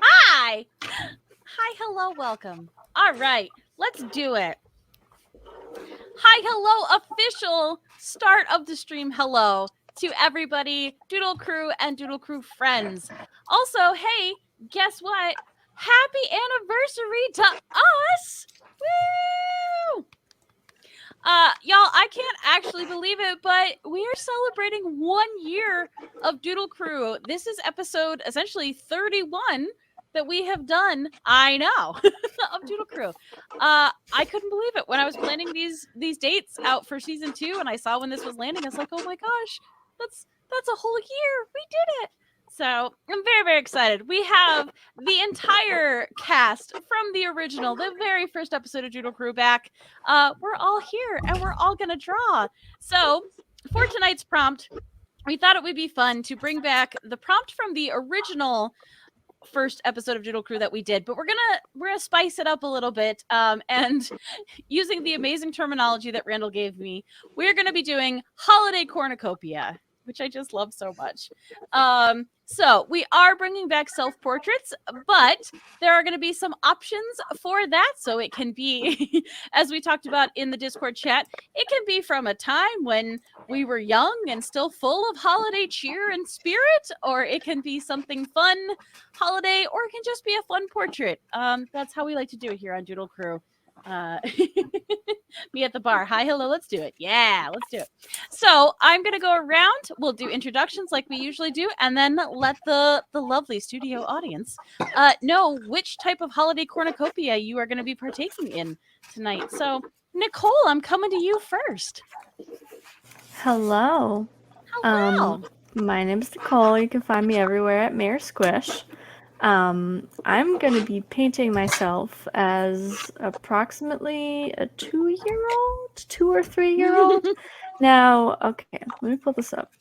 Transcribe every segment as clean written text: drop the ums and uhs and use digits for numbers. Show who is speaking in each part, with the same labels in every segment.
Speaker 1: Hi! Hi, hello, welcome. All right, let's do it. Hi, hello, official start of the stream. Hello to everybody, Doodle Crew and Doodle Crew friends. Also, hey, guess what? Happy anniversary to us! Woo! Y'all, I can't actually believe it, but we are celebrating 1 year of Doodle Crew. This is episode essentially 31 that we have done, I know, of Doodle Crew. I couldn't believe it when I was planning these dates out for season 2 and I saw when this was landing. I was like, oh my gosh, that's a whole year. We did it. So I'm very, very excited. We have the entire cast from the original, the very first episode of Doodle Crew back. We're all here and we're all going to draw. So for tonight's prompt, we thought it would be fun to bring back the prompt from the original first episode of Doodle Crew that we did, but we're gonna spice it up a little bit, and using the amazing terminology that Randall gave me, we're gonna be doing holiday cornucopia, which I just love so much. So we are bringing back self-portraits, but there are going to be some options for that. So it can be, as we talked about in the Discord chat, it can be from a time when we were young and still full of holiday cheer and spirit, or it can be something fun holiday, or it can just be a fun portrait. That's how we like to do it here on Doodle Crew. Me at the bar. Hi, hello, let's do it. Yeah, let's do it. So I'm gonna go around. We'll do introductions like we usually do, and then let the lovely studio audience know which type of holiday cornucopia you are gonna be partaking in tonight. So Nicole, I'm coming to you first.
Speaker 2: Hello.
Speaker 1: Hello.
Speaker 2: My name's Nicole. You can find me everywhere at Mayor Squish. I'm going to be painting myself as approximately a 2-year-old, 2 or 3-year-old. Now, okay, let me pull this up.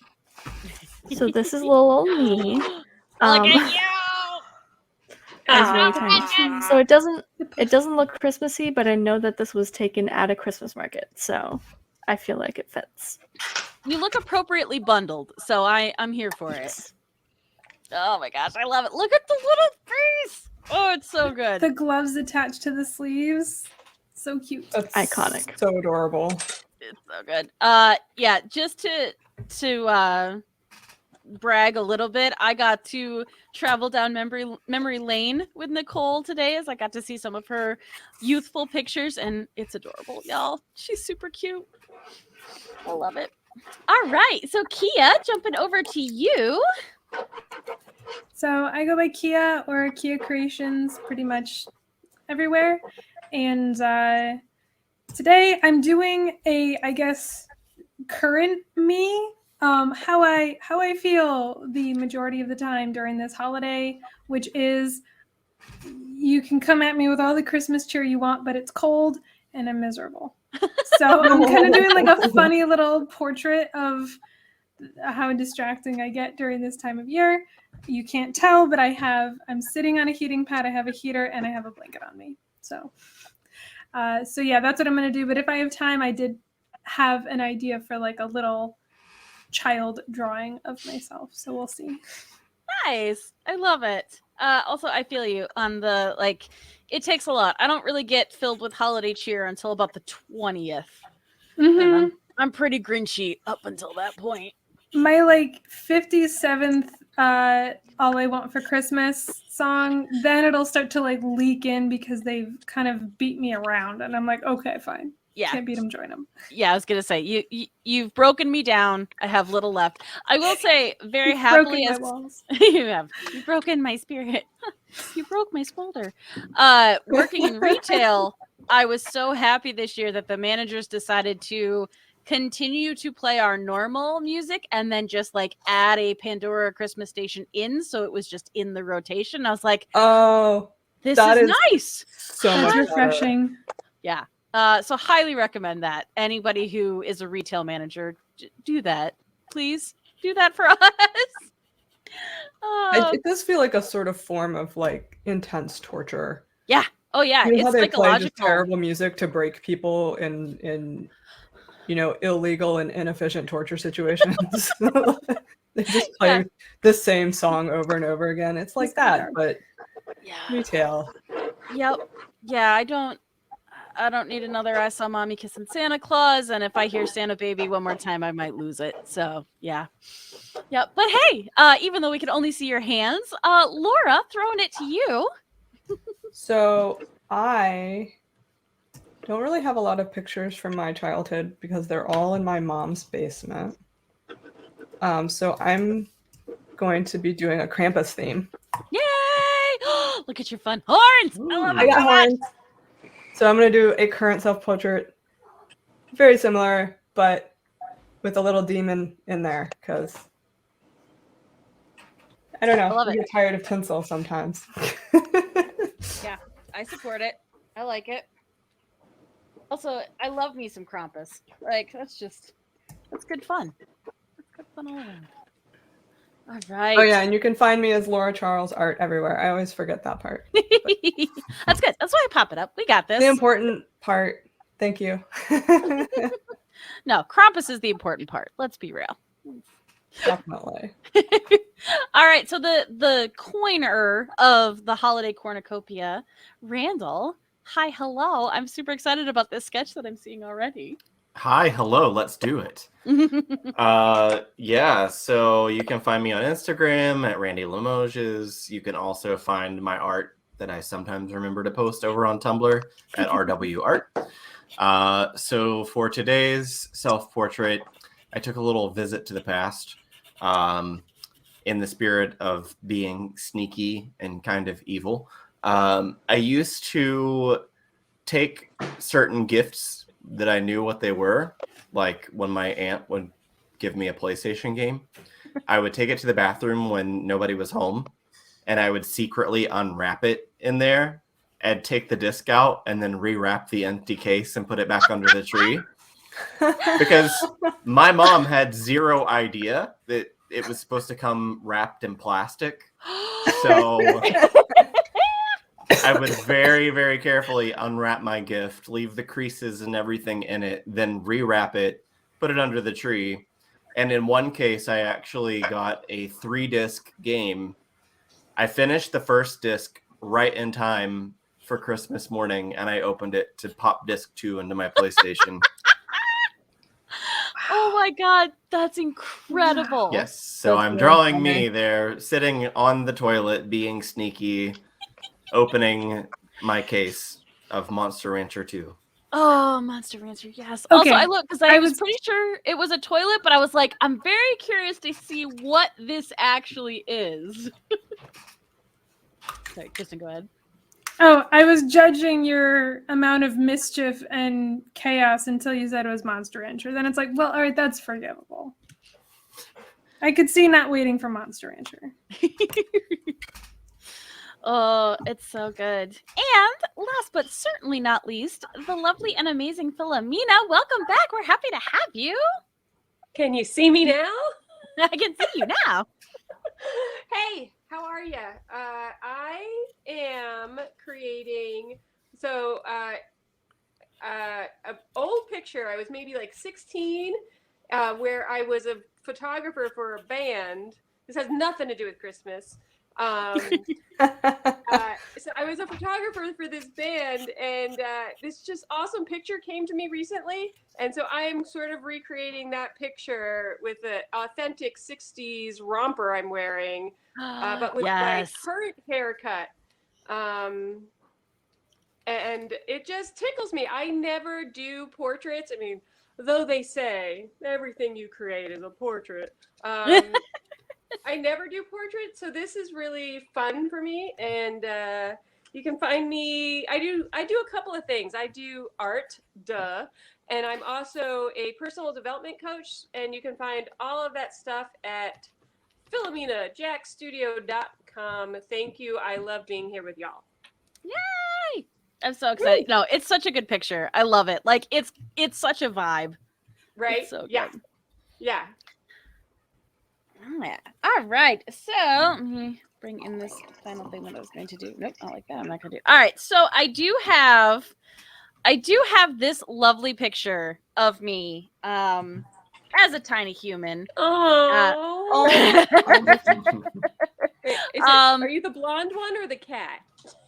Speaker 2: So this is little old me.
Speaker 1: Look at you.
Speaker 2: As many times. So it doesn't look Christmassy, but I know that this was taken at a Christmas market, so I feel like it fits.
Speaker 1: You look appropriately bundled, so I'm here for it. Oh my gosh, I love it. Look at the little face. Oh, it's so good.
Speaker 3: The gloves attached to the sleeves. So cute.
Speaker 4: That's
Speaker 2: iconic.
Speaker 4: So adorable.
Speaker 1: It's so good. Yeah, just to brag a little bit, I got to travel down memory lane with Nicole today as I got to see some of her youthful pictures, and it's adorable, y'all. She's super cute. I love it. All right, so Kia, jumping over to you.
Speaker 3: So I go by Kia or Kia Creations pretty much everywhere. And today I'm doing I guess, current me. How I feel the majority of the time during this holiday, which is you can come at me with all the Christmas cheer you want, but it's cold and I'm miserable. So I'm kind of doing like a funny little portrait of how distracting I get during this time of year. You can't tell, but I'm sitting on a heating pad, I have a heater, and I have a blanket on me. So yeah, that's what I'm going to do. But if I have time, I did have an idea for like a little child drawing of myself. So we'll see.
Speaker 1: Nice. I love it. Also, I feel you on the, like, it takes a lot. I don't really get filled with holiday cheer until about the 20th.
Speaker 3: Mm-hmm.
Speaker 1: I'm pretty Grinchy up until that point.
Speaker 3: My like 57th All I Want for Christmas song, then it'll start to like leak in because they've kind of beat me around, and I'm like, okay, fine.
Speaker 1: Yeah.
Speaker 3: Can't beat them, join them.
Speaker 1: Yeah, I was gonna say you've broken me down. I have little left. I will say very happily,
Speaker 3: broken my walls.
Speaker 1: You've broken my spirit. You broke my smolder. Working in retail, I was so happy this year that the managers decided to continue to play our normal music and then just like add a Pandora Christmas station in, so it was just in the rotation. I was like,
Speaker 4: oh,
Speaker 1: this is nice.
Speaker 4: So
Speaker 3: That's
Speaker 4: much
Speaker 3: refreshing.
Speaker 1: Yeah. So highly recommend that. Anybody who is a retail manager, do that. Please do that for us.
Speaker 4: It does feel like a sort of form of like intense torture.
Speaker 1: Yeah. Oh yeah.
Speaker 4: You know how
Speaker 1: It's
Speaker 4: they
Speaker 1: psychological.
Speaker 4: play just terrible music to break people in illegal and inefficient torture situations. They just play the same song over and over again. It's like that, but retail.
Speaker 1: Yep. Yeah, I don't need another I Saw Mommy Kissing Santa Claus, and if I hear Santa Baby one more time, I might lose it. So yeah. Yep. But hey, even though we can only see your hands, Laura, throwing it to you.
Speaker 4: So I don't really have a lot of pictures from my childhood because they're all in my mom's basement. So I'm going to be doing a Krampus theme.
Speaker 1: Yay! Look at your fun horns. I love
Speaker 4: I
Speaker 1: it
Speaker 4: got
Speaker 1: so much.
Speaker 4: horns. So I'm going to do a current self-portrait. Very similar, but with a little demon in there because I don't know.
Speaker 1: I love
Speaker 4: You
Speaker 1: it.
Speaker 4: get tired of tinsel sometimes.
Speaker 1: Yeah, I support it. I like it. Also, I love me some Krampus. Like, that's good fun. That's good fun all around. All right.
Speaker 4: Oh yeah, and you can find me as Lauracharles.art everywhere. I always forget that part.
Speaker 1: That's good. That's why I pop it up. We got this.
Speaker 4: The important part. Thank you.
Speaker 1: No, Krampus is the important part. Let's be real.
Speaker 4: Definitely.
Speaker 1: All right, so the coiner of the holiday cornucopia, Randall. Hi, hello. I'm super excited about this sketch that I'm seeing already.
Speaker 5: Hi, hello, let's do it. Yeah, so you can find me on Instagram at Randy Limoges. You can also find my art that I sometimes remember to post over on Tumblr at RW Art. So for today's self-portrait, I took a little visit to the past in the spirit of being sneaky and kind of evil. I used to take certain gifts that I knew what they were, like when my aunt would give me a PlayStation game, I would take it to the bathroom when nobody was home, and I would secretly unwrap it in there and take the disc out and then rewrap the empty case and put it back under the tree. Because my mom had zero idea that it was supposed to come wrapped in plastic. So I would very, very carefully unwrap my gift, leave the creases and everything in it, then rewrap it, put it under the tree. And in one case, I actually got a 3-disc game. I finished the first disc right in time for Christmas morning, and I opened it to pop disc 2 into my PlayStation.
Speaker 1: Oh my god, that's incredible.
Speaker 5: Yes, so
Speaker 4: That's
Speaker 5: I'm
Speaker 4: really
Speaker 5: drawing
Speaker 4: funny.
Speaker 5: me there, sitting on the toilet, being sneaky, opening my case of Monster Rancher 2.
Speaker 1: Oh, Monster Rancher, yes.
Speaker 3: Okay,
Speaker 1: Also, I looked because I
Speaker 3: I
Speaker 1: was
Speaker 3: was-
Speaker 1: pretty sure it was a toilet, but I was like, I'm very curious to see what this actually is. Sorry, Kristen, go ahead.
Speaker 3: Oh, I was judging your amount of mischief and chaos until you said it was Monster Rancher. Then it's like, well, all right, that's forgivable. I could see not waiting for Monster Rancher.
Speaker 1: Oh, it's so good. And last but certainly not least, the lovely and amazing Philomena. Welcome back. We're happy to have you.
Speaker 6: Can you see me now?
Speaker 1: I can see you now.
Speaker 6: Hey, how are you? I am creating an old picture. I was maybe like 16, where I was a photographer for a band. This has nothing to do with Christmas. So I was a photographer for this band, and this just awesome picture came to me recently, and so I'm sort of recreating that picture with the authentic 60s romper I'm wearing, but with
Speaker 1: Yes.
Speaker 6: my current haircut. And it just tickles me. I never do portraits. I mean, though they say everything you create is a portrait. I never do portraits, so this is really fun for me. And you can find me. I do a couple of things. I do art, and I'm also a personal development coach. And you can find all of that stuff at PhilomenaJackStudio.com. Thank you. I love being here with y'all.
Speaker 1: Yay! I'm so excited. No, it's such a good picture. I love it. Like it's such a vibe.
Speaker 6: Right?
Speaker 1: It's so good.
Speaker 6: Yeah. Yeah.
Speaker 1: Oh, yeah. All right. So let me bring in this final thing that I was going to do. Nope, not like that. I'm not going to do. All right. So I do have this lovely picture of me. as a tiny human.
Speaker 6: Oh. Are you the blonde one or the cat?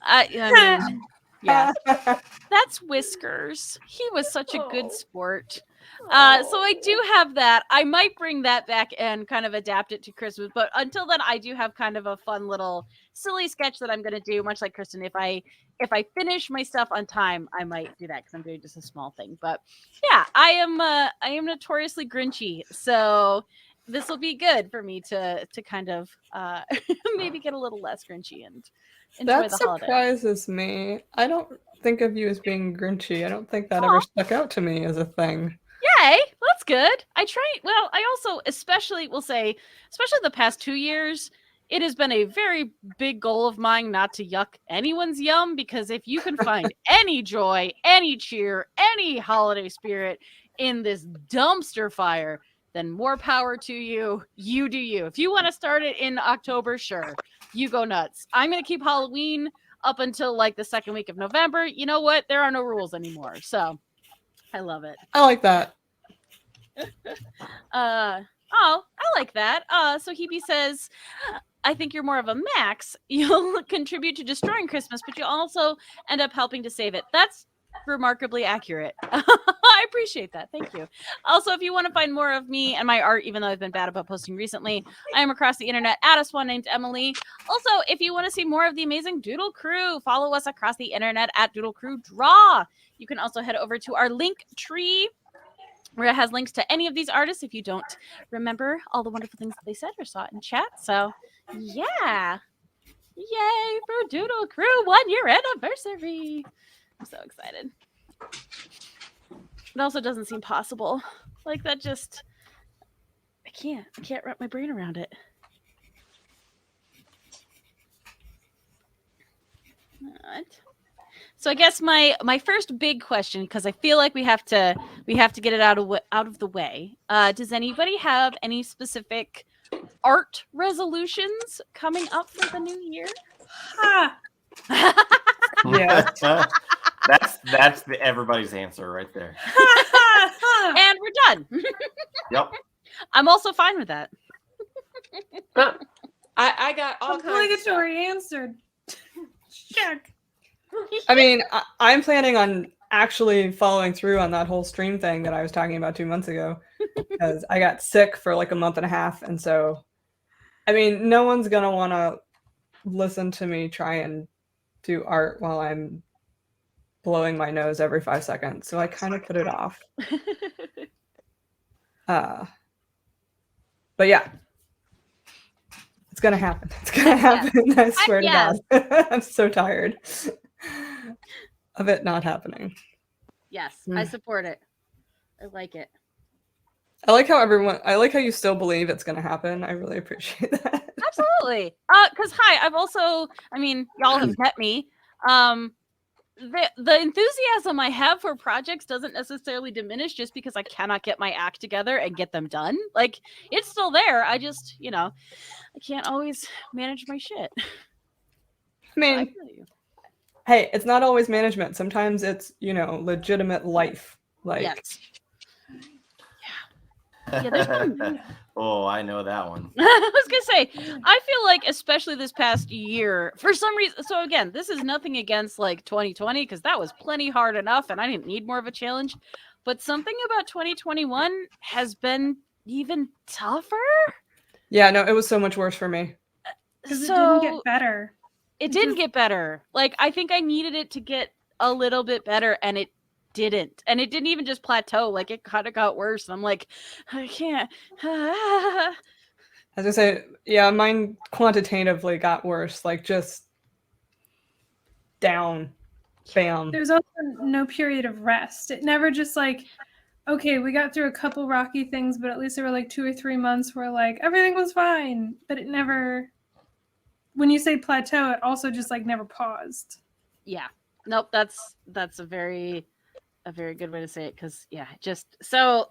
Speaker 1: I mean, yeah, that's Whiskers. He was such a good
Speaker 6: Oh.
Speaker 1: sport. So I do have that. I might bring that back and kind of adapt it to Christmas, but until then, I do have kind of a fun little silly sketch that I'm gonna do, much like Kristen. If I finish my stuff on time, I might do that because I'm doing just a small thing. But yeah, I am notoriously Grinchy, so this will be good for me to kind of maybe get a little less Grinchy and enjoy
Speaker 4: That
Speaker 1: the holiday.
Speaker 4: surprises me. I don't think of you as being Grinchy. I don't think that ever stuck out to me as a thing.
Speaker 1: Yay, that's good. I try. Well, I also especially the past 2 years, it has been a very big goal of mine not to yuck anyone's yum, because if you can find any joy, any cheer, any holiday spirit in this dumpster fire, then more power to you. You do you. If you want to start it in October, sure, you go nuts. I'm going to keep Halloween up until like the second week of November. You know what? There are no rules anymore. So I love it.
Speaker 4: I like that.
Speaker 1: I like that. So Hebe says, I think you're more of a Max. You'll contribute to destroying Christmas, but you also end up helping to save it. That's remarkably accurate. I appreciate that. Thank you. Also, if you want to find more of me and my art, even though I've been bad about posting recently, I am across the internet at a swan named Emily. Also, if you want to see more of the amazing Doodle Crew, follow us across the internet at Doodle Crew Draw. You can also head over to our link tree, where it has links to any of these artists if you don't remember all the wonderful things that they said or saw in chat. So, yeah. Yay for Doodle Crew 1 year anniversary. I'm so excited. It also doesn't seem possible. Like, that just... I can't wrap my brain around it. What? So I guess my first big question, because I feel like we have to get it out of the way. Does anybody have any specific art resolutions coming up for the new year?
Speaker 3: Ha!
Speaker 4: Yeah.
Speaker 5: That's everybody's answer right there.
Speaker 1: And we're done.
Speaker 5: Yep.
Speaker 1: I'm also fine with that.
Speaker 6: I got all kinds of
Speaker 3: Obligatory answered. Check.
Speaker 4: I mean, I'm planning on actually following through on that whole stream thing that I was talking about 2 months ago, because I got sick for like a month and a half. And so, I mean, no one's going to want to listen to me try and do art while I'm blowing my nose every 5 seconds. So I kind of put it off. But yeah, it's going to happen. It's going to happen. I swear to God. I'm so tired of it not happening.
Speaker 1: Yes, I support it. I like it.
Speaker 4: I like how you still believe it's going to happen. I really appreciate that.
Speaker 1: Absolutely. Because I mean, y'all have met me. The enthusiasm I have for projects doesn't necessarily diminish just because I cannot get my act together and get them done. Like, it's still there. I just, I can't always manage my shit.
Speaker 4: I mean, hey, it's not always management. Sometimes it's, legitimate life. Like,
Speaker 1: yes. Yeah, there's one.
Speaker 5: Oh, I know that one.
Speaker 1: I was gonna say, I feel like, especially this past year, for some reason. So again, this is nothing against like 2020, because that was plenty hard enough, and I didn't need more of a challenge. But something about 2021 has been even tougher.
Speaker 4: Yeah, no, it was so much worse for me.
Speaker 3: Because it didn't get better.
Speaker 1: It didn't get better. Like, I think I needed it to get a little bit better, and it didn't. And it didn't even just plateau. Like, it kind of got worse. And I'm like, I can't.
Speaker 4: As I say, yeah, mine quantitatively got worse. Like, just down. Bam.
Speaker 3: There's also no period of rest. It never just like, okay, we got through a couple rocky things, but at least there were like 2 or 3 months where like everything was fine. But it never, when you say plateau, it also just like never paused.
Speaker 1: Yeah. Nope. That's a very good way to say it. Because just so,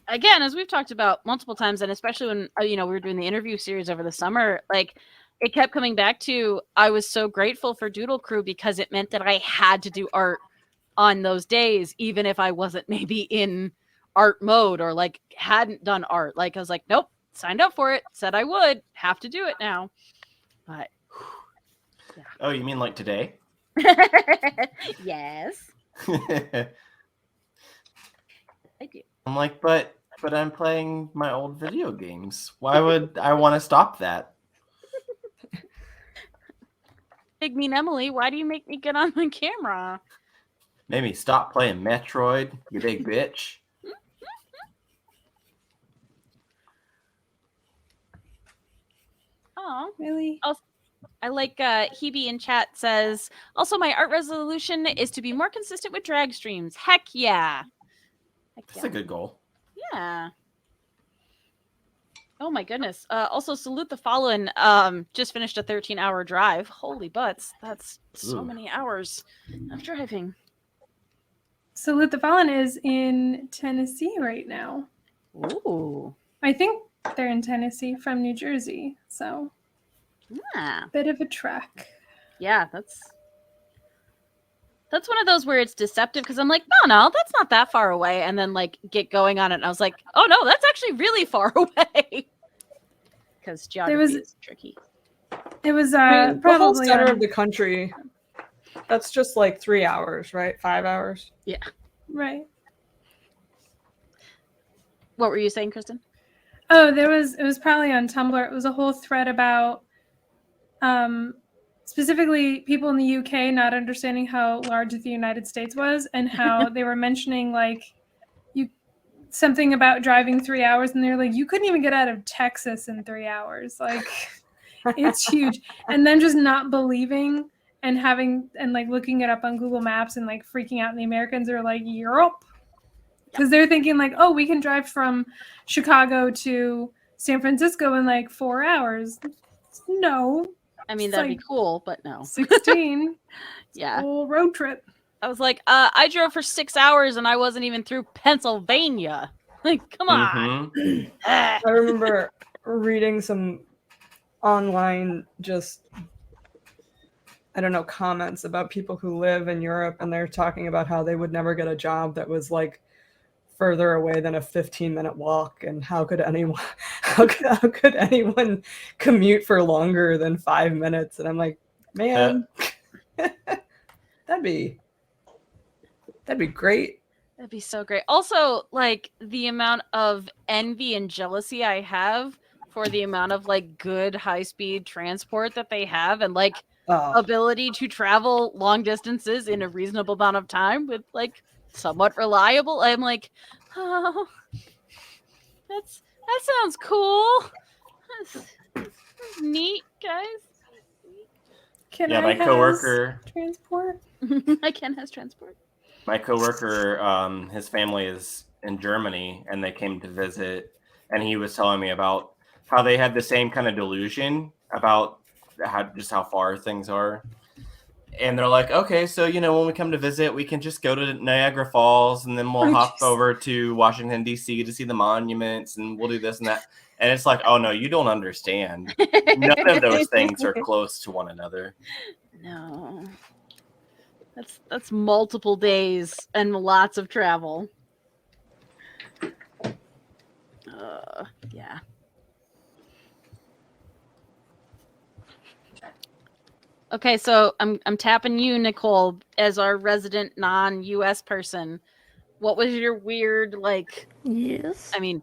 Speaker 1: again, as we've talked about multiple times, and especially when we were doing the interview series over the summer, like, it kept coming back to, I was so grateful for Doodle Crew because it meant that I had to do art on those days, even if I wasn't maybe in art mode or like hadn't done art. Like I was like, nope, signed up for it, said I would, have to do it now. But
Speaker 5: Oh, you mean like today?
Speaker 1: yes, I do.
Speaker 5: I'm like, but I'm playing my old video games. Why would I want to stop that?
Speaker 1: Big mean Emily, why do you make me get on the camera?
Speaker 5: Maybe stop playing Metroid, you big bitch.
Speaker 1: Oh,
Speaker 3: Really?
Speaker 1: I like Hebe in chat says, also my art resolution is to be more consistent with drag streams. Heck yeah. Heck
Speaker 5: That's a good goal.
Speaker 1: Yeah. Oh my goodness. Also salute the fallen. Just finished a 13-hour drive. Holy butts. That's so
Speaker 5: Ooh.
Speaker 1: many hours of driving.
Speaker 3: Salute the Fallen is in Tennessee right now.
Speaker 1: Ooh.
Speaker 3: I think they're in Tennessee from New Jersey, so
Speaker 1: Yeah.
Speaker 3: bit of a trek.
Speaker 1: Yeah, that's one of those where it's deceptive because I'm like, no, that's not that far away. And then like get going on it. And I was like, oh no, that's actually really far away. Because geography is tricky.
Speaker 3: It was
Speaker 4: I mean, the whole
Speaker 3: probably
Speaker 4: center of the country, that's just like 3 hours, right? 5 hours?
Speaker 3: right.
Speaker 1: What were you saying, Kristen?
Speaker 3: Oh, it was probably on Tumblr. It was a whole thread about specifically people in the UK not understanding how large the United States was and how they were mentioning like something about driving 3 hours and they're like, you couldn't even get out of Texas in 3 hours. Like it's huge. And then just not believing and like looking it up on Google Maps and like freaking out. And the Americans are like, Europe. Because they're thinking like, oh, we can drive from Chicago to San Francisco in like 4 hours. No.
Speaker 1: I mean,
Speaker 3: It's
Speaker 1: that'd
Speaker 3: like
Speaker 1: be cool, but no.
Speaker 3: 16.
Speaker 1: Yeah.
Speaker 3: Whole road trip.
Speaker 1: I was like, I drove for 6 hours and I wasn't even through Pennsylvania. Like, come on.
Speaker 5: Mhm.
Speaker 1: Ah.
Speaker 4: I remember reading some online just I don't know comments about people who live in Europe and they're talking about how they would never get a job that was like further away than a 15-minute walk and how could anyone commute for longer than 5 minutes, and I'm like, man, that'd be great.
Speaker 1: That'd be so great. Also, like the amount of envy and jealousy I have for the amount of like good high-speed transport that they have and like ability to travel long distances in a reasonable amount of time with like somewhat reliable. I'm like, oh, that sounds cool. That's neat, guys.
Speaker 3: Can
Speaker 5: Yeah,
Speaker 3: I
Speaker 5: my
Speaker 3: has
Speaker 5: coworker.
Speaker 3: transport?
Speaker 1: I can has transport.
Speaker 5: My coworker, his family is in Germany, and they came to visit, and he was telling me about how they had the same kind of delusion about how far things are. And they're like, okay, so when we come to visit, we can just go to Niagara Falls, and then we'll hop over to Washington D.C. to see the monuments, and we'll do this and that. And it's like, oh no, you don't understand. None of those things are close to one another.
Speaker 1: No. That's multiple days and lots of travel. Yeah. Okay, so I'm tapping you, Nicole, as our resident non-US person. What was your weird
Speaker 2: Yes.
Speaker 1: I mean,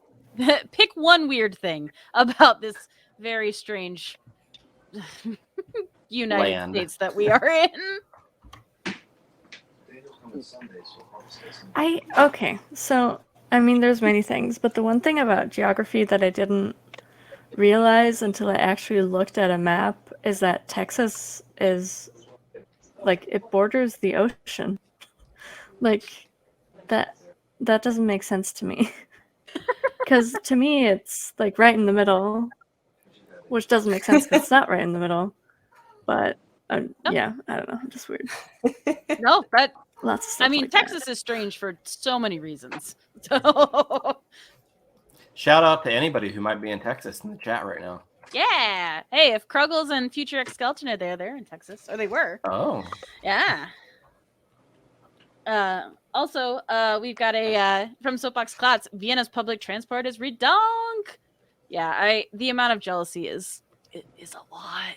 Speaker 1: pick one weird thing about this very strange United
Speaker 5: Land.
Speaker 1: States that we are in.
Speaker 2: Okay, so I mean there's many things, but the one thing about geography that I didn't realize until I actually looked at a map is that Texas is like it borders the ocean. Like that doesn't make sense to me. Because to me it's like right in the middle, which doesn't make sense because it's not right in the middle. But yeah, I don't know, just weird.
Speaker 1: No, but
Speaker 2: Lots of stuff.
Speaker 1: I mean,
Speaker 2: like that.
Speaker 1: Texas is strange for so many reasons. So,
Speaker 5: Shout out to anybody who might be in Texas in the chat right now.
Speaker 1: yeah. Hey, if Kruggles and Future X Skeleton are there, they're in Texas. Or they were.
Speaker 5: Oh.
Speaker 1: Yeah. Also, we've got a from Soapbox Klotz, Vienna's public transport is redonk. Yeah, the amount of jealousy is a lot.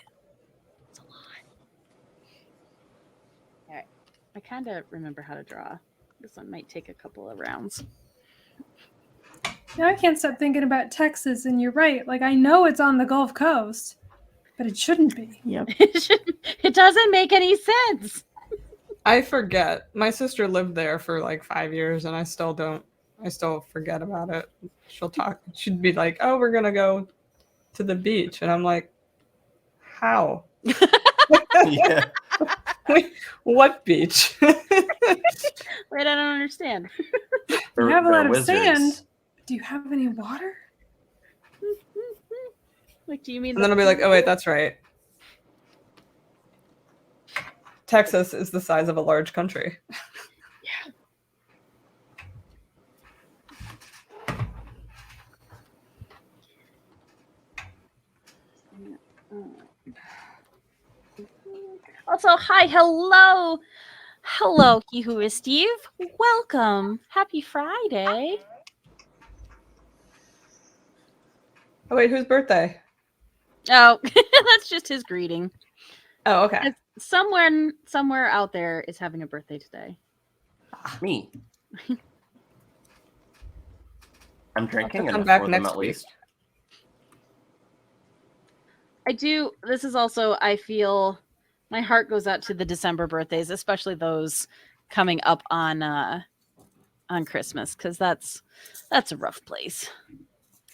Speaker 1: It's a lot. All right. I kind of remember how to draw. This one might take a couple of rounds.
Speaker 3: Now I can't stop thinking about Texas, and you're right. Like, I know it's on the Gulf Coast, but it shouldn't be.
Speaker 2: Yep.
Speaker 1: It doesn't make any sense.
Speaker 4: I forget. My sister lived there for like 5 years, and I still forget about it. She'd be like, "Oh, we're gonna go to the beach," and I'm like, "How?
Speaker 5: Yeah.
Speaker 4: Wait, what beach?"
Speaker 1: Wait, I don't understand.
Speaker 3: You have a
Speaker 5: They're
Speaker 3: lot of
Speaker 5: wizards.
Speaker 3: sand. Do you have any water?
Speaker 1: Like, do you mean?
Speaker 4: And then I'll be like, "Oh wait, that's right. Texas is the size of a large country."
Speaker 1: Also, hi, hello, he who is Steve. Welcome. Happy Friday.
Speaker 4: Oh wait, whose birthday?
Speaker 1: Oh, that's just his greeting.
Speaker 4: Oh, okay.
Speaker 1: Somewhere out there is having a birthday today.
Speaker 5: Me. I'm drinking
Speaker 4: come
Speaker 5: enough
Speaker 4: back
Speaker 5: for them
Speaker 4: next
Speaker 5: at
Speaker 4: week.
Speaker 5: least.
Speaker 1: I do. This is also, I feel my heart goes out to the December birthdays, especially those coming up on Christmas, because that's a rough place.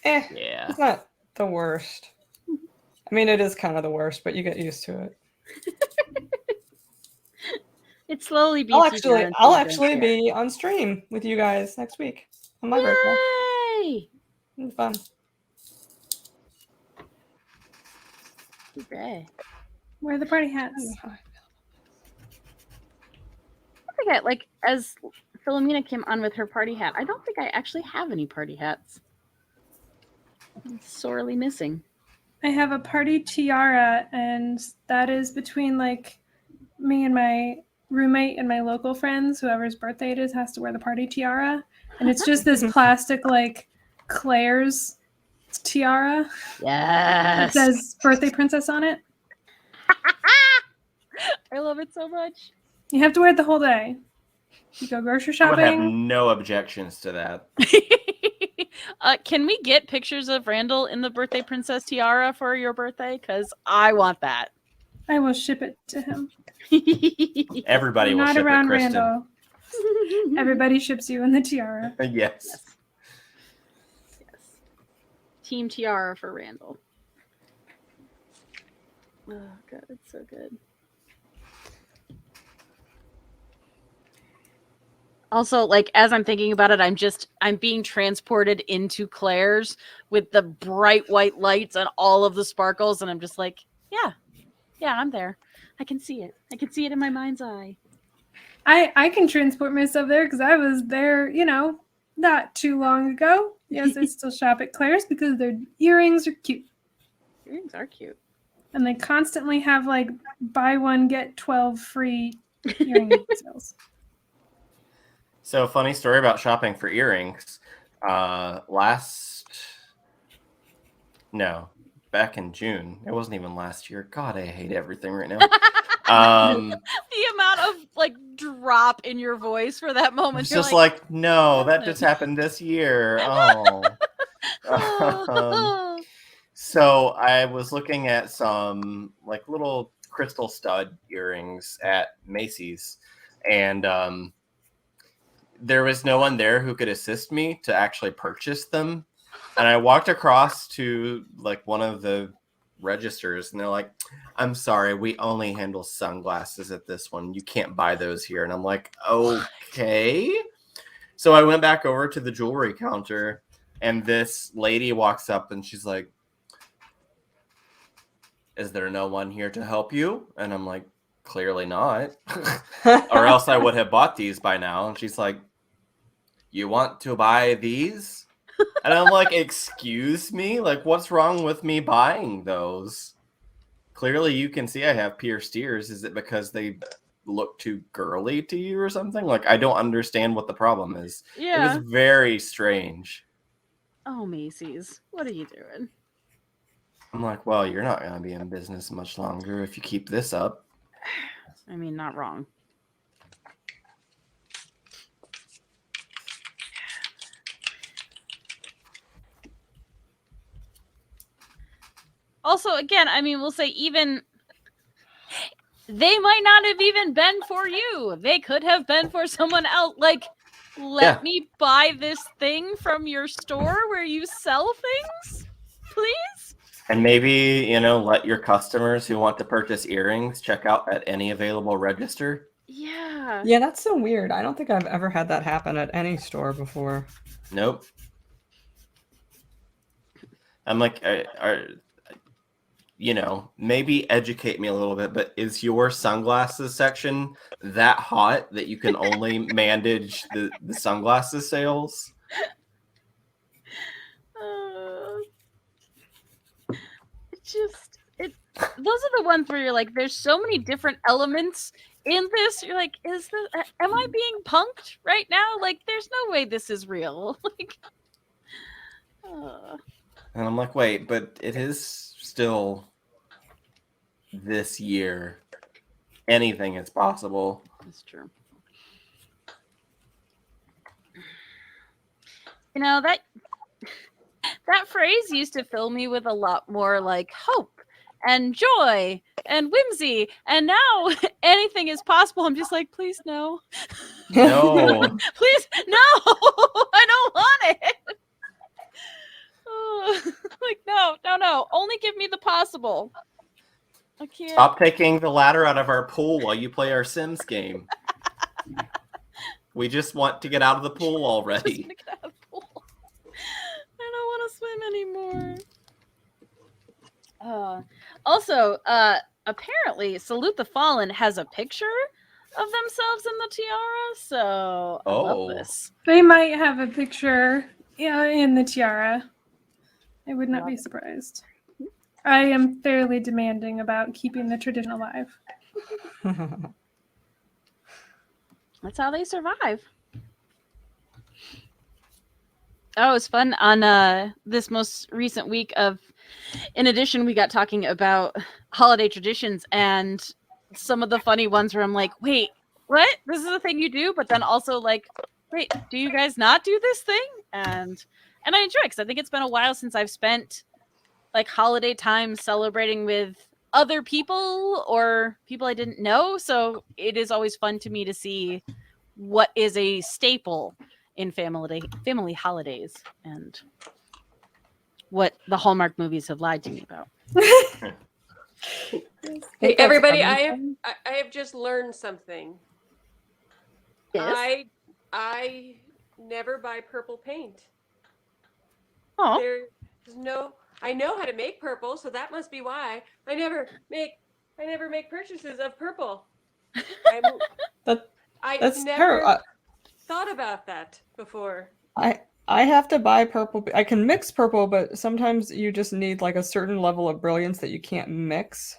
Speaker 5: Yeah.
Speaker 4: It's not the worst. I mean, it is kind of the worst, but you get used to it.
Speaker 1: It slowly beats
Speaker 4: I'll
Speaker 1: you
Speaker 4: actually,
Speaker 1: down
Speaker 4: I'll
Speaker 1: until you
Speaker 4: actually
Speaker 1: don't care.
Speaker 4: be on stream with you guys next week on my birthday.
Speaker 1: Yay!
Speaker 4: It'll be fun.
Speaker 1: Hooray.
Speaker 3: Where are the party hats?
Speaker 1: I forget, like, as Philomena came on with her party hat, I don't think I actually have any party hats. I'm sorely missing.
Speaker 3: I have a party tiara, and that is between like me and my roommate and my local friends. Whoever's birthday it is has to wear the party tiara, and it's just this plastic like Claire's tiara. It
Speaker 1: Yes.
Speaker 3: says birthday princess on it.
Speaker 1: I love it so much.
Speaker 3: You have to wear it the whole day. You go grocery
Speaker 5: I would have
Speaker 3: shopping.
Speaker 5: no objections to that.
Speaker 1: Can we get pictures of Randall in the birthday princess tiara for your birthday? Because I want that.
Speaker 3: I will ship it to him.
Speaker 5: Everybody
Speaker 3: I'm
Speaker 5: will
Speaker 3: not
Speaker 5: ship
Speaker 3: around
Speaker 5: it, Kristen.
Speaker 3: Randall. Everybody ships you in the tiara.
Speaker 5: Yes.
Speaker 1: Yes. Team tiara for Randall. Oh god, it's so good. Also, like, as I'm thinking about it, I'm being transported into Claire's with the bright white lights and all of the sparkles, and I'm just like, yeah, I'm there. I can see it. I can see it in my mind's eye.
Speaker 3: I can transport myself there because I was there, not too long ago. Yes, I still shop at Claire's because their earrings are cute.
Speaker 1: Earrings are cute.
Speaker 3: And they constantly have like buy one, get 12 free earring sales.
Speaker 5: So, funny story about shopping for earrings. Back in June. It wasn't even last year. God, I hate everything right now.
Speaker 1: The amount of like drop in your voice for that moment.
Speaker 5: It's
Speaker 1: You're
Speaker 5: just like, no, that just happened this year. Oh. So I was looking at some like little crystal stud earrings at Macy's, and there was no one there who could assist me to actually purchase them. And I walked across to like one of the registers, and they're like, "I'm sorry, we only handle sunglasses at this one. You can't buy those here." And I'm like, "Okay." So I went back over to the jewelry counter, and this lady walks up and she's like, "Is there no one here to help you?" And I'm like, "Clearly not." Or else I would have bought these by now. And she's like, "You want to buy these?" And I'm like, "Excuse me? Like, what's wrong with me buying those? Clearly you can see I have pierced ears. Is it because they look too girly to you or something? Like, I don't understand what the problem is. It was
Speaker 1: Yeah.
Speaker 5: very strange.
Speaker 1: Oh, Macy's, what are you doing?
Speaker 5: I'm like, well, you're not going to be in business much longer if you keep this up.
Speaker 1: I mean, not wrong. Also, again, I mean, we'll say even they might not have even been for you. They could have been for someone else. Like, let me buy this thing from your store where you sell things, please?
Speaker 5: And maybe, you know, let your customers who want to purchase earrings check out at any available register.
Speaker 1: Yeah.
Speaker 4: Yeah, that's so weird. I don't think I've ever had that happen at any store before.
Speaker 5: Nope. I'm like, you know, maybe educate me a little bit, but is your sunglasses section that hot that you can only manage the sunglasses sales?
Speaker 1: Those are the ones where you're like, there's so many different elements in this. You're like, is this, am I being punked right now? Like, there's no way this is real. Like,
Speaker 5: and I'm like, wait, but it is still this year. Anything is possible.
Speaker 1: That's true. You know, that phrase used to fill me with a lot more like hope and joy and whimsy, and now anything is possible. I'm just like, please no.
Speaker 5: No.
Speaker 1: Please no. I don't want it. Like, no. Only give me the possible. I can't.
Speaker 5: Stop taking the ladder out of our pool while you play our Sims game. We just want to get out of the pool already.
Speaker 1: Just get out of the pool. I don't want to swim anymore. Also, apparently, Salute the Fallen has a picture of themselves in the tiara, so I love this.
Speaker 3: They might have a picture in the tiara. I would not be surprised. I am fairly demanding about keeping the tradition alive.
Speaker 1: That's how they survive. Oh, it was fun on this most recent week of, in addition, we got talking about holiday traditions, and some of the funny ones where I'm like, wait, what? This is a thing you do? But then also like, wait, do you guys not do this thing? And I enjoy it because I think it's been a while since I've spent like holiday time celebrating with other people or people I didn't know. So it is always fun to me to see what is a staple in family holidays and what the Hallmark movies have lied to me about.
Speaker 6: Hey everybody, I have just learned something.
Speaker 1: Yes.
Speaker 6: I never buy purple paint.
Speaker 1: Oh.
Speaker 6: There's no, I know how to make purple, so that must be why I never make purchases of purple.
Speaker 4: That's
Speaker 6: never thought about that before.
Speaker 4: I have to buy purple. I can mix purple, but sometimes you just need like a certain level of brilliance that you can't mix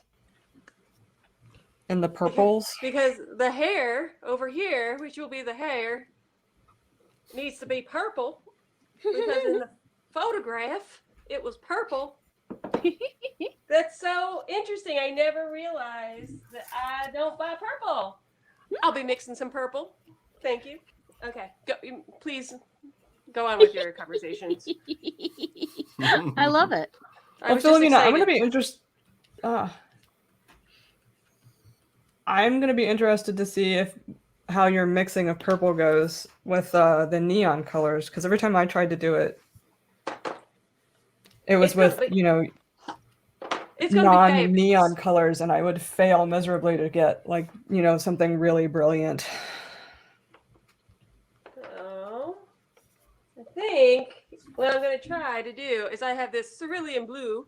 Speaker 4: in the purples.
Speaker 6: Because the hair over here, which will be the hair, needs to be purple. Because in the photograph, it was purple. That's so interesting. I never realized that I don't buy purple. I'll be mixing some purple. Thank you. Okay, please go on with your conversations.
Speaker 1: I love it.
Speaker 4: Well, Philomena, I'm going to be interested. I'm going to be interested to see how your mixing of purple goes with the neon colors, because every time I tried to do it, it was with non-neon colors, and I would fail miserably to get like something really brilliant.
Speaker 6: So I think what I'm going to try to do is I have this cerulean blue,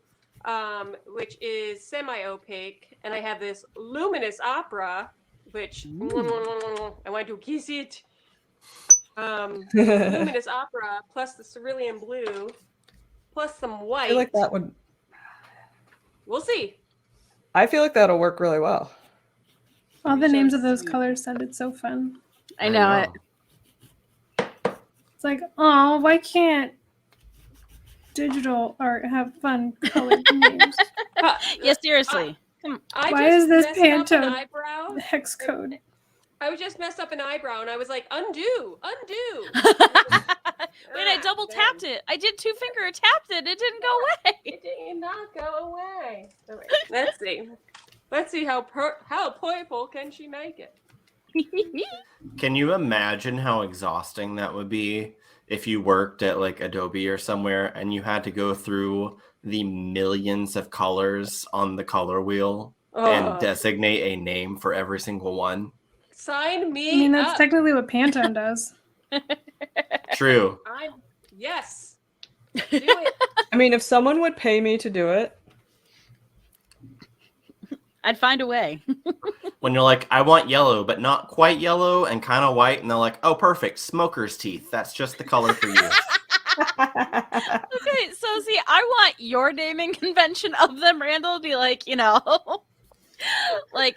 Speaker 6: which is semi-opaque, and I have this luminous opera, which I want to kiss it. Luminous opera plus the cerulean blue plus some white.
Speaker 4: I feel like that would.
Speaker 6: We'll see.
Speaker 4: I feel like that'll work really well.
Speaker 3: All the names of those
Speaker 6: Sweet.
Speaker 3: colors sounded so fun.
Speaker 1: I know it.
Speaker 3: It's like, oh, why can't digital art have fun colored names?
Speaker 1: Yeah, seriously.
Speaker 6: I
Speaker 3: Why
Speaker 6: just
Speaker 3: is this
Speaker 6: messed up an
Speaker 3: Pantone
Speaker 6: eyebrow.
Speaker 3: the hex code?
Speaker 6: I just messed up an eyebrow, and I was like, undo.
Speaker 1: Wait, I double tapped it. I did 2-finger tapped it. It didn't go away.
Speaker 6: It did not go away. All right, let's see. Let's see how purple can she make it.
Speaker 5: Can you imagine how exhausting that would be if you worked at like Adobe or somewhere and you had to go through the millions of colors on the color wheel and designate a name for every single one?
Speaker 6: Sign me
Speaker 3: I mean, that's
Speaker 6: up.
Speaker 3: technically what Pantone does.
Speaker 5: True.
Speaker 6: Yes. Do it.
Speaker 4: I mean, if someone would pay me to do it,
Speaker 1: I'd find a way.
Speaker 5: When you're like, I want yellow, but not quite yellow and kind of white. And they're like, oh, perfect. Smoker's teeth. That's just the color for you.
Speaker 1: Okay, so see, I want your naming convention of them, Randall, to be like, like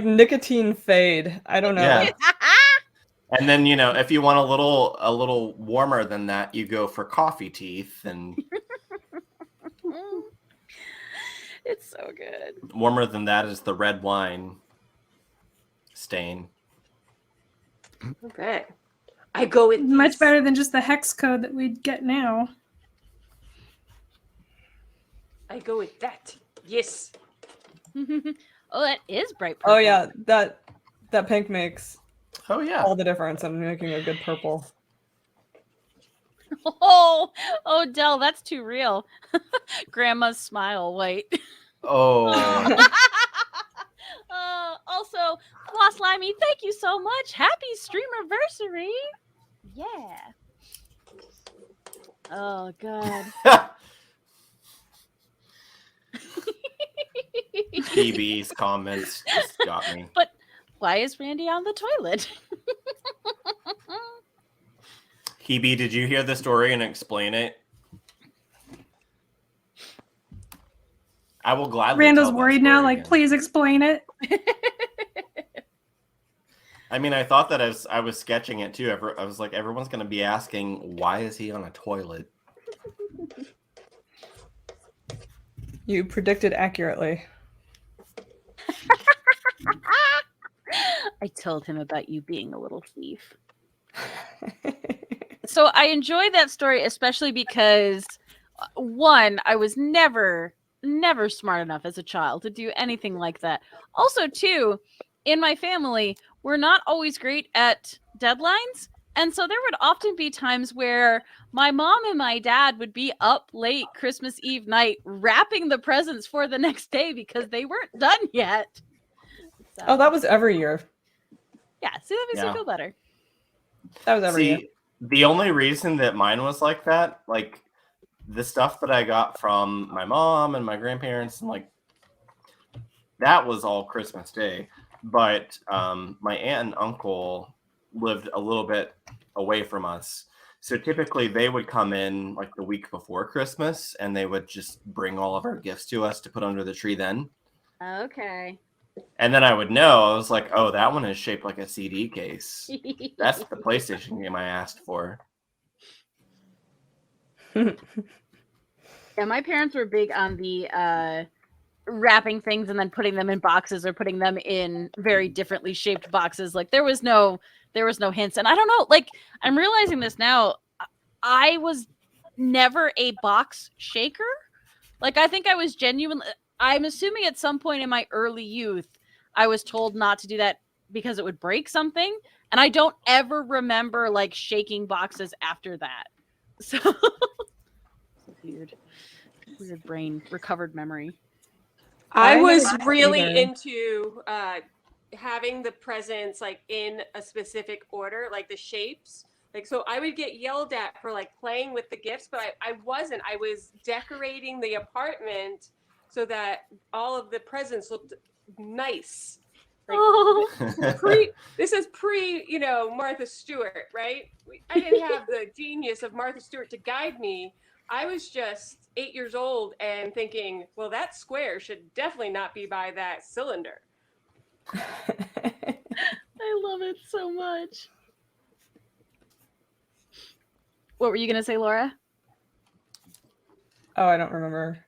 Speaker 4: nicotine fade. I don't know.
Speaker 5: Yeah. And then, if you want a little warmer than that, you go for coffee teeth, and
Speaker 1: It's so good.
Speaker 5: warmer than that is the red wine stain.
Speaker 6: Okay. I go with
Speaker 3: Much
Speaker 6: these.
Speaker 3: better than just the hex code that we get now.
Speaker 6: I go with that. Yes.
Speaker 1: Oh, that is bright purple.
Speaker 4: Oh yeah, that pink makes
Speaker 5: Oh, yeah.
Speaker 4: all the difference. I'm making a good purple.
Speaker 1: Oh, Del, that's too real. Grandma's smile, white.
Speaker 5: Oh.
Speaker 1: Also, Floss Limey, thank you so much. Happy streamiversary. Yeah. Oh, God.
Speaker 5: PB's comments just got me.
Speaker 1: But why is Randy on the toilet?
Speaker 5: Hebe, did you hear the story and explain it? I will gladly.
Speaker 3: Randall's
Speaker 5: tell that
Speaker 3: worried now,
Speaker 5: story
Speaker 3: like,
Speaker 5: again.
Speaker 3: please explain it.
Speaker 5: I mean, I thought that as I was sketching it too. I was like, everyone's going to be asking, why is he on a toilet?
Speaker 4: You predicted accurately.
Speaker 1: I told him about you being a little thief. So I enjoyed that story, especially because, one, I was never smart enough as a child to do anything like that. Also, two, in my family, we're not always great at deadlines. And so there would often be times where my mom and my dad would be up late Christmas Eve night wrapping the presents for the next day because they weren't done yet. So,
Speaker 4: Oh, that was every year.
Speaker 1: yeah, see, that makes me
Speaker 5: Yeah.
Speaker 1: feel better.
Speaker 4: That was every year.
Speaker 5: See, the only reason that mine was like that, like the stuff that I got from my mom and my grandparents, and like that was all Christmas Day. But my aunt and uncle lived a little bit away from us. So typically they would come in like the week before Christmas and they would just bring all of our gifts to us to put under the tree then.
Speaker 1: Okay.
Speaker 5: And then I would know, I was like, oh, that one is shaped like a CD case. That's the PlayStation game I asked for.
Speaker 1: Yeah, my parents were big on the wrapping things and then putting them in boxes or putting them in very differently shaped boxes. Like there was no hints. And I don't know, like I'm realizing this now. I was never a box shaker. Like I think I was genuinely, I'm assuming at some point in my early youth, I was told not to do that because it would break something. And I don't ever remember like shaking boxes after that. So weird brain, recovered memory.
Speaker 6: I was
Speaker 4: never did
Speaker 6: really
Speaker 4: either.
Speaker 6: into having the presents like in a specific order, like the shapes. Like, so I would get yelled at for like playing with the gifts, but I wasn't. I was decorating the apartment so that all of the presents looked nice. Like, this is pre, Martha Stewart, right? I didn't have the genius of Martha Stewart to guide me. I was just 8 years old and thinking, well, that square should definitely not be by that cylinder.
Speaker 1: I love it so much. What were you gonna say, Laura?
Speaker 4: Oh, I don't remember.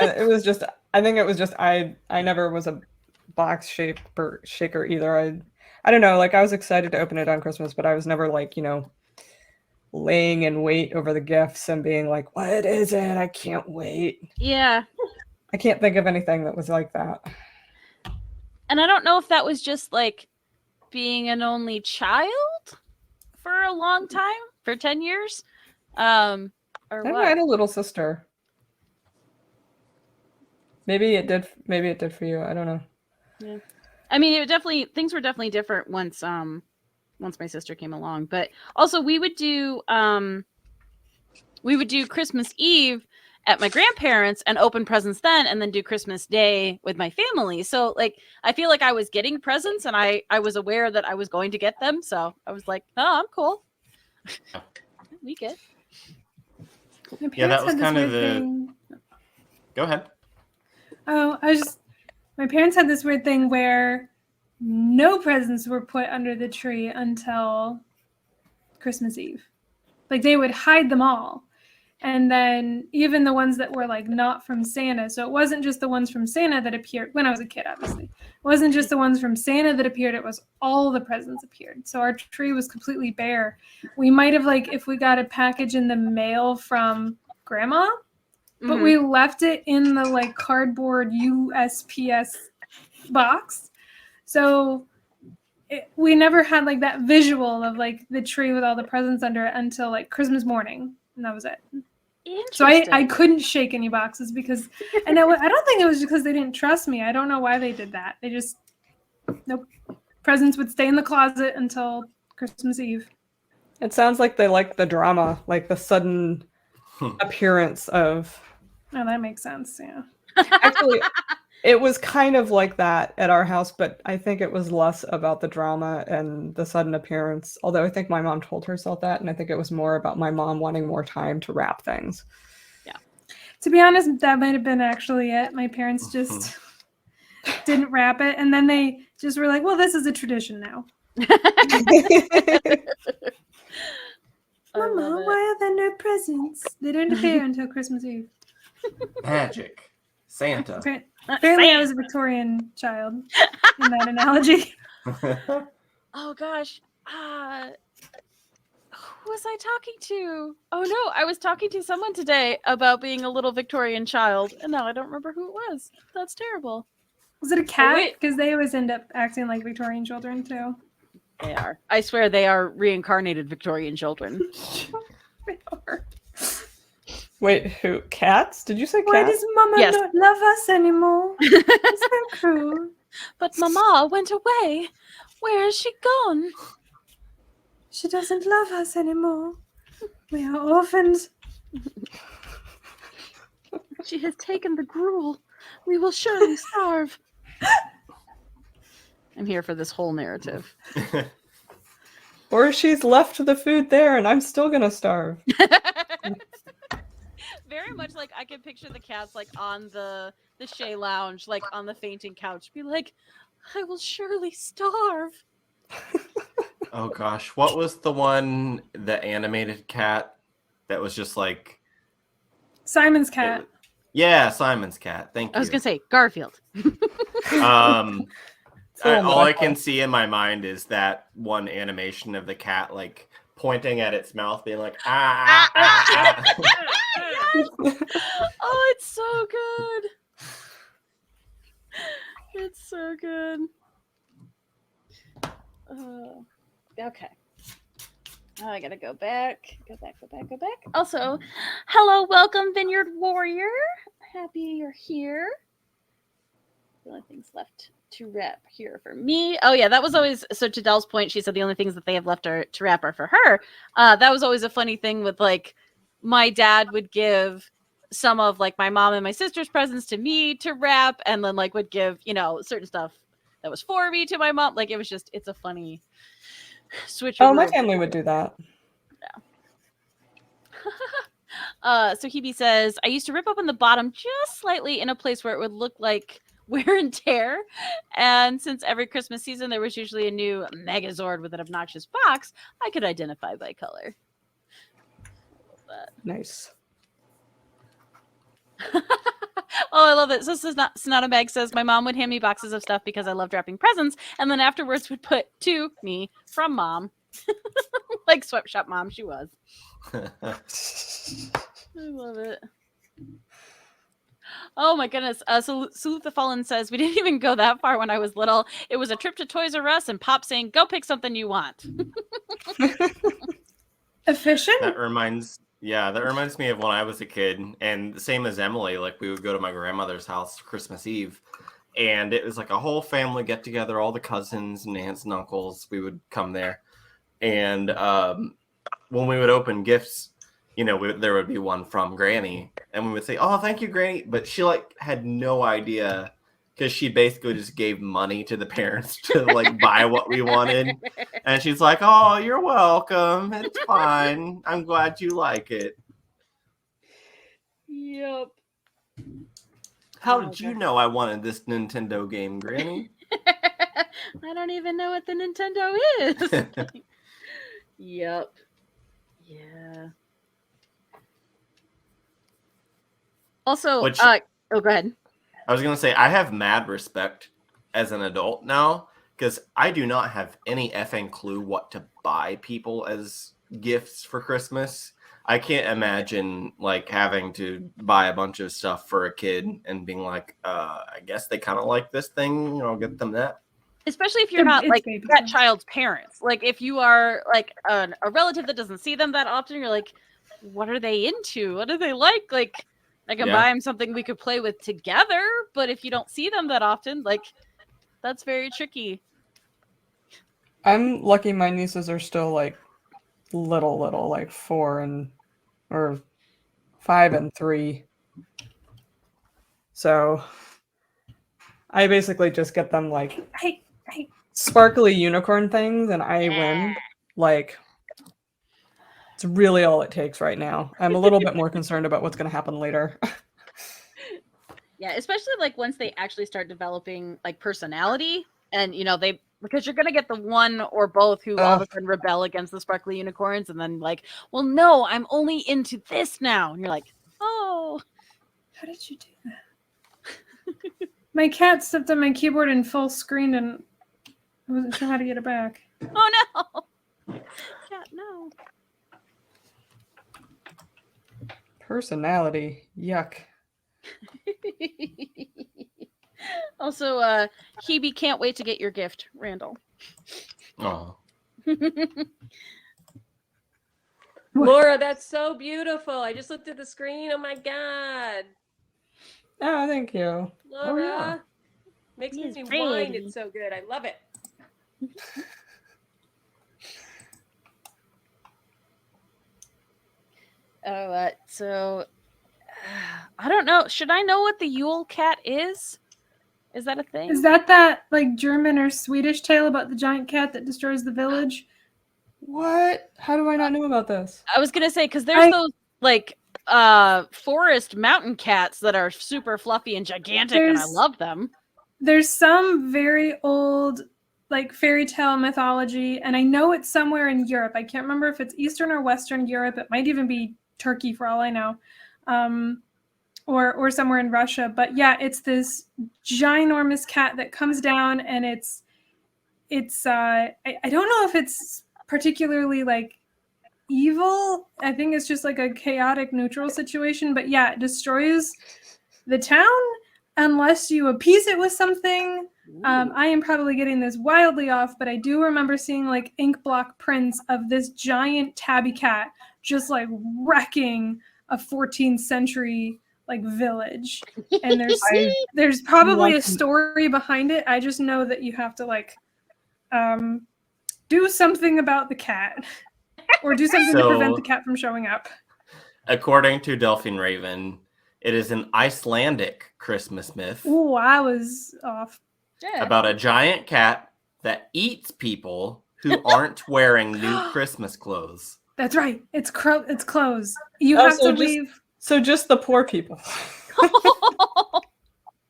Speaker 4: It was just. I think it was just. I never was a box shaker either. I don't know. Like I was excited to open it on Christmas, but I was never like laying in wait over the gifts and being like, "What is it? I can't wait."
Speaker 1: Yeah.
Speaker 4: I can't think of anything that was like that.
Speaker 1: And I don't know if that was just like being an only child for a long time, for 10 years. Or
Speaker 4: I
Speaker 1: what?
Speaker 4: had a little sister. Maybe it did. Maybe it did for you. I don't know.
Speaker 1: Yeah. I mean, things were definitely different once my sister came along. But also we would do Christmas Eve at my grandparents and open presents then, and then do Christmas Day with my family. So like I feel like I was getting presents and I was aware that I was going to get them. So I was like, oh, I'm cool. We good.
Speaker 3: My
Speaker 5: Yeah, that
Speaker 3: parents
Speaker 5: was
Speaker 3: had this
Speaker 5: kind of
Speaker 3: weird
Speaker 5: the.
Speaker 3: thing.
Speaker 5: Go ahead.
Speaker 3: Oh, my parents had this weird thing where no presents were put under the tree until Christmas Eve. Like they would hide them all. And then even the ones that were like not from Santa. So it wasn't just the ones from Santa that appeared when I was a kid, obviously. It wasn't just the ones from Santa that appeared, it was all the presents appeared. So our tree was completely bare. We might have like if we got a package in the mail from grandma, but we left it in the like cardboard USPS box. So we never had like that visual of like the tree with all the presents under it until like Christmas morning. And that was it. So I couldn't shake any boxes because, and I don't think it was because they didn't trust me. I don't know why they did that. They just, nope. Presents would stay in the closet until Christmas Eve.
Speaker 4: It sounds like they like the drama, like the sudden appearance of.
Speaker 3: Oh, that makes sense. Yeah.
Speaker 4: Actually, it was kind of like that at our house, but I think it was less about the drama and the sudden appearance. Although I think my mom told herself that, and I think it was more about my mom wanting more time to wrap things.
Speaker 1: Yeah.
Speaker 3: To be honest, that might have been actually it. My parents just didn't wrap it, and then they just were like, "Well, this is a tradition now." Mama, why are there no presents? They don't appear until Christmas Eve.
Speaker 5: Magic. Santa.
Speaker 3: Apparently, I was a Victorian child in that analogy.
Speaker 1: Oh gosh. Who was I talking to? Oh no, I was talking to someone today about being a little Victorian child, and now I don't remember who it was. That's terrible.
Speaker 3: Was it a cat? Because they always end up acting like Victorian children too.
Speaker 1: They are. I swear they are reincarnated Victorian children.
Speaker 3: They are.
Speaker 4: Wait, who? Cats? Did you say cats?
Speaker 3: Why does Mama not love us anymore? It's so cruel.
Speaker 1: But Mama went away. Where is she gone?
Speaker 3: She doesn't love us anymore. We are orphans.
Speaker 1: She has taken the gruel. We will surely starve. I'm here for this whole narrative.
Speaker 4: Or she's left the food there and I'm still gonna starve.
Speaker 1: Very much like I can picture the cats like on the Shea lounge, like on the fainting couch, be like, I will surely starve.
Speaker 5: Oh gosh, what was the animated cat that was just like
Speaker 3: Simon's cat.
Speaker 5: Yeah, Simon's cat. Thank you.
Speaker 1: I was gonna say Garfield.
Speaker 5: All I can see in my mind is that one animation of the cat like pointing at its mouth, being like, ah, ah, ah, ah.
Speaker 1: Yes! Oh, it's so good. It's so good. Okay. Oh, I gotta go back. Go back. Also, hello, welcome, Vineyard Warrior. Happy you're here. The only things left to wrap here for me. Oh yeah, that was always, so to Dell's point, she said the only things that they have left to wrap are for her. That was always a funny thing with like my dad would give some of like my mom and my sister's presents to me to wrap, and then like would give, you know, certain stuff that was for me to my mom. Like it was just, it's a funny switch.
Speaker 4: Oh, my family would do that.
Speaker 1: Yeah. So Hebe says, I used to rip open the bottom just slightly in a place where it would look like wear and tear. And since every Christmas season there was usually a new Megazord with an obnoxious box, I could identify by color.
Speaker 4: Nice.
Speaker 1: Oh, I love it. So Sonata Meg says, my mom would hand me boxes of stuff because I loved wrapping presents, and then afterwards would put to me from mom. Like sweatshop mom she was. I love it. Oh my goodness. Salute the Fallen says, we didn't even go that far when I was little. It was a trip to Toys R Us and Pop saying, go pick something you want.
Speaker 3: Efficient?
Speaker 5: That reminds me of when I was a kid, and the same as Emily, like we would go to my grandmother's house Christmas Eve, and it was like a whole family get together, all the cousins and aunts and uncles, we would come there. And when we would open gifts, you know, there would be one from Granny, and we would say, oh, thank you, Granny. But she like had no idea, because she basically just gave money to the parents to like buy what we wanted. And she's like, oh, you're welcome. It's fine. I'm glad you like it.
Speaker 1: Yep.
Speaker 5: How did you know I wanted this Nintendo game, Granny?
Speaker 1: I don't even know what the Nintendo is. Yep. Yeah. Also,
Speaker 5: Which-
Speaker 1: oh, go ahead.
Speaker 5: I was going to say, I have mad respect as an adult now, because I do not have any effing clue what to buy people as gifts for Christmas. I can't imagine like having to buy a bunch of stuff for a kid and being like, I guess they kind of like this thing, I'll get them that.
Speaker 1: Especially if you're not like
Speaker 3: baby
Speaker 1: that
Speaker 3: stuff.
Speaker 1: child's parents. Like if you are like a relative that doesn't see them that often, you're like, what are they into? What do they like? Like I can buy them something we could play with together, but if you don't see them that often, like that's very tricky.
Speaker 4: I'm lucky my nieces are still like little, like 4 or 5 and 3. So I basically just get them like
Speaker 3: Hey.
Speaker 4: sparkly unicorn things, and I win. Like, it's really all it takes right now. I'm a little bit more concerned about what's going to happen later.
Speaker 1: Yeah, especially like once they actually start developing like personality, and you know because you're gonna get the one or both who all of a sudden rebel against the sparkly unicorns, and then like, well, no, I'm only into this now, and you're like, oh,
Speaker 3: How did you do that? My cat stepped on my keyboard in full screen and I wasn't sure how to get it back.
Speaker 1: oh no, cat, no.
Speaker 4: Personality. Yuck.
Speaker 1: Also, Hebe can't wait to get your gift, Randall.
Speaker 5: Oh.
Speaker 6: Laura, that's so beautiful. I just looked at the screen. Oh my god.
Speaker 4: Oh, thank you.
Speaker 6: Laura.
Speaker 5: yeah.
Speaker 6: Makes
Speaker 1: He's
Speaker 6: me whine.
Speaker 1: pretty.
Speaker 6: It's so good. I love it.
Speaker 1: So I don't know. Should I know what the Yule Cat is? Is that a thing?
Speaker 3: Is that like German or Swedish tale about the giant cat that destroys the village?
Speaker 4: What? How do I not know about this?
Speaker 1: I was gonna say because there's those like forest mountain cats that are super fluffy and gigantic, and I love them.
Speaker 3: There's some very old like fairy tale mythology, and I know it's somewhere in Europe. I can't remember if it's Eastern or Western Europe. It might even be Turkey for all I know. Or somewhere in Russia. But yeah, it's this ginormous cat that comes down, and it's I don't know if it's particularly like evil. I think it's just like a chaotic neutral situation, but yeah, it destroys the town unless you appease it with something. I am probably getting this wildly off, but I do remember seeing like ink block prints of this giant tabby cat just like wrecking a 14th century like village. And there's probably a story behind it. I just know that you have to like do something about the cat or do something to prevent the cat from showing up.
Speaker 5: According to Delphine Raven, it is an Icelandic Christmas myth.
Speaker 3: Ooh, I was off.
Speaker 1: Yeah.
Speaker 5: About a giant cat that eats people who aren't wearing new Christmas clothes.
Speaker 3: That's right. It's clothes. You have to leave.
Speaker 4: So just the poor people.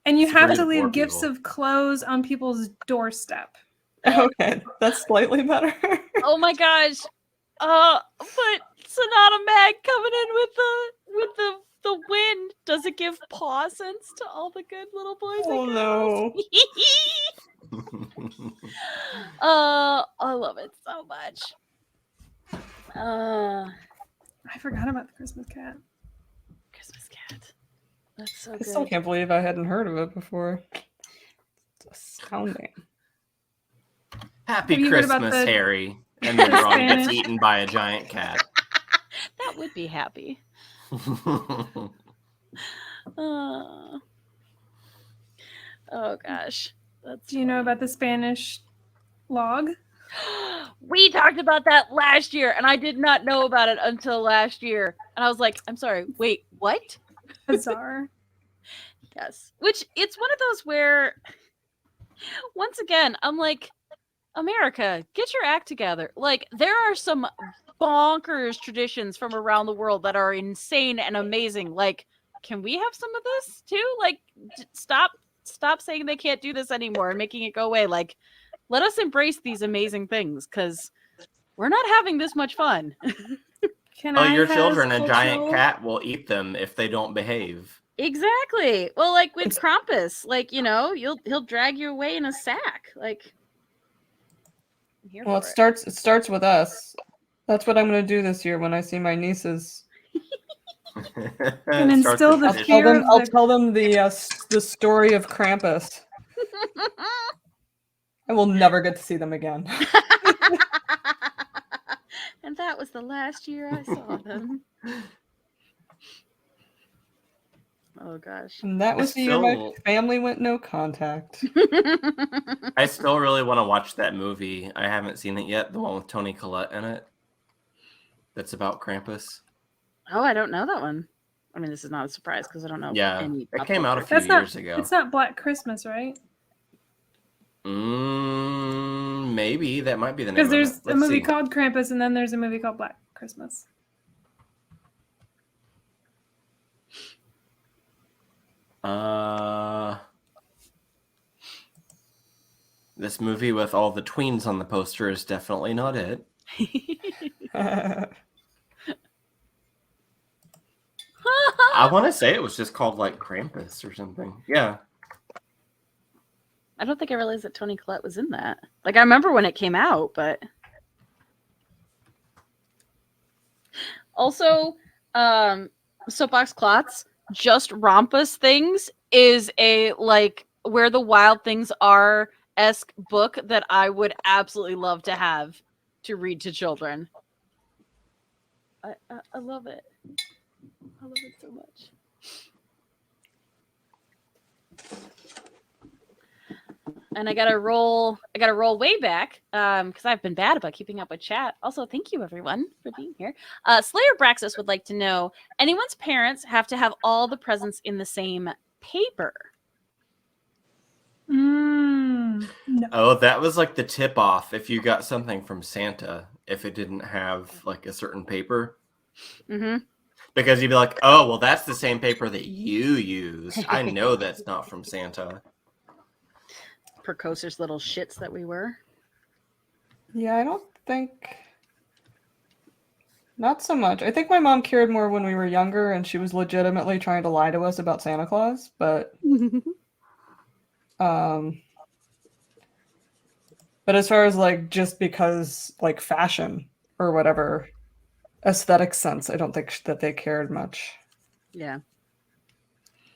Speaker 3: And you
Speaker 5: It's
Speaker 3: have
Speaker 5: free
Speaker 3: to
Speaker 5: to
Speaker 3: leave
Speaker 5: poor
Speaker 3: gifts
Speaker 5: people.
Speaker 3: of clothes on people's doorstep.
Speaker 4: Okay, that's slightly better.
Speaker 1: Oh my gosh. But Sonata Mag coming in with the wind. Does it give paw scents to all the good little boys
Speaker 4: Oh,
Speaker 1: and
Speaker 4: no.
Speaker 1: girls? I love it so much.
Speaker 3: I forgot about the Christmas cat.
Speaker 1: Christmas cat. That's so
Speaker 4: I
Speaker 1: good.
Speaker 4: still can't believe I hadn't heard of it before. It's astounding.
Speaker 5: Happy
Speaker 3: Have you heard about
Speaker 5: Christmas,
Speaker 3: the-
Speaker 5: Harry. And then
Speaker 3: the
Speaker 5: Ron gets
Speaker 3: Spanish?
Speaker 5: eaten by a giant cat.
Speaker 1: That would be happy. Oh gosh. That's
Speaker 3: Do you know
Speaker 1: funny.
Speaker 3: about the Spanish log?
Speaker 1: We talked about that last year, and I did not know about it until last year. And I was like, I'm sorry, wait, what?
Speaker 3: Bizarre.
Speaker 1: Yes. Which it's one of those where, once again, I'm like, America, get your act together. Like, there are some bonkers traditions from around the world that are insane and amazing. Like, can we have some of this too? Like, stop saying they can't do this anymore and making it go away. Like, let us embrace these amazing things, because we're not having this much fun.
Speaker 3: Can
Speaker 5: Oh,
Speaker 3: I
Speaker 5: your
Speaker 3: have
Speaker 5: children, a giant
Speaker 3: cultural-
Speaker 5: cat will eat them if they don't behave.
Speaker 1: Exactly. Well, like with Krampus, like, you know, he'll drag you away in a sack. Like, I'm here
Speaker 4: Well,
Speaker 1: for
Speaker 4: it starts with us. That's what I'm going to do this year when I see my nieces.
Speaker 3: And
Speaker 5: It starts
Speaker 3: instill
Speaker 5: with
Speaker 3: the
Speaker 4: I'll
Speaker 5: tradition.
Speaker 4: tell
Speaker 3: fear
Speaker 4: them.
Speaker 3: of
Speaker 4: I'll
Speaker 3: the-
Speaker 4: tell them the story of Krampus. I will never get to see them again.
Speaker 1: And that was the last year I saw them. Oh gosh.
Speaker 4: And that was the year my
Speaker 5: Still-
Speaker 4: family went no contact.
Speaker 5: I still really want to watch that movie. I haven't seen it yet. The one with Toni Collette in it. That's about Krampus.
Speaker 1: Oh, I don't know that one. I mean, this is not a surprise because I don't know.
Speaker 5: Yeah,
Speaker 1: any
Speaker 5: it
Speaker 1: pop
Speaker 5: came out a
Speaker 1: culture.
Speaker 5: few
Speaker 3: That's not-
Speaker 5: years ago.
Speaker 3: It's not Black Christmas, right?
Speaker 5: Maybe that might be the name.
Speaker 3: Because
Speaker 5: of
Speaker 3: there's
Speaker 5: it.
Speaker 3: a
Speaker 5: Let's
Speaker 3: movie
Speaker 5: see.
Speaker 3: called Krampus, and then there's a movie called Black Christmas.
Speaker 5: This movie with all the tweens on the poster is definitely not it. I want to say it was just called like Krampus or something. Yeah.
Speaker 1: I don't think I realized that Toni Collette was in that. Like, I remember when it came out, but also, Soapbox Clots, Just Rompus Things is a like Where the Wild Things Are-esque book that I would absolutely love to have to read to children. I love it. I love it so much. And I gotta roll way back because I've been bad about keeping up with chat. Also, thank you everyone for being here. Slayer Braxis would like to know, anyone's parents have to have all the presents in the same paper?
Speaker 3: No.
Speaker 5: Oh, that was like the tip off if you got something from Santa, if it didn't have like a certain paper.
Speaker 1: Mm-hmm.
Speaker 5: Because you'd be like, oh, well, that's the same paper that you used. I know that's not from Santa.
Speaker 1: Precocious little shits that we were.
Speaker 4: Yeah, I don't think. Not so much. I think my mom cared more when we were younger, and she was legitimately trying to lie to us about Santa Claus. But as far as like just because like fashion or whatever aesthetic sense, I don't think that they cared much.
Speaker 1: Yeah.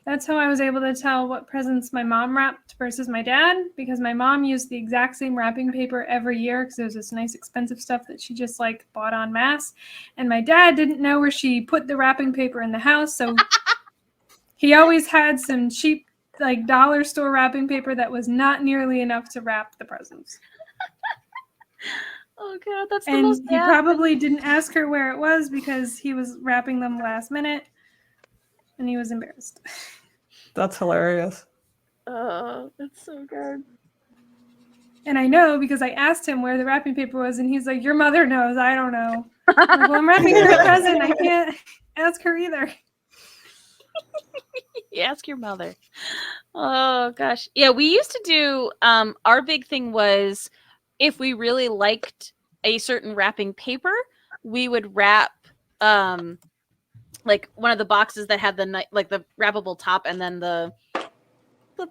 Speaker 3: That's how I was able to tell what presents my mom wrapped versus my dad, because my mom used the exact same wrapping paper every year because it was this nice expensive stuff that she just like bought en masse. And my dad didn't know where she put the wrapping paper in the house, so he always had some cheap like dollar store wrapping paper that was not nearly enough to wrap the presents.
Speaker 1: Oh god, that's the
Speaker 3: And
Speaker 1: most
Speaker 3: he
Speaker 1: dad
Speaker 3: probably didn't ask her where it was because he was wrapping them last minute and he was embarrassed.
Speaker 4: That's hilarious.
Speaker 1: Oh, that's so good.
Speaker 3: And I know because I asked him where the wrapping paper was, and he's like, "Your mother knows. I don't know." I'm like, well, I'm wrapping her a present. I can't ask her either.
Speaker 1: Ask your mother. Oh gosh. Yeah, we used to do our big thing was if we really liked a certain wrapping paper, we would wrap like one of the boxes that had the like the wrappable top and then the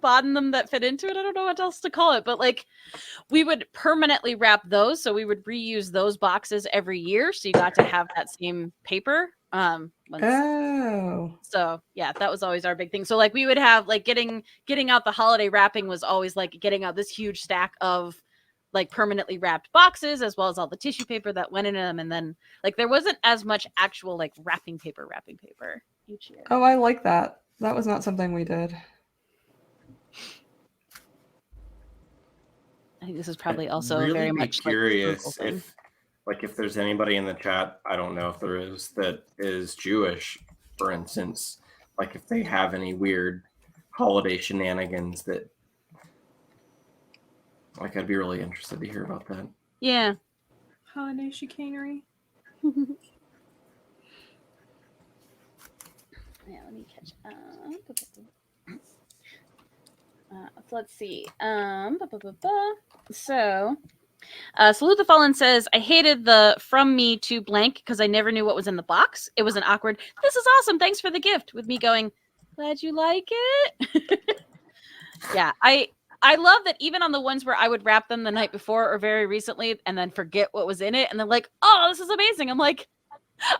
Speaker 1: bottom that fit into it. I don't know what else to call it, but like we would permanently wrap those, so we would reuse those boxes every year, so you got to have that same paper.
Speaker 4: Oh.
Speaker 1: So yeah, that was always our big thing. So like we would have like getting out the holiday wrapping was always like getting out this huge stack of like permanently wrapped boxes as well as all the tissue paper that went in them, and then like there wasn't as much actual like wrapping paper each year.
Speaker 4: Oh, I like that. That was not something we did.
Speaker 1: I think this is probably also
Speaker 5: really
Speaker 1: very
Speaker 5: be
Speaker 1: much
Speaker 5: curious
Speaker 1: like
Speaker 5: if there's anybody in the chat, I don't know if there is, that is Jewish, for instance, like if they have any weird holiday shenanigans that, like, I'd be really interested to hear about that.
Speaker 1: Yeah.
Speaker 3: Holiday chicanery.
Speaker 1: Yeah, let me catch so let's see. So Salute the Fallen says, I hated the from me to blank because I never knew what was in the box. It was an awkward, this is awesome, thanks for the gift, with me going, glad you like it. Yeah, I love that even on the ones where I would wrap them the night before or very recently and then forget what was in it. And they're like, oh, this is amazing. I'm like,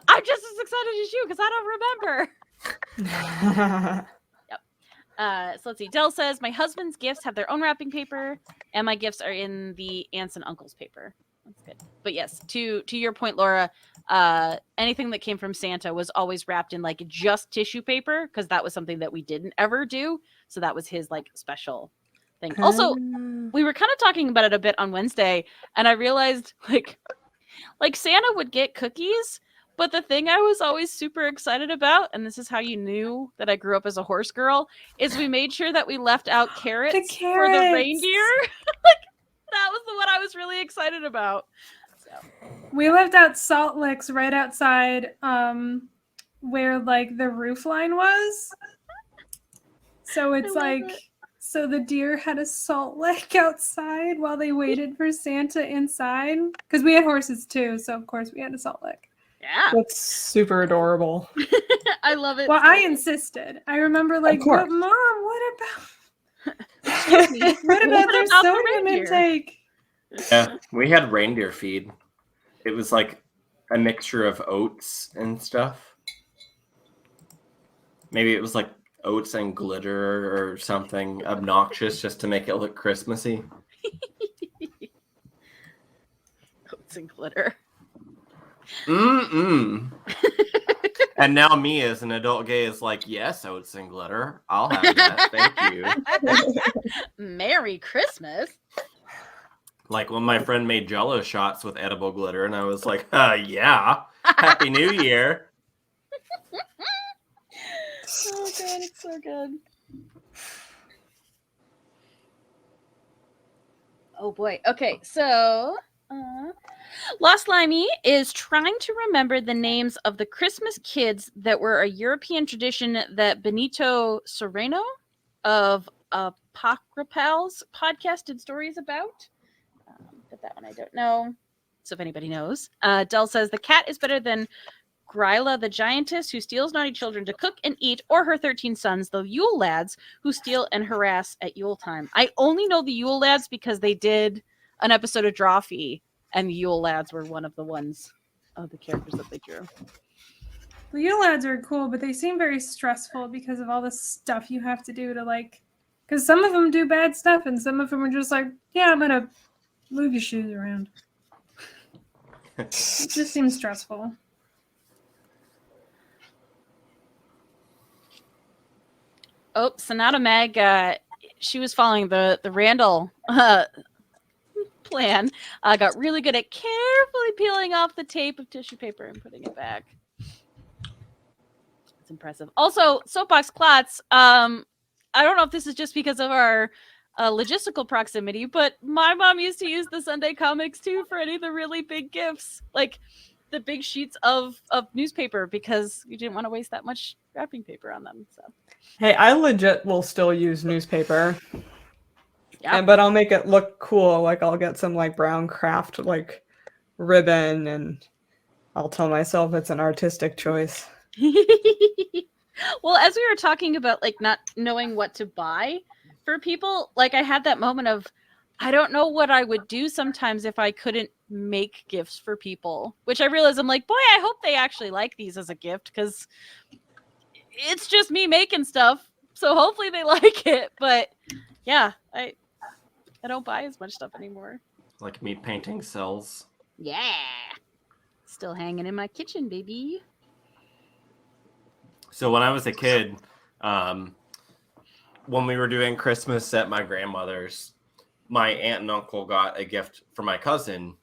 Speaker 1: I'm just as excited as you because I don't remember. So let's see. Dell says, my husband's gifts have their own wrapping paper and my gifts are in the aunts and uncles paper. That's good. But yes, to your point, Laura, anything that came from Santa was always wrapped in like just tissue paper because that was something that we didn't ever do. So that was his like special thing. Also, we were kind of talking about it a bit on Wednesday, and I realized like Santa would get cookies, but the thing I was always super excited about, and this is how you knew that I grew up as a horse girl, is we made sure that we left out carrots, for the reindeer. Like that was the one I was really excited about. So
Speaker 3: we left out salt licks right outside where like the roof line was. So it's like so the deer had a salt lick outside while they waited for Santa inside. Because we had horses too, so of course we had a salt lick.
Speaker 1: yeah.
Speaker 4: That's super adorable.
Speaker 1: I love it.
Speaker 3: Well, I insisted. I remember like, but Mom, what about their sodium intake?
Speaker 5: Yeah, we had reindeer feed. It was like a mixture of oats and stuff. Maybe it was like oats and glitter or something obnoxious just to make it look Christmassy.
Speaker 1: Oats and glitter.
Speaker 5: And now me as an adult gay is like, yes, oats and glitter. I'll have that. Thank you.
Speaker 1: Merry Christmas.
Speaker 5: Like when my friend made Jell-O shots with edible glitter, and I was like, yeah, Happy New Year.
Speaker 1: Oh god, it's so good. Oh boy. Okay, so Lost Limey is trying to remember the names of the Christmas kids that were a European tradition that Benito Sereno of Apocryphals podcast did stories about. But that one I don't know. So if anybody knows. Dell says the cat is better than Gryla the giantess, who steals naughty children to cook and eat, or her 13 sons, the Yule lads, who steal and harass at Yule time. I only know the Yule lads because they did an episode of Drawfee, and the Yule lads were one of the ones of the characters that they drew.
Speaker 3: The Yule lads are cool, but they seem very stressful because of all the stuff you have to do to like, because some of them do bad stuff and some of them are just like, yeah, I'm gonna move your shoes around. It just seems stressful.
Speaker 1: Oh, Sonata Meg, she was following the Randall plan. Got really good at carefully peeling off the tape of tissue paper and putting it back. It's impressive. Also, Soapbox Klotz, I don't know if this is just because of our logistical proximity, but my mom used to use the Sunday comics too for any of the really big gifts. Like, the big sheets of newspaper because you didn't want to waste that much wrapping paper on them. So
Speaker 4: Hey, I legit will still use newspaper.
Speaker 1: yeah.
Speaker 4: But I'll make it look cool. Like I'll get some like brown craft like ribbon, and I'll tell myself it's an artistic choice.
Speaker 1: Well, as we were talking about like not knowing what to buy for people, like I had that moment of I don't know what I would do sometimes if I couldn't make gifts for people, which I realized I'm like, boy, I hope they actually like these as a gift because it's just me making stuff. So hopefully they like it. But yeah, I don't buy as much stuff anymore.
Speaker 5: Like me painting cells.
Speaker 1: Yeah. Still hanging in my kitchen, baby.
Speaker 5: So when I was a kid, when we were doing Christmas at my grandmother's, my aunt and uncle got a gift for my cousin.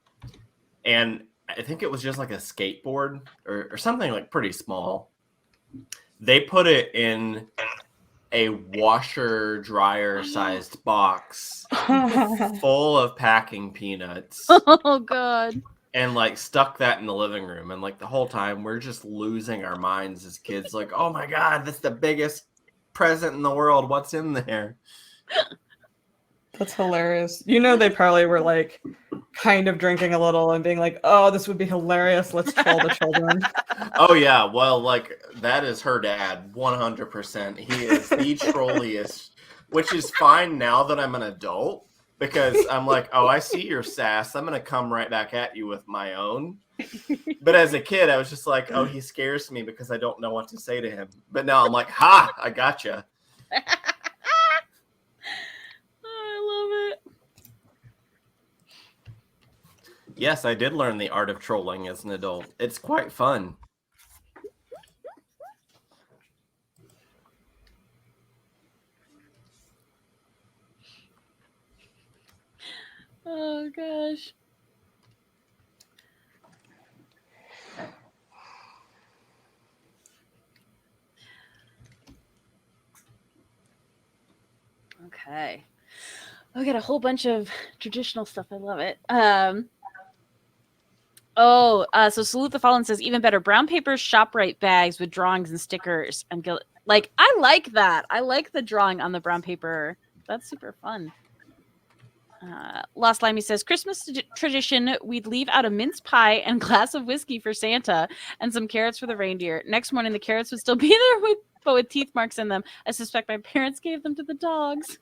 Speaker 5: And I think it was just like a skateboard or something like pretty small. They put it in a washer dryer sized box full of packing peanuts.
Speaker 1: Oh, God.
Speaker 5: And like stuck that in the living room. And like the whole time we're just losing our minds as kids. Like, oh my God, that's the biggest present in the world. What's in there?
Speaker 4: That's hilarious. You know, they probably were like kind of drinking a little and being like, oh, this would be hilarious. Let's troll the children.
Speaker 5: Oh yeah. Well, like that is her dad. 100%. He is the trolliest, which is fine now that I'm an adult. Because I'm like, oh, I see your sass. I'm going to come right back at you with my own. But as a kid, I was just like, oh, he scares me because I don't know what to say to him. But now I'm like, ha, I gotcha.
Speaker 1: I love it.
Speaker 5: Yes, I did learn the art of trolling as an adult. It's quite fun.
Speaker 1: Oh, gosh. Okay. I got a whole bunch of traditional stuff. I love it. So Salute the Fallen says, even better, brown paper ShopRite bags with drawings and stickers. And like, I like that. I like the drawing on the brown paper. That's super fun. Lost Limey says, Christmas tradition, we'd leave out a mince pie and glass of whiskey for Santa and some carrots for the reindeer. Next morning, the carrots would still be there, but with teeth marks in them. I suspect my parents gave them to the dogs.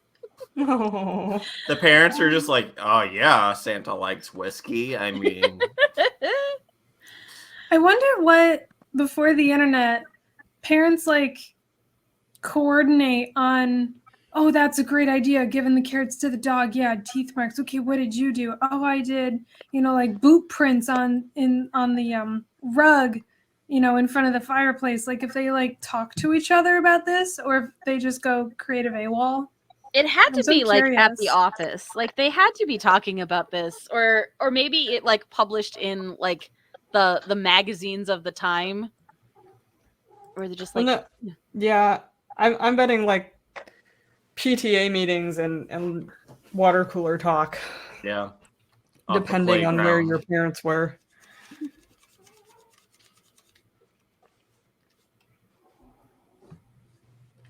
Speaker 4: Oh.
Speaker 5: The parents are just like, oh yeah, Santa likes whiskey. I mean,
Speaker 3: I wonder what, before the internet, parents like coordinate on, oh, that's a great idea, giving the carrots to the dog. Yeah, teeth marks. Okay, what did you do? Oh, I did, like boot prints on the rug, in front of the fireplace. Like if they like talk to each other about this, or if they just go creative AWOL.
Speaker 1: It had to
Speaker 3: I'm so
Speaker 1: be like at
Speaker 3: curious.
Speaker 1: the office. Like they had to be talking about this, or maybe it like published in like the magazines of the time, or they're just like,
Speaker 4: Well, no, yeah, I'm betting like PTA meetings and water cooler talk,
Speaker 5: yeah. Off the
Speaker 4: depending on where
Speaker 5: playground.
Speaker 4: your parents were.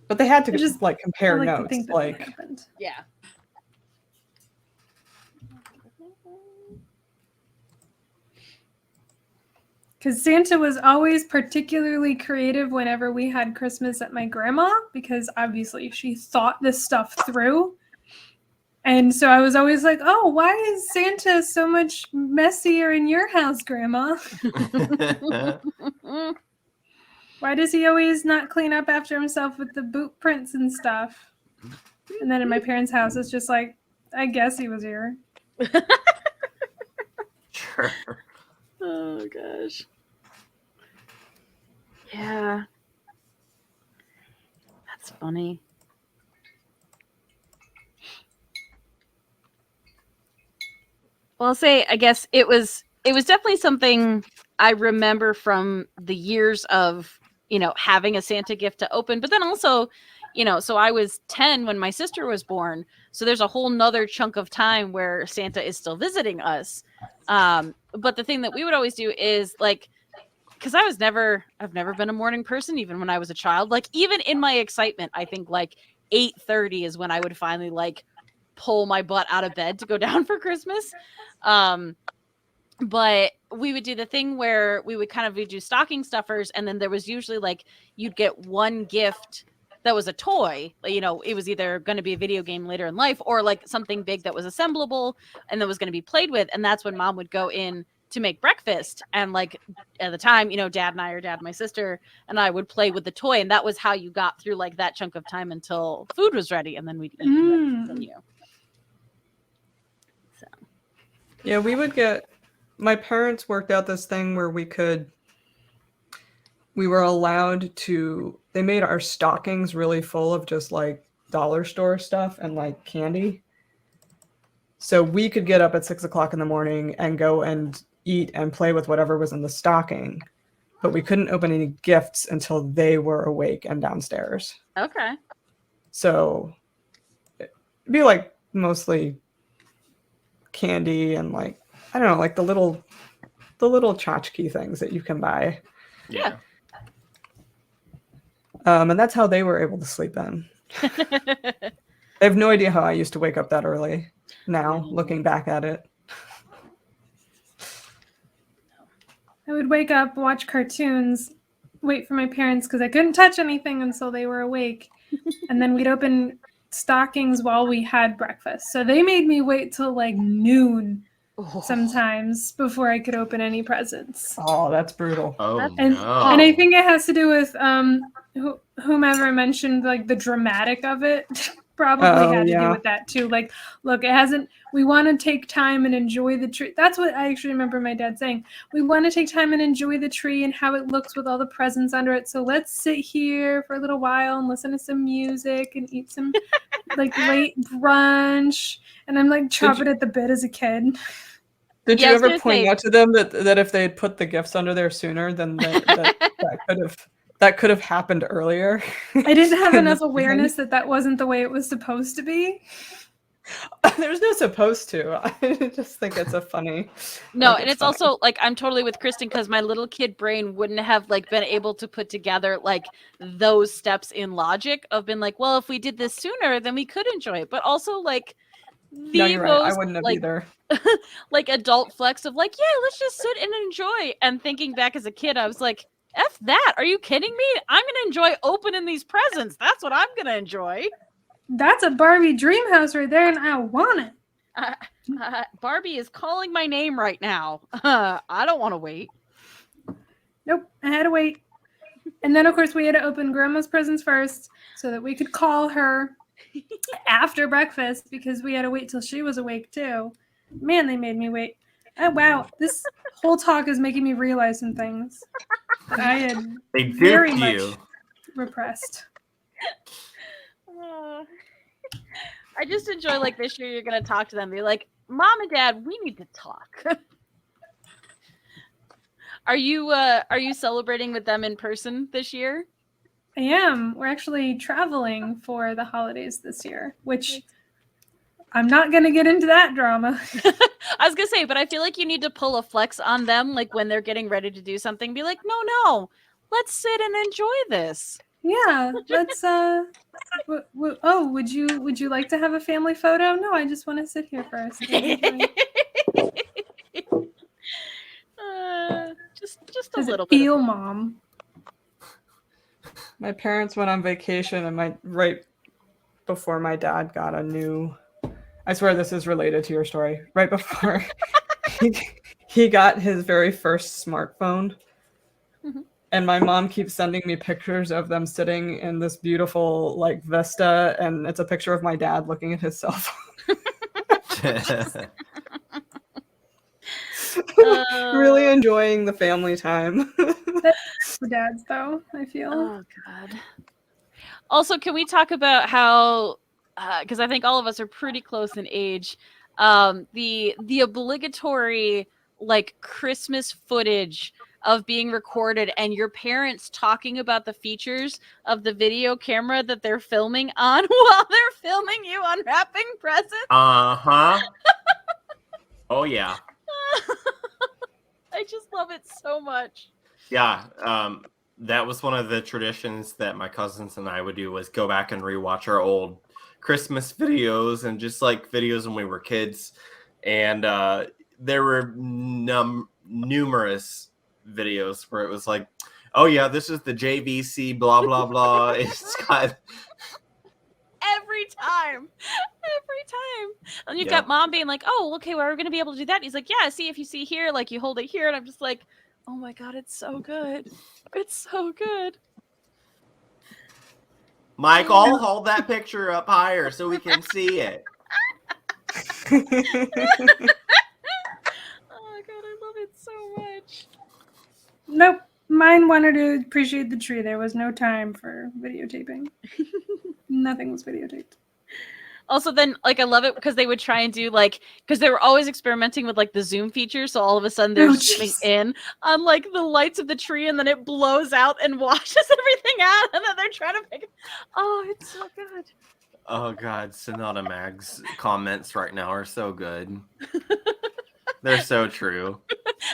Speaker 4: But they had to
Speaker 3: just-
Speaker 4: like compare
Speaker 3: I like to
Speaker 4: notes.
Speaker 3: think that
Speaker 4: Like,
Speaker 3: happened.
Speaker 1: yeah.
Speaker 3: Because Santa was always particularly creative whenever we had Christmas at my grandma, because obviously she thought this stuff through. And so I was always like, oh, why is Santa so much messier in your house, Grandma? Why does he always not clean up after himself with the boot prints and stuff? And then in my parents' house, it's just like, I guess he was here.
Speaker 5: Sure.
Speaker 1: Oh gosh. Yeah. That's funny. Well, I'll say I guess it was definitely something I remember from the years of, having a Santa gift to open, but then also, so I was 10 when my sister was born. So there's a whole nother chunk of time where Santa is still visiting us. But the thing that we would always do is like, because I've never been a morning person, even when I was a child. Like, even in my excitement, I think like 8:30 is when I would finally like pull my butt out of bed to go down for Christmas. But we would do the thing where we would do stocking stuffers, and then there was usually like you'd get one gift that was a toy. It was either going to be a video game later in life or like something big that was assemblable and that was going to be played with. And that's when mom would go in to make breakfast. And like at the time, dad and my sister and I would play with the toy. And that was how you got through like that chunk of time until food was ready. And then we'd eat and then continue. So.
Speaker 4: Yeah, my parents worked out this thing where we were allowed to, they made our stockings really full of just like dollar store stuff and like candy. So we could get up at 6 o'clock in the morning and go and eat and play with whatever was in the stocking, but we couldn't open any gifts until they were awake and downstairs.
Speaker 1: Okay.
Speaker 4: So it'd be like mostly candy and like, I don't know, like the little tchotchke things that you can buy.
Speaker 1: Yeah.
Speaker 4: And that's how they were able to sleep in. I have no idea how I used to wake up that early now, looking back at it.
Speaker 3: I would wake up, watch cartoons, wait for my parents because I couldn't touch anything until they were awake. And then we'd open stockings while we had breakfast. So they made me wait till like noon sometimes before I could open any presents.
Speaker 4: Oh, that's brutal.
Speaker 5: Oh,
Speaker 3: And I think it has to do with whomever mentioned like the dramatic of it. Probably had to do with that too. Like, look, we want to take time and enjoy the tree. That's what I actually remember my dad saying. We want to take time and enjoy the tree and how it looks with all the presents under it. So let's sit here for a little while and listen to some music and eat some like late brunch. And I'm like chomping at the bit as a kid.
Speaker 4: Did you ever point out to them that if they had put the gifts under there sooner, then that could have happened earlier?
Speaker 3: I didn't have enough awareness that wasn't the way it was supposed to be.
Speaker 4: There's no supposed to. I just think it's a funny.
Speaker 1: No, and it's also like I'm totally with Kristen because my little kid brain wouldn't have like been able to put together like those steps in logic of been like, well, if we did this sooner, then we could enjoy it. But also like
Speaker 4: no, you're right. I wouldn't have either.
Speaker 1: Like adult flex of like, yeah, let's just sit and enjoy. And thinking back as a kid, I was like, F that. Are you kidding me? I'm going to enjoy opening these presents. That's what I'm going to enjoy.
Speaker 3: That's a Barbie dream house right there, and I want it.
Speaker 1: Barbie is calling my name right now. I don't want to wait.
Speaker 3: Nope, I had to wait. And then, of course, we had to open Grandma's presents first so that we could call her after breakfast because we had to wait till she was awake, too. Man, they made me wait. Oh, wow. This whole talk is making me realize some things that I had very much repressed.
Speaker 1: I just enjoy, like, this year you're going to talk to them. Be like, Mom and Dad, we need to talk. Are you celebrating with them in person this year?
Speaker 3: I am. We're actually traveling for the holidays this year, which I'm not going to get into that drama.
Speaker 1: I was going to say, but I feel like you need to pull a flex on them, like when they're getting ready to do something. Be like, no, let's sit and enjoy this.
Speaker 3: Yeah, let's. Would you like to have a family photo? No, I just want to sit here first.
Speaker 1: Just a little bit.
Speaker 3: Feel, Mom.
Speaker 4: My parents went on vacation, and right before my dad got a new. I swear this is related to your story. Right before he got his very first smartphone.
Speaker 1: Mm-hmm.
Speaker 4: And my mom keeps sending me pictures of them sitting in this beautiful like vista, and it's a picture of my dad looking at his cell phone. Really enjoying the family time.
Speaker 3: That's for dads, though, I feel.
Speaker 1: Oh, God. Also, can we talk about how, because I think all of us are pretty close in age, the obligatory like Christmas footage of being recorded and your parents talking about the features of the video camera that they're filming on while they're filming you unwrapping presents.
Speaker 5: Uh-huh. Oh, yeah.
Speaker 1: I just love it so much.
Speaker 5: Yeah. That was one of the traditions that my cousins and I would do, was go back and rewatch our old Christmas videos and just like videos when we were kids. And there were numerous videos where it was like, oh yeah, this is the JVC blah blah blah. It's got
Speaker 1: every time. And you've got mom being like, oh, okay, well, we're gonna be able to do that. And he's like, yeah, see, if you see here, like you hold it here. And I'm just like, oh my god, it's so good. It's so good.
Speaker 5: Mike, I'll hold that picture up higher so we can see it.
Speaker 1: Oh my god, I love it so much.
Speaker 3: Nope. Mine wanted to appreciate the tree. There was no time for videotaping. Nothing was videotaped.
Speaker 1: Also, then, like, I love it because they would try and do, like, because they were always experimenting with, like, the zoom feature. So all of a sudden they're zooming in on, like, the lights of the tree, and then it blows out and washes everything out. And then they're trying to make it. Oh, it's so good.
Speaker 5: Oh god, Sonata Mag's comments right now are so good. They're so true.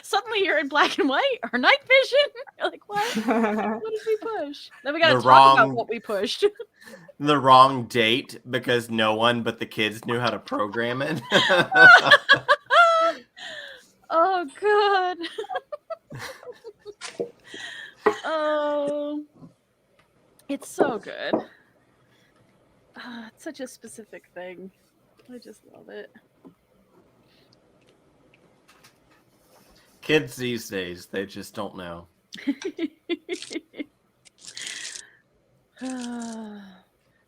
Speaker 1: Suddenly you're in black and white or night vision. You're like, what? What did we push? Then we got to talk about what we pushed.
Speaker 5: The wrong date because no one but the kids knew how to program it.
Speaker 1: Oh god. Oh, it's so good. It's such a specific thing. I just love it.
Speaker 5: Kids these days, they just don't know.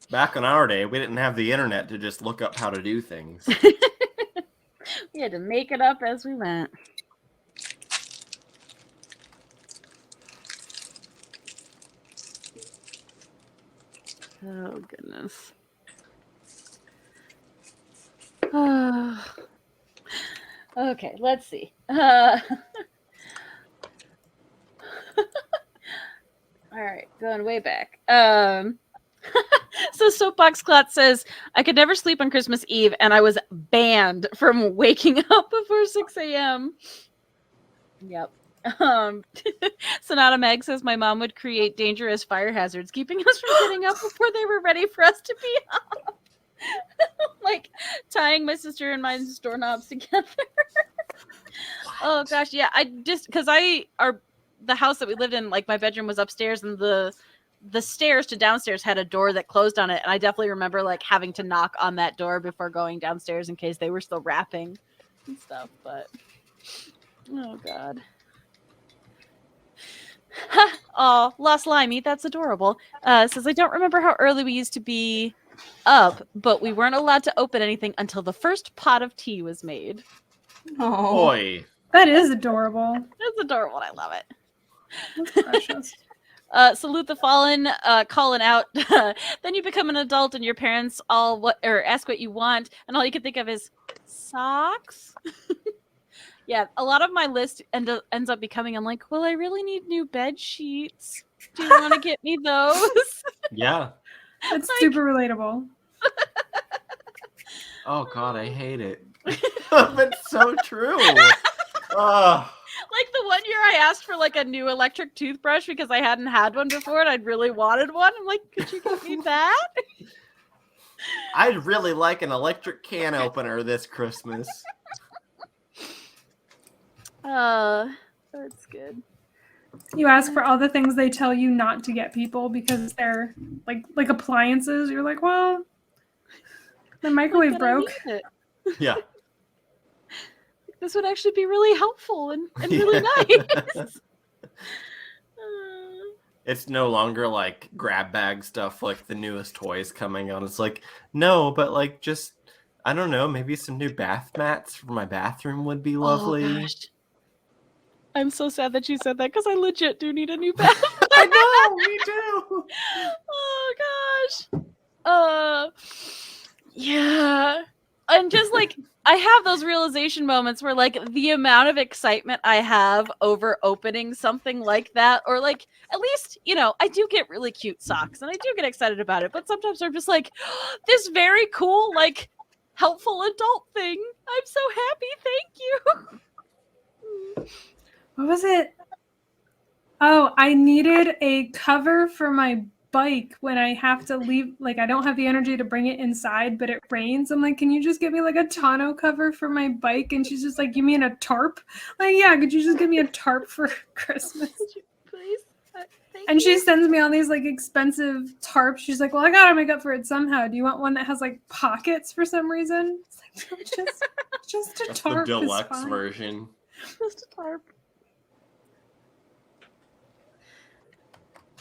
Speaker 5: Back in our day, we didn't have the internet to just look up how to do things.
Speaker 1: We had to make it up as we went. Oh, goodness. Okay, let's see. All right, going way back. So Soapbox Clot says, I could never sleep on Christmas Eve, and I was banned from waking up before 6 a.m. Yep. Sonata Meg says, my mom would create dangerous fire hazards, keeping us from getting up before they were ready for us to be up. Like tying my sister and mine's doorknobs together. Oh gosh, yeah. I just, because the house that we lived in, like my bedroom was upstairs, and the stairs to downstairs had a door that closed on it, and I definitely remember like having to knock on that door before going downstairs in case they were still wrapping and stuff. But oh god. Oh, Lost Limey, that's adorable. Says, I don't remember how early we used to be up, but we weren't allowed to open anything until the first pot of tea was made.
Speaker 4: Oh,
Speaker 5: Boy.
Speaker 3: That is adorable.
Speaker 1: That's adorable. I love it.
Speaker 3: That's precious.
Speaker 1: Salute the Fallen, calling out. Then you become an adult and your parents ask what you want, and all you can think of is socks. Yeah, a lot of my list ends up becoming, I'm like, well, I really need new bed sheets. Do you want to get me those?
Speaker 5: Yeah.
Speaker 3: That's super relatable.
Speaker 5: Oh god, I hate it. But so true.
Speaker 1: Like the one year I asked for like a new electric toothbrush because I hadn't had one before and I'd really wanted one. I'm like, could you get me that?
Speaker 5: I'd really like an electric can opener this Christmas.
Speaker 1: That's good.
Speaker 3: You ask for all the things they tell you not to get people because they're like appliances. You're like, well, the microwave broke.
Speaker 5: Yeah.
Speaker 1: This would actually be really helpful and really nice.
Speaker 5: It's no longer like grab bag stuff like the newest toys coming out. It's like, no, but like just, I don't know, maybe some new bath mats for my bathroom would be lovely.
Speaker 1: Oh, gosh. I'm so sad that you said that because I legit do need a new bath.
Speaker 5: I know, me too.
Speaker 1: Oh gosh. Yeah. And just like I have those realization moments where like the amount of excitement I have over opening something like that, or like at least, I do get really cute socks and I do get excited about it, but sometimes I'm just like, this very cool, like helpful adult thing. I'm so happy, thank you.
Speaker 3: What was it? Oh, I needed a cover for my bike when I have to leave. Like, I don't have the energy to bring it inside, but it rains. I'm like, can you just get me like a tonneau cover for my bike? And she's just like, you mean a tarp? Like, yeah, could you just give me a tarp for Christmas?
Speaker 1: Please. Thank
Speaker 3: And
Speaker 1: you.
Speaker 3: she sends me all these like expensive tarps. She's like, well, I gotta make up for it somehow. Do you want one that has like pockets for some reason? It's like, no, just a
Speaker 5: That's the
Speaker 3: tarp is
Speaker 5: deluxe
Speaker 3: fine.
Speaker 5: version.
Speaker 1: Just a tarp.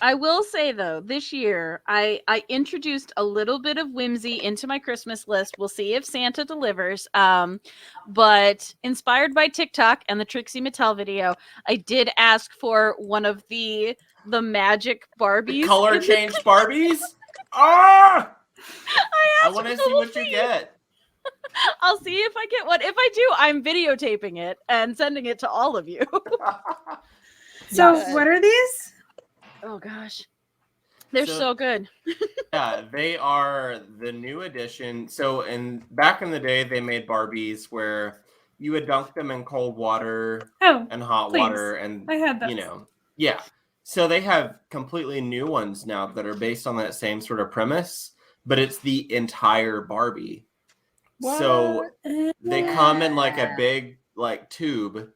Speaker 1: I will say though, this year I introduced a little bit of whimsy into my Christmas list. We'll see if Santa delivers. But inspired by TikTok and the Trixie Mattel video, I did ask for one of the magic Barbies.
Speaker 5: The color change Barbies? Ah! I want to see what you get.
Speaker 1: I'll see if I get one. If I do, I'm videotaping it and sending it to all of you.
Speaker 3: So,
Speaker 1: Yes.
Speaker 3: what are these?
Speaker 1: Oh gosh. They're so good.
Speaker 5: Yeah, they are the new edition. So back in the day they made Barbies where you would dunk them in cold water and hot water and
Speaker 3: I had those.
Speaker 5: Yeah. So they have completely new ones now that are based on that same sort of premise, but it's the entire Barbie.
Speaker 4: What?
Speaker 5: So they come in like a big like tube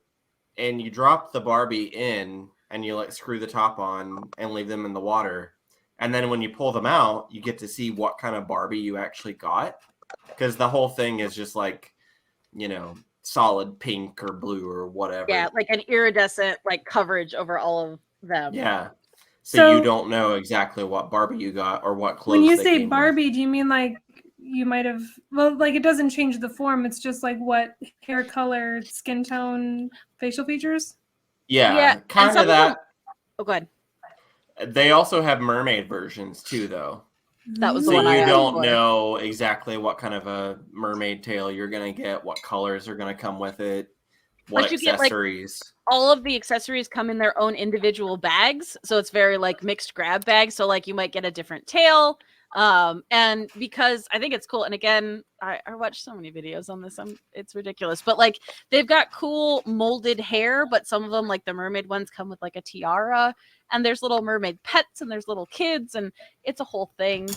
Speaker 5: and you drop the Barbie in and you like screw the top on and leave them in the water. And then when you pull them out, you get to see what kind of Barbie you actually got. Because the whole thing is just like, solid pink or blue or whatever.
Speaker 1: Yeah, like an iridescent like coverage over all of them.
Speaker 5: Yeah. So you don't know exactly what Barbie you got or what clothes
Speaker 3: When you
Speaker 5: they
Speaker 3: say
Speaker 5: came
Speaker 3: Barbie,
Speaker 5: with.
Speaker 3: do you mean like you might have, well, like it doesn't change the form. It's just like what hair color, skin tone, facial features?
Speaker 5: Yeah, kind of that.
Speaker 1: Oh, go ahead.
Speaker 5: They also have mermaid versions too, though.
Speaker 1: That was the
Speaker 5: So
Speaker 1: one I
Speaker 5: you
Speaker 1: asked
Speaker 5: don't
Speaker 1: for.
Speaker 5: know exactly what kind of a mermaid tail you're going to get, what colors are going to come with it, what
Speaker 1: But you get, like,
Speaker 5: accessories.
Speaker 1: all of the accessories come in their own individual bags, so it's very like mixed grab bags. So like you might get a different tail, and because I think it's cool. And again, I watched so many videos on this. It's ridiculous, but like they've got cool molded hair, but some of them, like the mermaid ones, come with like a tiara, and there's little mermaid pets, and there's little kids, and it's a whole thing.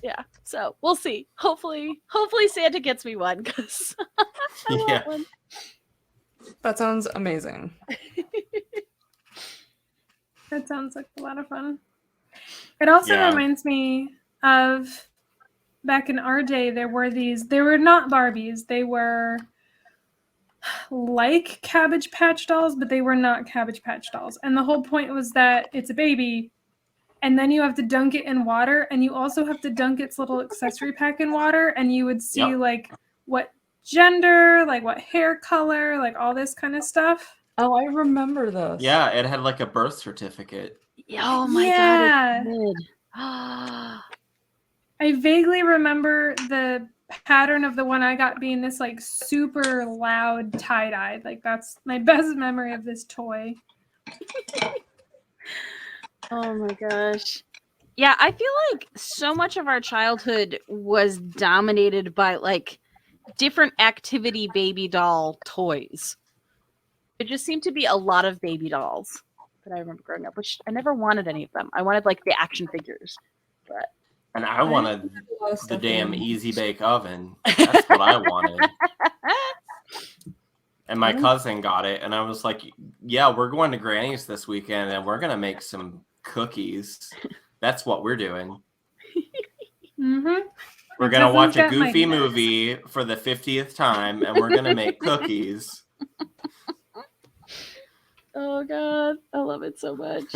Speaker 1: Yeah, so we'll see. Hopefully Santa gets me one because I want one.
Speaker 4: That sounds amazing.
Speaker 3: That sounds like a lot of fun. It also reminds me of back in our day, they were not Barbies. They were like Cabbage Patch dolls, but they were not Cabbage Patch dolls. And the whole point was that it's a baby, and then you have to dunk it in water, and you also have to dunk its little accessory pack in water, and you would see like what gender, like what hair color, like all this kind of stuff.
Speaker 4: Oh, I remember this.
Speaker 5: Yeah, it had like a birth certificate.
Speaker 1: Oh my god, it did.
Speaker 3: I vaguely remember the pattern of the one I got being this like super loud tie-dye. Like that's my best memory of this toy.
Speaker 1: Oh my gosh. Yeah, I feel like so much of our childhood was dominated by like different activity baby doll toys. It just seemed to be a lot of baby dolls that I remember growing up, which I never wanted any of them. I wanted like the action figures.
Speaker 5: And I wanted the damn Easy Bake Oven. That's what I wanted. And my cousin got it, and I was like, yeah, we're going to Granny's this weekend, and we're going to make some cookies. That's what we're doing.
Speaker 3: Mm-hmm.
Speaker 5: We're going to watch a Goofy movie for the 50th time, and we're going to make cookies.
Speaker 1: Oh, God. I love it so much.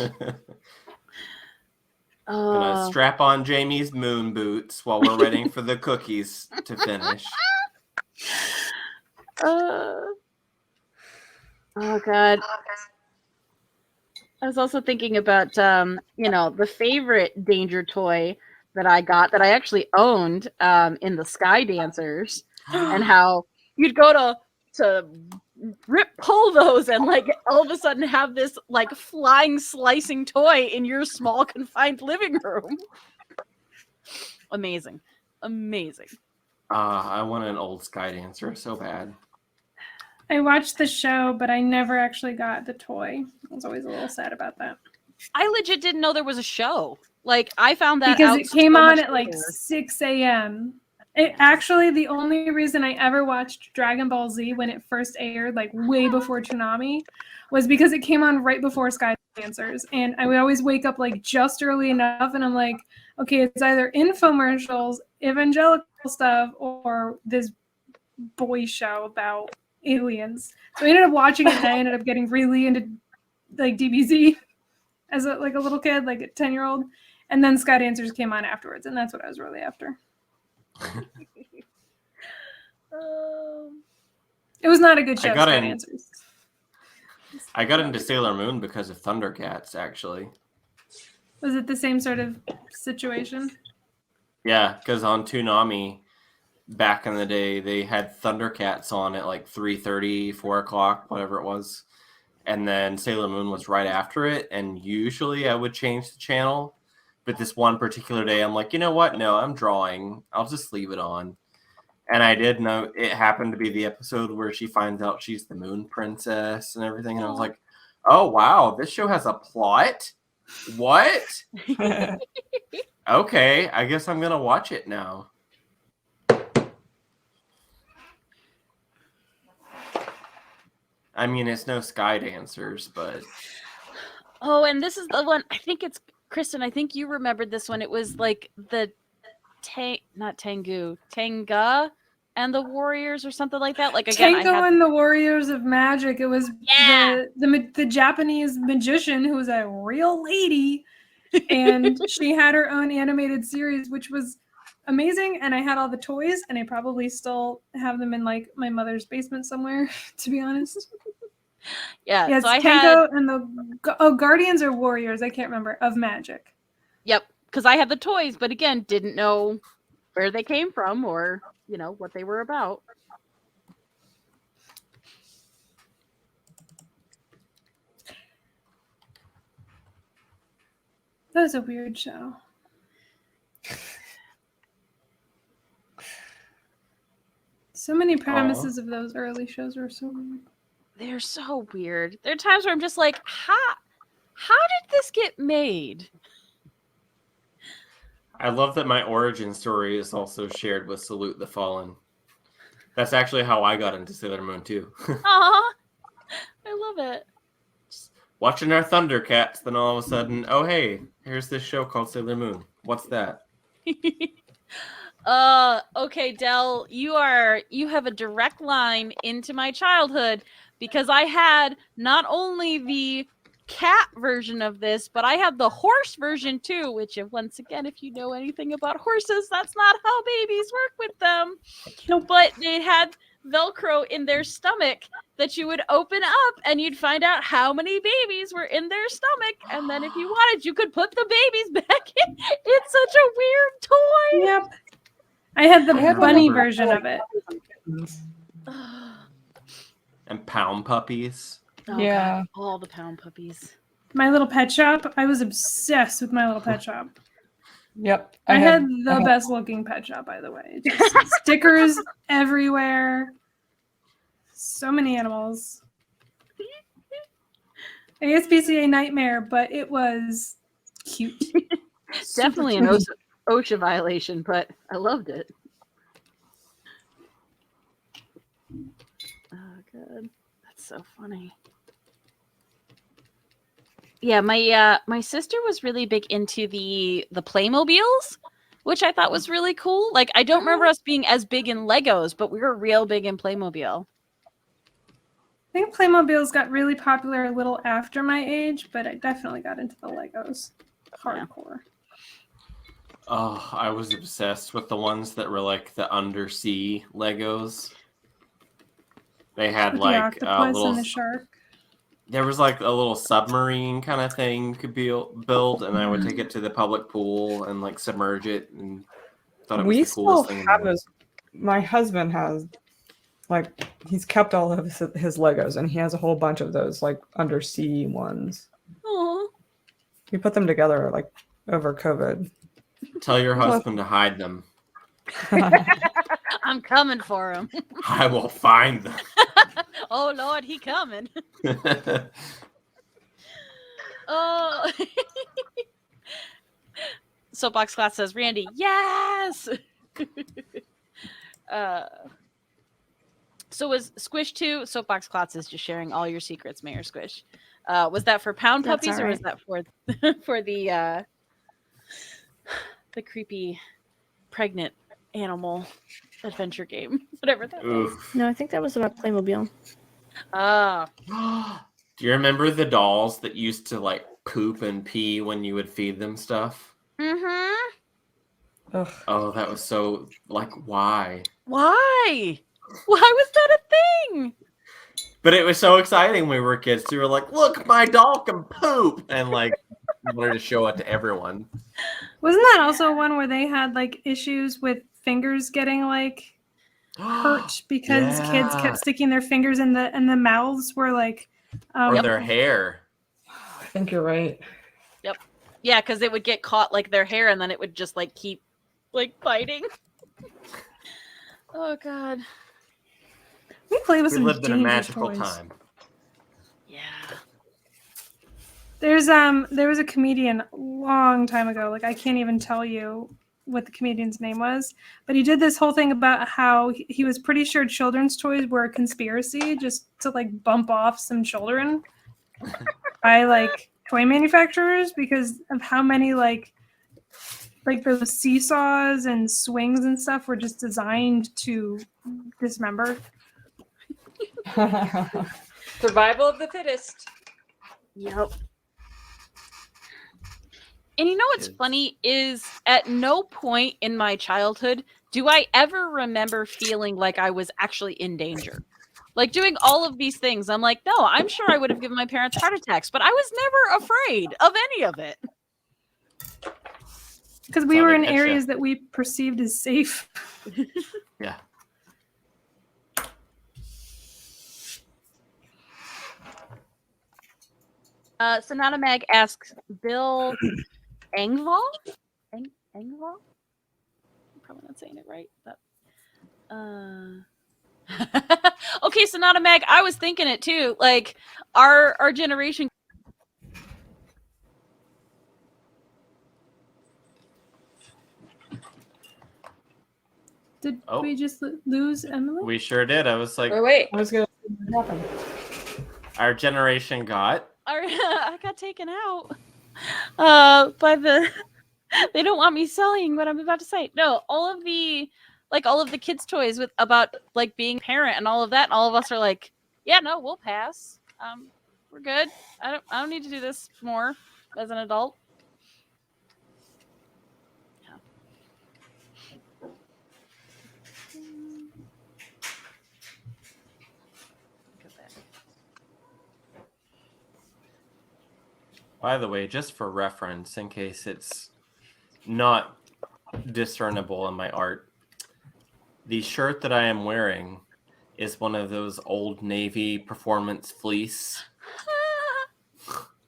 Speaker 5: Gonna strap on Jamie's moon boots while we're waiting for the cookies to finish.
Speaker 1: Oh god. I was also thinking about the favorite danger toy that I got that I actually owned in the Sky Dancers, and how you'd go to pull those and like all of a sudden have this like flying slicing toy in your small confined living room. Amazing.
Speaker 5: I want an old Sky Dancer so bad.
Speaker 3: I watched the show, but I never actually got the toy. I was always a little sad about that.
Speaker 1: I legit didn't know there was a show. Like I found that
Speaker 3: because
Speaker 1: out
Speaker 3: it came
Speaker 1: so
Speaker 3: on
Speaker 1: much
Speaker 3: at like
Speaker 1: later.
Speaker 3: 6 a.m. It actually, the only reason I ever watched Dragon Ball Z when it first aired, like way before Toonami, was because it came on right before Sky Dancers. And I would always wake up like just early enough and I'm like, okay, it's either infomercials, evangelical stuff, or this boy show about aliens. So I ended up watching it and I ended up getting really into like DBZ as a little kid, like a 10-year-old. And then Sky Dancers came on afterwards, and that's what I was really after. It was not a good show, Sky Dancers.
Speaker 5: I got into Sailor Moon because of Thundercats, actually.
Speaker 3: Was it the same sort of situation?
Speaker 5: Yeah, because on Toonami, back in the day, they had Thundercats on at like 3:30, 4 o'clock, whatever it was. And then Sailor Moon was right after it. And usually I would change the channel. But this one particular day, I'm like, you know what? No, I'm drawing. I'll just leave it on. And I did know it happened to be the episode where she finds out she's the Moon Princess and everything. And I was like, oh, wow, this show has a plot? What? Okay, I guess I'm going to watch it now. I mean, it's no Sky Dancers, but...
Speaker 1: Oh, and this is the one, I think it's, Kristen, I think you remembered this one. It was like the Tenga and the Warriors or something like that. Like again,
Speaker 3: Tango and the Warriors of Magic. It was the Japanese magician who was a real lady, and she had her own animated series, which was amazing. And I had all the toys, and I probably still have them in like my mother's basement somewhere, to be honest.
Speaker 1: Yeah,
Speaker 3: so I Tango and the Guardians or Warriors, I can't remember, of Magic.
Speaker 1: Yep, because I had the toys, but again, didn't know where they came from or, you know, what they were about.
Speaker 3: That was a weird show. So many premises of those early shows were so weird.
Speaker 1: They're so weird. There are times where I'm just like, how did this get made?
Speaker 5: I love that my origin story is also shared with Salute the Fallen. That's actually how I got into Sailor Moon too.
Speaker 1: Aw, I love it.
Speaker 5: Just watching our Thundercats, then all of a sudden, oh hey, here's this show called Sailor Moon. What's that?
Speaker 1: Okay, Del, you have a direct line into my childhood because I had not only the cat version of this, but I had the horse version too, which once again, if you know anything about horses, that's not how babies work with them. No, but they had Velcro in their stomach that you would open up and you'd find out how many babies were in their stomach. And then if you wanted, you could put the babies back in. It's such a weird toy.
Speaker 3: Yep. I had the bunny version of it.
Speaker 5: And Pound Puppies.
Speaker 1: Oh, yeah. God, all the Pound Puppies.
Speaker 3: My Little Pet Shop. I was obsessed with My Little Pet Shop.
Speaker 4: Yep.
Speaker 3: I had the best looking pet shop, by the way. Just stickers everywhere. So many animals. ASPCA nightmare, but it was cute.
Speaker 1: Definitely an OSHA violation, but I loved it. Oh, God. That's so funny. Yeah, my sister was really big into the Playmobiles, which I thought was really cool. Like, I don't remember us being as big in Legos, but we were real big in Playmobil.
Speaker 3: I think Playmobiles got really popular a little after my age, but I definitely got into the Legos hardcore.
Speaker 5: Oh, I was obsessed with the ones that were like the undersea Legos. They had
Speaker 3: with
Speaker 5: like
Speaker 3: the octopus
Speaker 5: little
Speaker 3: and the shark.
Speaker 5: there was like a little submarine kind of thing could be built, and I would take it to the public pool and like submerge it, and thought it was
Speaker 4: We
Speaker 5: the
Speaker 4: still
Speaker 5: coolest thing in the
Speaker 4: have
Speaker 5: world.
Speaker 4: those. My husband has, like, he's kept all of his Legos, and he has a whole bunch of those, like, undersea ones.
Speaker 1: Aw.
Speaker 4: We put them together, like, over COVID.
Speaker 5: Tell your husband to hide them.
Speaker 1: I'm coming for him.
Speaker 5: I will find them.
Speaker 1: Oh Lord, he coming. Oh. Soapbox Class says, Randy, yes. So was Squish 2? Soapbox Klotz is just sharing all your secrets, Mayor Squish. Was that for pound
Speaker 2: That's
Speaker 1: puppies,
Speaker 2: all
Speaker 1: or was that for the creepy pregnant animal adventure game, whatever that was?
Speaker 5: Oof.
Speaker 2: No, I think that was about Playmobil.
Speaker 5: Do you remember the dolls that used to like poop and pee when you would feed them stuff?
Speaker 1: Mm-hmm.
Speaker 4: Ugh.
Speaker 5: Oh, that was so like why?
Speaker 1: Why? Why was that a thing?
Speaker 5: But it was so exciting when we were kids. We were like, "Look, my doll can poop," and like wanted to show it to everyone.
Speaker 3: Wasn't that also one where they had like issues with fingers getting like hurt because kids
Speaker 5: Yeah.
Speaker 3: kept sticking their fingers in the mouths were like
Speaker 5: Or their hair.
Speaker 4: I think you're right.
Speaker 1: Yeah, because it would get caught like their hair, and then it would just like keep like biting. Oh God.
Speaker 3: we played with
Speaker 5: We
Speaker 3: some
Speaker 5: lived in a
Speaker 3: dangerous
Speaker 5: magical
Speaker 3: toys.
Speaker 5: time.
Speaker 1: Yeah.
Speaker 3: There was a comedian a long time ago, like I can't even tell you what the comedian's name was, but he did this whole thing about how he was pretty sure children's toys were a conspiracy just to like bump off some children by like toy manufacturers because of how many like those seesaws and swings and stuff were just designed to dismember.
Speaker 6: Survival of the fittest.
Speaker 1: Yep. And you know what's
Speaker 5: Kids.
Speaker 1: funny is at no point in my childhood do I ever remember feeling like I was actually in danger. Like doing all of these things, I'm like, no, I'm sure I would have given my parents heart attacks, but I was never afraid of any of it.
Speaker 3: Because we
Speaker 5: That's how
Speaker 3: were
Speaker 5: they
Speaker 3: in
Speaker 5: get ya.
Speaker 3: areas that we perceived as safe.
Speaker 5: Yeah.
Speaker 1: Sonata Mag asks Bill Engvall? Engvall? I'm probably not saying it right, but okay, Sonata Mag, I was thinking it too. Like our generation.
Speaker 3: Did
Speaker 5: Oh.
Speaker 3: we just lose Emily?
Speaker 5: We sure did. I was like,
Speaker 6: Oh wait.
Speaker 4: I was gonna see what happened.
Speaker 5: our generation got.
Speaker 1: I got taken out by the. They don't want me selling what I'm about to say. No, all of the kids' toys with about like being parent and all of that. And all of us are like, yeah, no, we'll pass. We're good. I don't need to do this more as an adult.
Speaker 5: By the way, just for reference, in case it's not discernible in my art, the shirt that I am wearing is one of those Old Navy performance fleece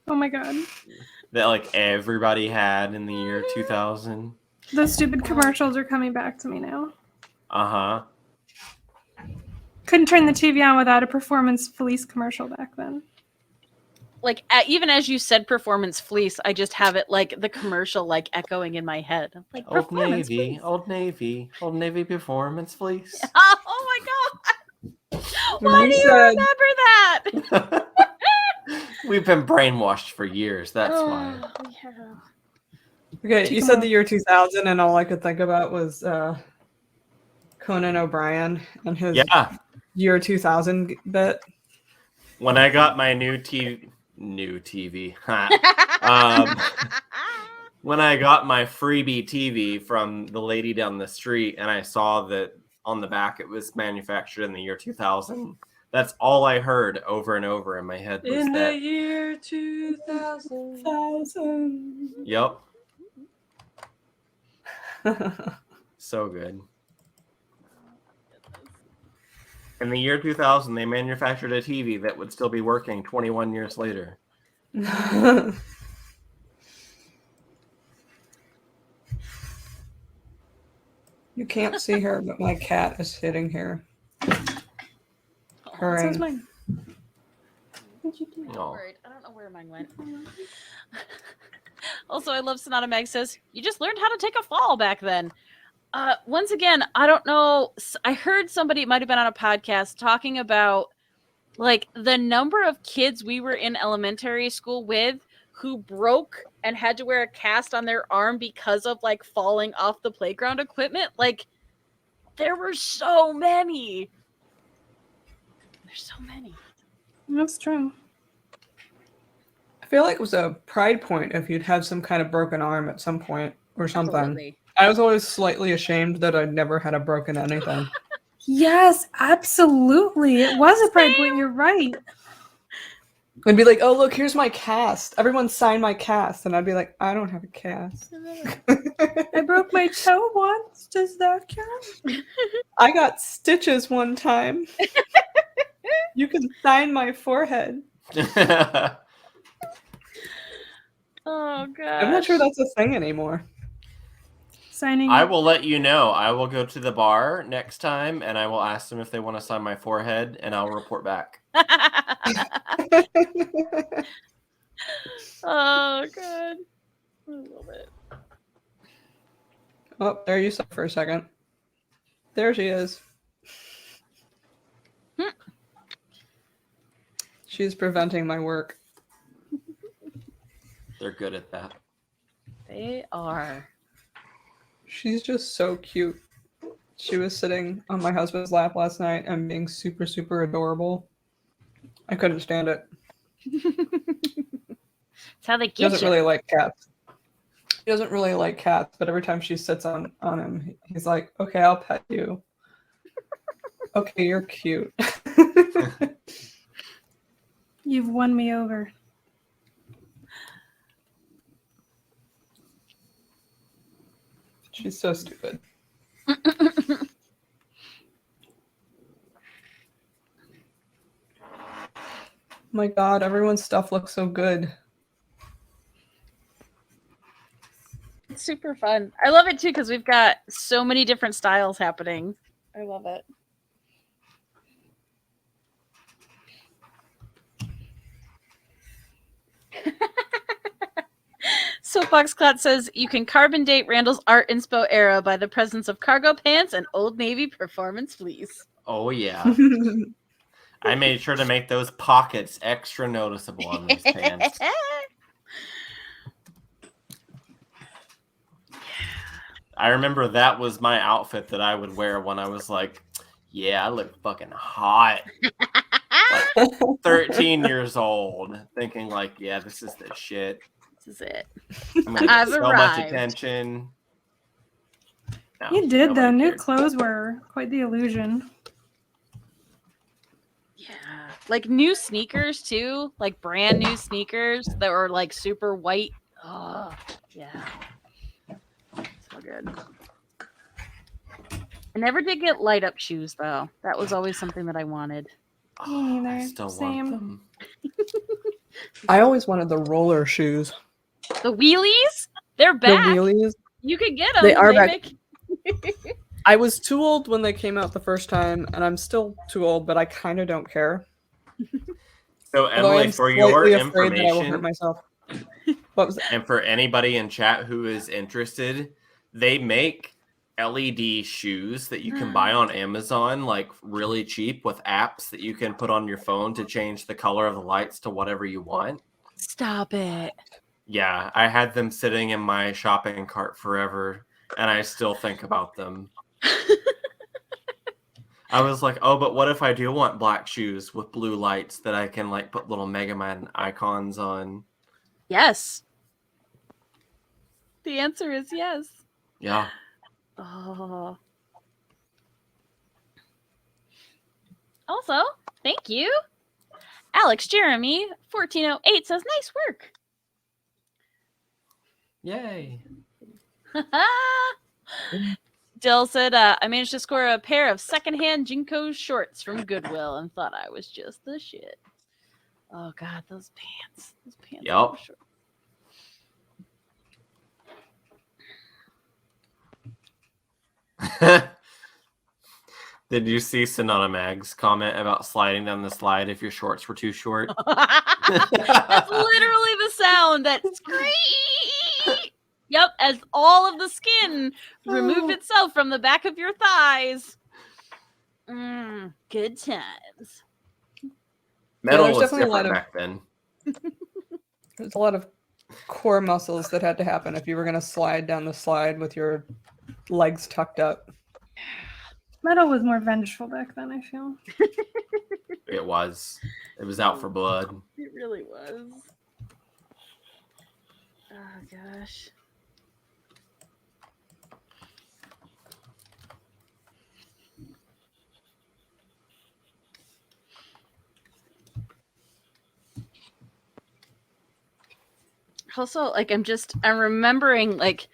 Speaker 3: Oh my god.
Speaker 5: that like everybody had in the year 2000.
Speaker 3: Those stupid commercials are coming back to me now.
Speaker 5: Uh-huh.
Speaker 3: Couldn't turn the TV on without a performance fleece commercial back then.
Speaker 1: Like even as you said performance fleece, I just have it like the commercial like echoing in my head. I'm like
Speaker 5: Old
Speaker 1: performance
Speaker 5: Navy,
Speaker 1: fleece.
Speaker 5: Old Navy, Old Navy performance fleece.
Speaker 1: Oh my god!
Speaker 4: When
Speaker 1: Why
Speaker 4: you
Speaker 1: do you
Speaker 4: said-
Speaker 1: remember that?
Speaker 5: We've been brainwashed for years. That's why.
Speaker 1: Oh, yeah.
Speaker 4: Okay,
Speaker 3: Take
Speaker 4: you
Speaker 3: 'em
Speaker 4: said
Speaker 3: off.
Speaker 4: the year 2000, and all I could think about was Conan O'Brien and his
Speaker 5: Yeah.
Speaker 4: year 2000 bit.
Speaker 5: When I got my new TV, when I got my freebie TV from the lady down the street, and I saw that on the back it was manufactured in the year 2000, That's all I heard over and over in my head was
Speaker 6: In the
Speaker 5: that.
Speaker 6: year 2000.
Speaker 4: 1,000.
Speaker 5: Yep. So good. In the year 2000, they manufactured a TV that would still be working 21 years later.
Speaker 4: You can't see her, but my cat is sitting here.
Speaker 3: So is
Speaker 4: Purring.
Speaker 3: mine. What'd you do?
Speaker 5: Oh.
Speaker 1: Worried. I don't know where mine went. Also, I love Sonata Mag says, you just learned how to take a fall back then. Once again, I don't know. I heard somebody, it might have been on a podcast, talking about like the number of kids we were in elementary school with who broke and had to wear a cast on their arm because of like falling off the playground equipment. Like, there were so many. There's so many.
Speaker 3: That's true.
Speaker 4: I feel like it was a pride point if you'd had some kind of broken arm at some point or something.
Speaker 1: Absolutely.
Speaker 4: I was always slightly ashamed that I'd never had a broken anything.
Speaker 3: Yes, absolutely. It was a pride point. You're right.
Speaker 4: I'd be like, oh, look, here's my cast. Everyone sign my cast. And I'd be like, I don't have a cast.
Speaker 3: I broke my toe once. Does that count?
Speaker 4: I got stitches one time. You can sign my forehead.
Speaker 1: Oh, God.
Speaker 4: I'm not sure that's a thing anymore.
Speaker 3: Signing.
Speaker 5: I will let you know. I will go to the bar next time and I will ask them if they want to sign my forehead and I'll report back.
Speaker 1: Oh, God. I love it.
Speaker 4: Oh, there you saw for a second. There she is. She's preventing my work.
Speaker 5: They're good at that.
Speaker 1: They are.
Speaker 4: She's just so cute. She was sitting on my husband's lap last night and being super, super adorable. I couldn't stand it.
Speaker 1: That's how they
Speaker 4: He
Speaker 1: get
Speaker 4: doesn't
Speaker 1: you.
Speaker 4: really like cats. He doesn't really like cats, but every time she sits on him, he's like, okay, I'll pet you. Okay, you're cute.
Speaker 3: You've won me over.
Speaker 4: She's so stupid. My God, everyone's stuff looks so good.
Speaker 1: It's super fun. I love it too because we've got so many different styles happening. I love it. Soapbox Clat says you can carbon date Randall's art inspo era by the presence of cargo pants and Old Navy performance fleece.
Speaker 5: Oh, yeah. I made sure to make those pockets extra noticeable on those pants. I remember that was my outfit that I would wear when I was like, yeah, I look fucking hot. Like 13 years old, thinking like, yeah, this is the shit.
Speaker 1: This is it.
Speaker 5: I'm gonna
Speaker 1: I've
Speaker 5: get so much
Speaker 1: arrived.
Speaker 5: attention. No,
Speaker 3: You did, though.
Speaker 5: nobody
Speaker 3: New
Speaker 5: cared.
Speaker 3: clothes were quite the illusion.
Speaker 1: Yeah. Like new sneakers too. Like brand new sneakers that were like super white. Oh, yeah. So good. I never did get light up shoes though. That was always something that I wanted.
Speaker 3: Me
Speaker 5: I
Speaker 3: neither.
Speaker 5: still
Speaker 3: Same.
Speaker 5: want them.
Speaker 4: I always wanted the roller shoes.
Speaker 1: The wheelies? They're
Speaker 4: The
Speaker 1: back.
Speaker 4: wheelies.
Speaker 1: You could get them.
Speaker 4: They are back.
Speaker 1: Make...
Speaker 4: I was too old when they came out the first time, and I'm still too old, but I kind of don't care.
Speaker 5: So
Speaker 4: Although
Speaker 5: Emily,
Speaker 4: I'm
Speaker 5: for your
Speaker 4: slightly afraid that I will hurt
Speaker 5: information,
Speaker 4: myself. What was that?
Speaker 5: and for anybody in chat who is interested, they make LED shoes that you can buy on Amazon, like really cheap, with apps that you can put on your phone to change the color of the lights to whatever you want.
Speaker 1: Stop it.
Speaker 5: Yeah, I had them sitting in my shopping cart forever, and I still think about them. I was like, oh, but what if I do want black shoes with blue lights that I can like put little Mega Man icons on?
Speaker 1: Yes. The answer is yes.
Speaker 5: Yeah.
Speaker 1: Oh. Also, Thank you. Alex Jeremy 1408 says, nice work.
Speaker 5: Yay.
Speaker 1: Dill said, I managed to score a pair of secondhand Jinko shorts from Goodwill and thought I was just the shit. Oh, God, those pants. Those pants
Speaker 5: Yep.
Speaker 1: are short.
Speaker 5: Did you see Sonata Mag's comment about sliding down the slide if your shorts were too short?
Speaker 1: That's literally the sound that screech. Yep, as all of the skin removed itself from the back of your thighs. Good times.
Speaker 5: Metal
Speaker 4: there's
Speaker 5: was
Speaker 4: definitely a lot
Speaker 5: different
Speaker 4: of-
Speaker 5: back then.
Speaker 4: There's a lot of core muscles that had to happen if you were going to slide down the slide with your legs tucked up.
Speaker 3: Metal was more vengeful back then, I feel.
Speaker 5: It was. It was out for blood.
Speaker 1: It really was. Oh, gosh. Also, like, I'm remembering, like,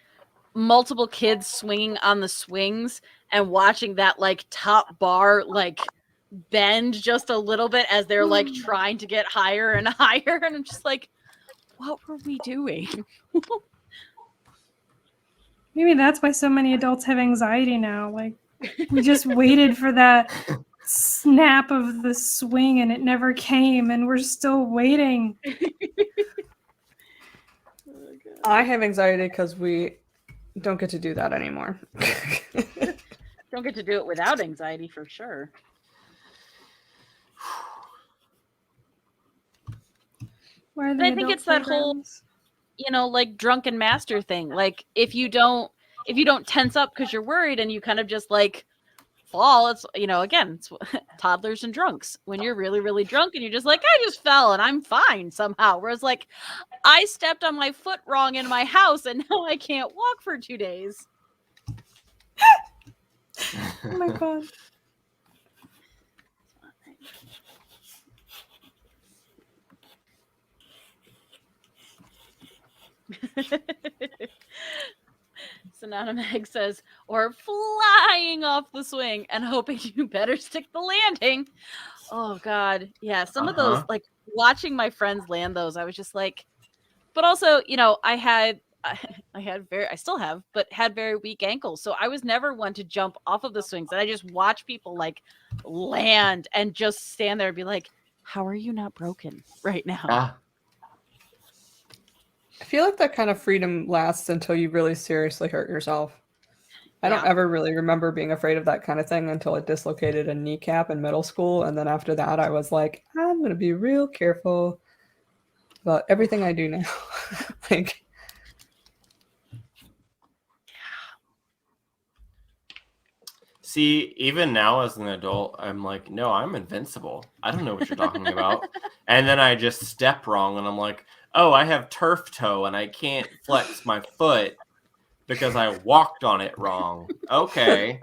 Speaker 1: multiple kids swinging on the swings and watching that, like, top bar, like, bend just a little bit as they're, like, trying to get higher and higher. And I'm just like, what were we doing?
Speaker 3: Maybe that's why so many adults have anxiety now. Like, we just waited for that snap of the swing and it never came, and we're still waiting.
Speaker 4: I have anxiety because we don't get to do that anymore.
Speaker 1: Don't get to do it without anxiety for sure.
Speaker 3: Where are the
Speaker 1: But I think
Speaker 3: adult
Speaker 1: it's that whole,
Speaker 3: playgrounds?
Speaker 1: you know, like, drunken master thing. Like, if you don't tense up because you're worried and you kind of just, like, fall, it's, you know, again, it's toddlers and drunks. When you're really, really drunk and you're just like, I just fell and I'm fine somehow. Whereas, like, I stepped on my foot wrong in my house and now I can't walk for 2 days.
Speaker 3: Oh my god.
Speaker 1: Sonata Meg says, or flying off the swing and hoping you better stick the landing. Oh God. Yeah. Some of those, like, watching my friends land those, I was just like, but also, you know, I still have, but had very weak ankles. So I was never one to jump off of the swings. And I just watch people, like, land and just stand there and be like, how are you not broken right now?
Speaker 4: I feel like that kind of freedom lasts until you really seriously hurt yourself. I don't ever really remember being afraid of that kind of thing until it dislocated a kneecap in middle school. And then after that, I was like, I'm going to be real careful about everything I do now. Like,
Speaker 5: see, even now as an adult, I'm like, no, I'm invincible. I don't know what you're talking about. And then I just step wrong and I'm like, oh, I have turf toe and I can't flex my foot because I walked on it wrong. Okay.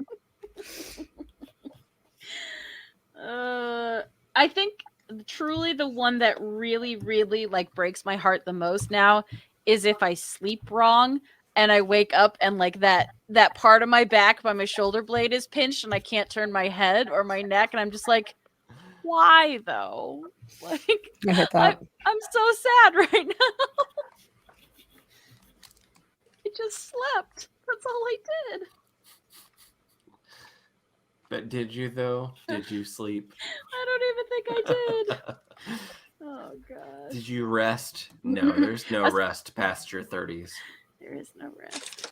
Speaker 1: I think truly the one that really, really, like, breaks my heart the most now is if I sleep wrong and I wake up and, like, that part of my back by my shoulder blade is pinched and I can't turn my head or my neck, and I'm just like, why though? Like,
Speaker 4: I hit that.
Speaker 1: I'm so sad right now. I just slept. That's all I did.
Speaker 5: But did you, though? Did you sleep?
Speaker 1: I don't even think I did. Oh, God.
Speaker 5: Did you rest? No, there's no rest past your 30s.
Speaker 1: There is no rest.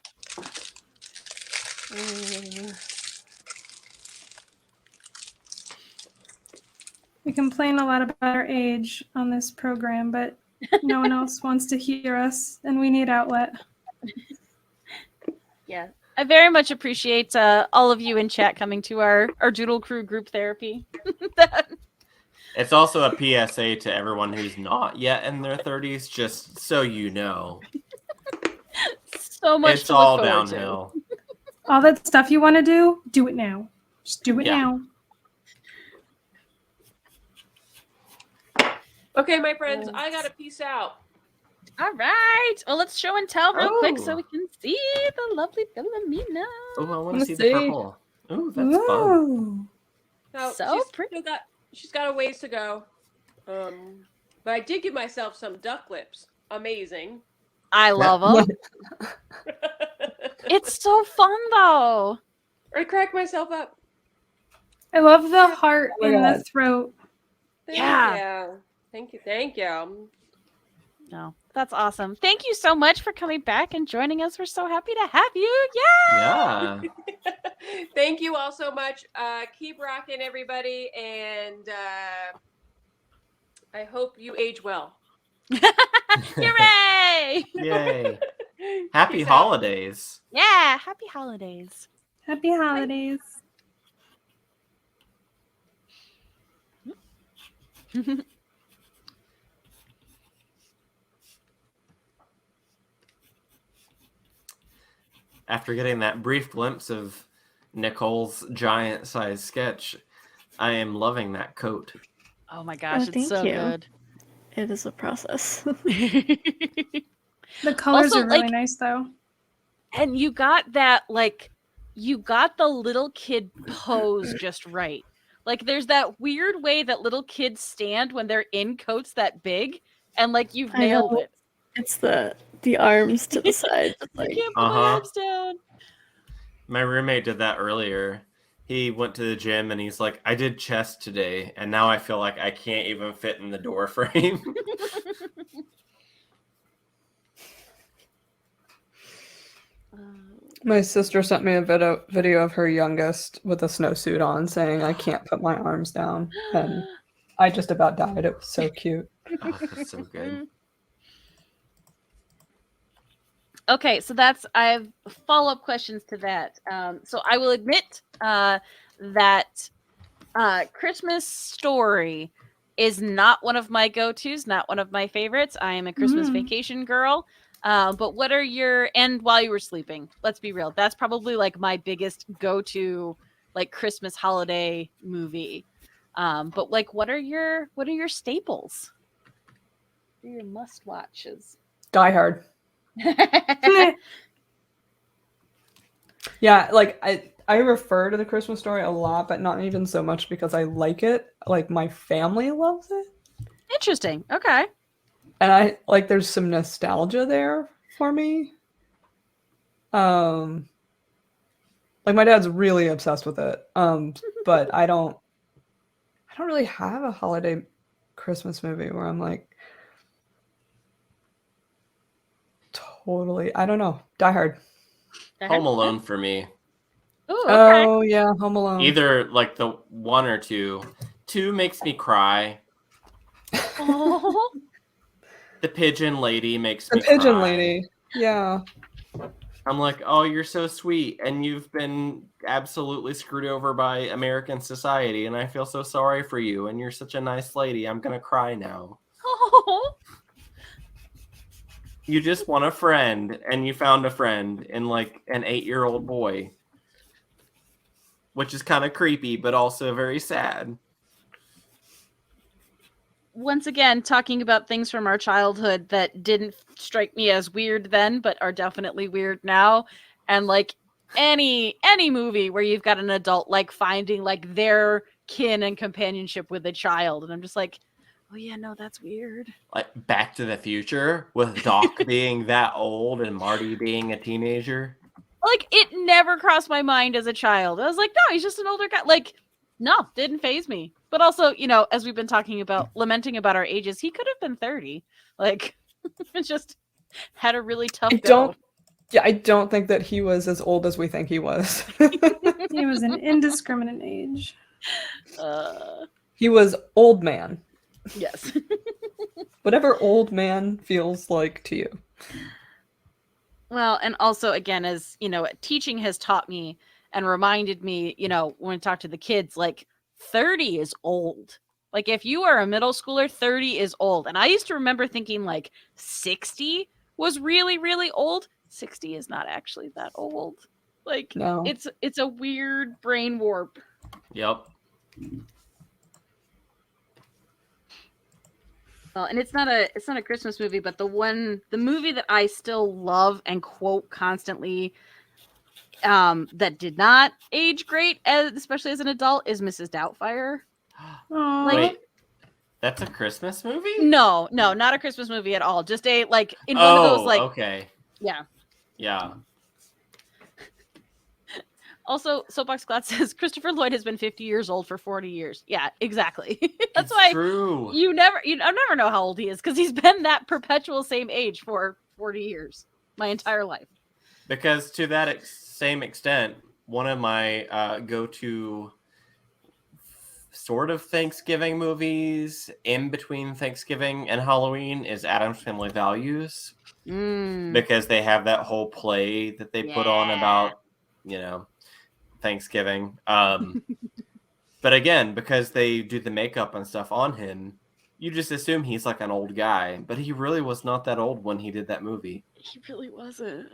Speaker 3: We complain a lot about our age on this program, but no one else wants to hear us, and we need outlet.
Speaker 1: Yeah. I very much appreciate all of you in chat coming to our Doodle Crew group therapy.
Speaker 5: It's also a PSA to everyone who's not yet in their 30s, just so you know.
Speaker 1: So much
Speaker 5: It's
Speaker 1: to look
Speaker 5: all
Speaker 1: forward
Speaker 5: downhill.
Speaker 3: All that stuff you want to do it now. Just do it now.
Speaker 6: Okay, my friends, I gotta peace out.
Speaker 1: All right. Well, let's show and tell real quick so
Speaker 5: Oh.
Speaker 1: we can see the lovely Philomena.
Speaker 5: Oh, I want
Speaker 4: Wanna
Speaker 5: to see the
Speaker 4: see?
Speaker 5: purple. Oh, that's fun.
Speaker 3: Ooh.
Speaker 6: Now,
Speaker 1: So pretty.
Speaker 6: she's got a ways to go. But I did give myself some duck lips. Amazing.
Speaker 1: I love them. It's so fun though.
Speaker 6: I cracked myself up.
Speaker 3: I love the heart
Speaker 4: Oh my
Speaker 3: in the
Speaker 4: God.
Speaker 3: throat.
Speaker 6: Thank
Speaker 1: Yeah.
Speaker 6: you. Thank you. Thank you.
Speaker 1: No, that's awesome. Thank you so much for coming back and joining us. We're so happy to have you.
Speaker 5: Yeah.
Speaker 6: Thank you all so much. Keep rocking, everybody, and I hope you age well.
Speaker 1: Hooray!
Speaker 5: Yay. Happy
Speaker 6: Peace out.
Speaker 5: holidays.
Speaker 1: Yeah, happy holidays.
Speaker 3: Happy holidays.
Speaker 5: After getting that brief glimpse of Nicole's giant-sized sketch, I am loving that coat.
Speaker 1: Oh my gosh, it's
Speaker 2: thank
Speaker 1: so
Speaker 2: you.
Speaker 1: good.
Speaker 2: It is a process.
Speaker 3: The colors
Speaker 1: Also,
Speaker 3: are really
Speaker 1: like-
Speaker 3: nice, though.
Speaker 1: And you got that, like, you got the little kid pose just right. Like, there's that weird way that little kids stand when they're in coats that big, and like you've
Speaker 2: I
Speaker 1: nailed
Speaker 2: know.
Speaker 1: it.
Speaker 2: It's the arms to the side. Just
Speaker 1: I
Speaker 2: like,
Speaker 1: can't put my
Speaker 5: Uh-huh.
Speaker 1: arms down.
Speaker 5: My roommate did that earlier. He went to the gym and he's like, I did chest today, and now I feel like I can't even fit in the door frame.
Speaker 4: My sister sent me a video of her youngest with a snowsuit on saying, I can't put my arms down. And I just about died. It was so cute.
Speaker 5: Oh, that's so good.
Speaker 1: Okay, so I have follow-up questions to that. So I will admit that Christmas Story is not one of my go-tos, not one of my favorites. I am a Christmas Vacation girl. But what are your, and While You Were Sleeping, let's be real, that's probably like my biggest go-to like Christmas holiday movie. But like what are your staples? What are your must-watches?
Speaker 4: Die Hard. Yeah, like I refer to the Christmas Story a lot, but not even so much because I like it. Like my family loves it.
Speaker 1: Interesting. Okay.
Speaker 4: And I like there's some nostalgia there for me. Like my dad's really obsessed with it. But I don't really have a holiday Christmas movie where I'm like totally, I don't know. Die Hard.
Speaker 5: Home Alone for me.
Speaker 1: Ooh, okay.
Speaker 4: Oh yeah, Home Alone.
Speaker 5: Either like the one or two. Two makes me cry.
Speaker 1: Oh.
Speaker 5: The Pigeon Lady makes
Speaker 4: The
Speaker 5: me
Speaker 4: Pigeon
Speaker 5: cry.
Speaker 4: Lady. Yeah.
Speaker 5: I'm like, oh, you're so sweet, and you've been absolutely screwed over by American society, and I feel so sorry for you, and you're such a nice lady. I'm gonna cry now.
Speaker 1: Oh.
Speaker 5: You just want a friend, and you found a friend in like an 8-year-old boy, which is kind of creepy, but also very sad.
Speaker 1: Once again, talking about things from our childhood that didn't strike me as weird then, but are definitely weird now. And like any movie where you've got an adult like finding like their kin and companionship with a child, and I'm just like, oh yeah, no, that's weird.
Speaker 5: Like Back to the Future with Doc being that old and Marty being a teenager.
Speaker 1: Like it never crossed my mind as a child. I was like, no, he's just an older guy. Like, no, didn't faze me. But also, you know, as we've been talking about, lamenting about our ages, he could have been 30. Like, it just had a really tough go.
Speaker 4: I don't think that he was as old as we think he was.
Speaker 3: He was an indiscriminate age.
Speaker 4: He was old man.
Speaker 1: Yes.
Speaker 4: Whatever old man feels like to you.
Speaker 1: Well, and also, again, as, you know, teaching has taught me and reminded me, you know, when I talk to the kids, like, 30 is old. Like, if you are a middle schooler, 30 is old. And I used to remember thinking, like, 60 was really, really old. 60 is not actually that old. Like,
Speaker 4: No.
Speaker 1: it's a weird brain warp.
Speaker 5: Yep.
Speaker 1: Well, and it's not a Christmas movie, but the movie that I still love and quote constantly, that did not age great, especially as an adult, is Mrs. Doubtfire.
Speaker 3: Aw.
Speaker 5: Wait, that's a Christmas movie?
Speaker 1: No, not a Christmas movie at all. Just a in one of those
Speaker 5: okay.
Speaker 1: yeah.
Speaker 5: Yeah.
Speaker 1: Also, Soapbox Cloud says Christopher Lloyd has been 50 years old for 40 years. Yeah, exactly. That's
Speaker 5: It's
Speaker 1: why
Speaker 5: true.
Speaker 1: you never know how old he is, because he's been that perpetual same age for 40 years, my entire life.
Speaker 5: Because to that same extent, one of my go-to sort of Thanksgiving movies in between Thanksgiving and Halloween is Addams Family Values, because they have that whole play that they put on about, Thanksgiving. But again, because they do the makeup and stuff on him, you just assume he's like an old guy, but he really was not that old when he did that movie.
Speaker 1: He really wasn't.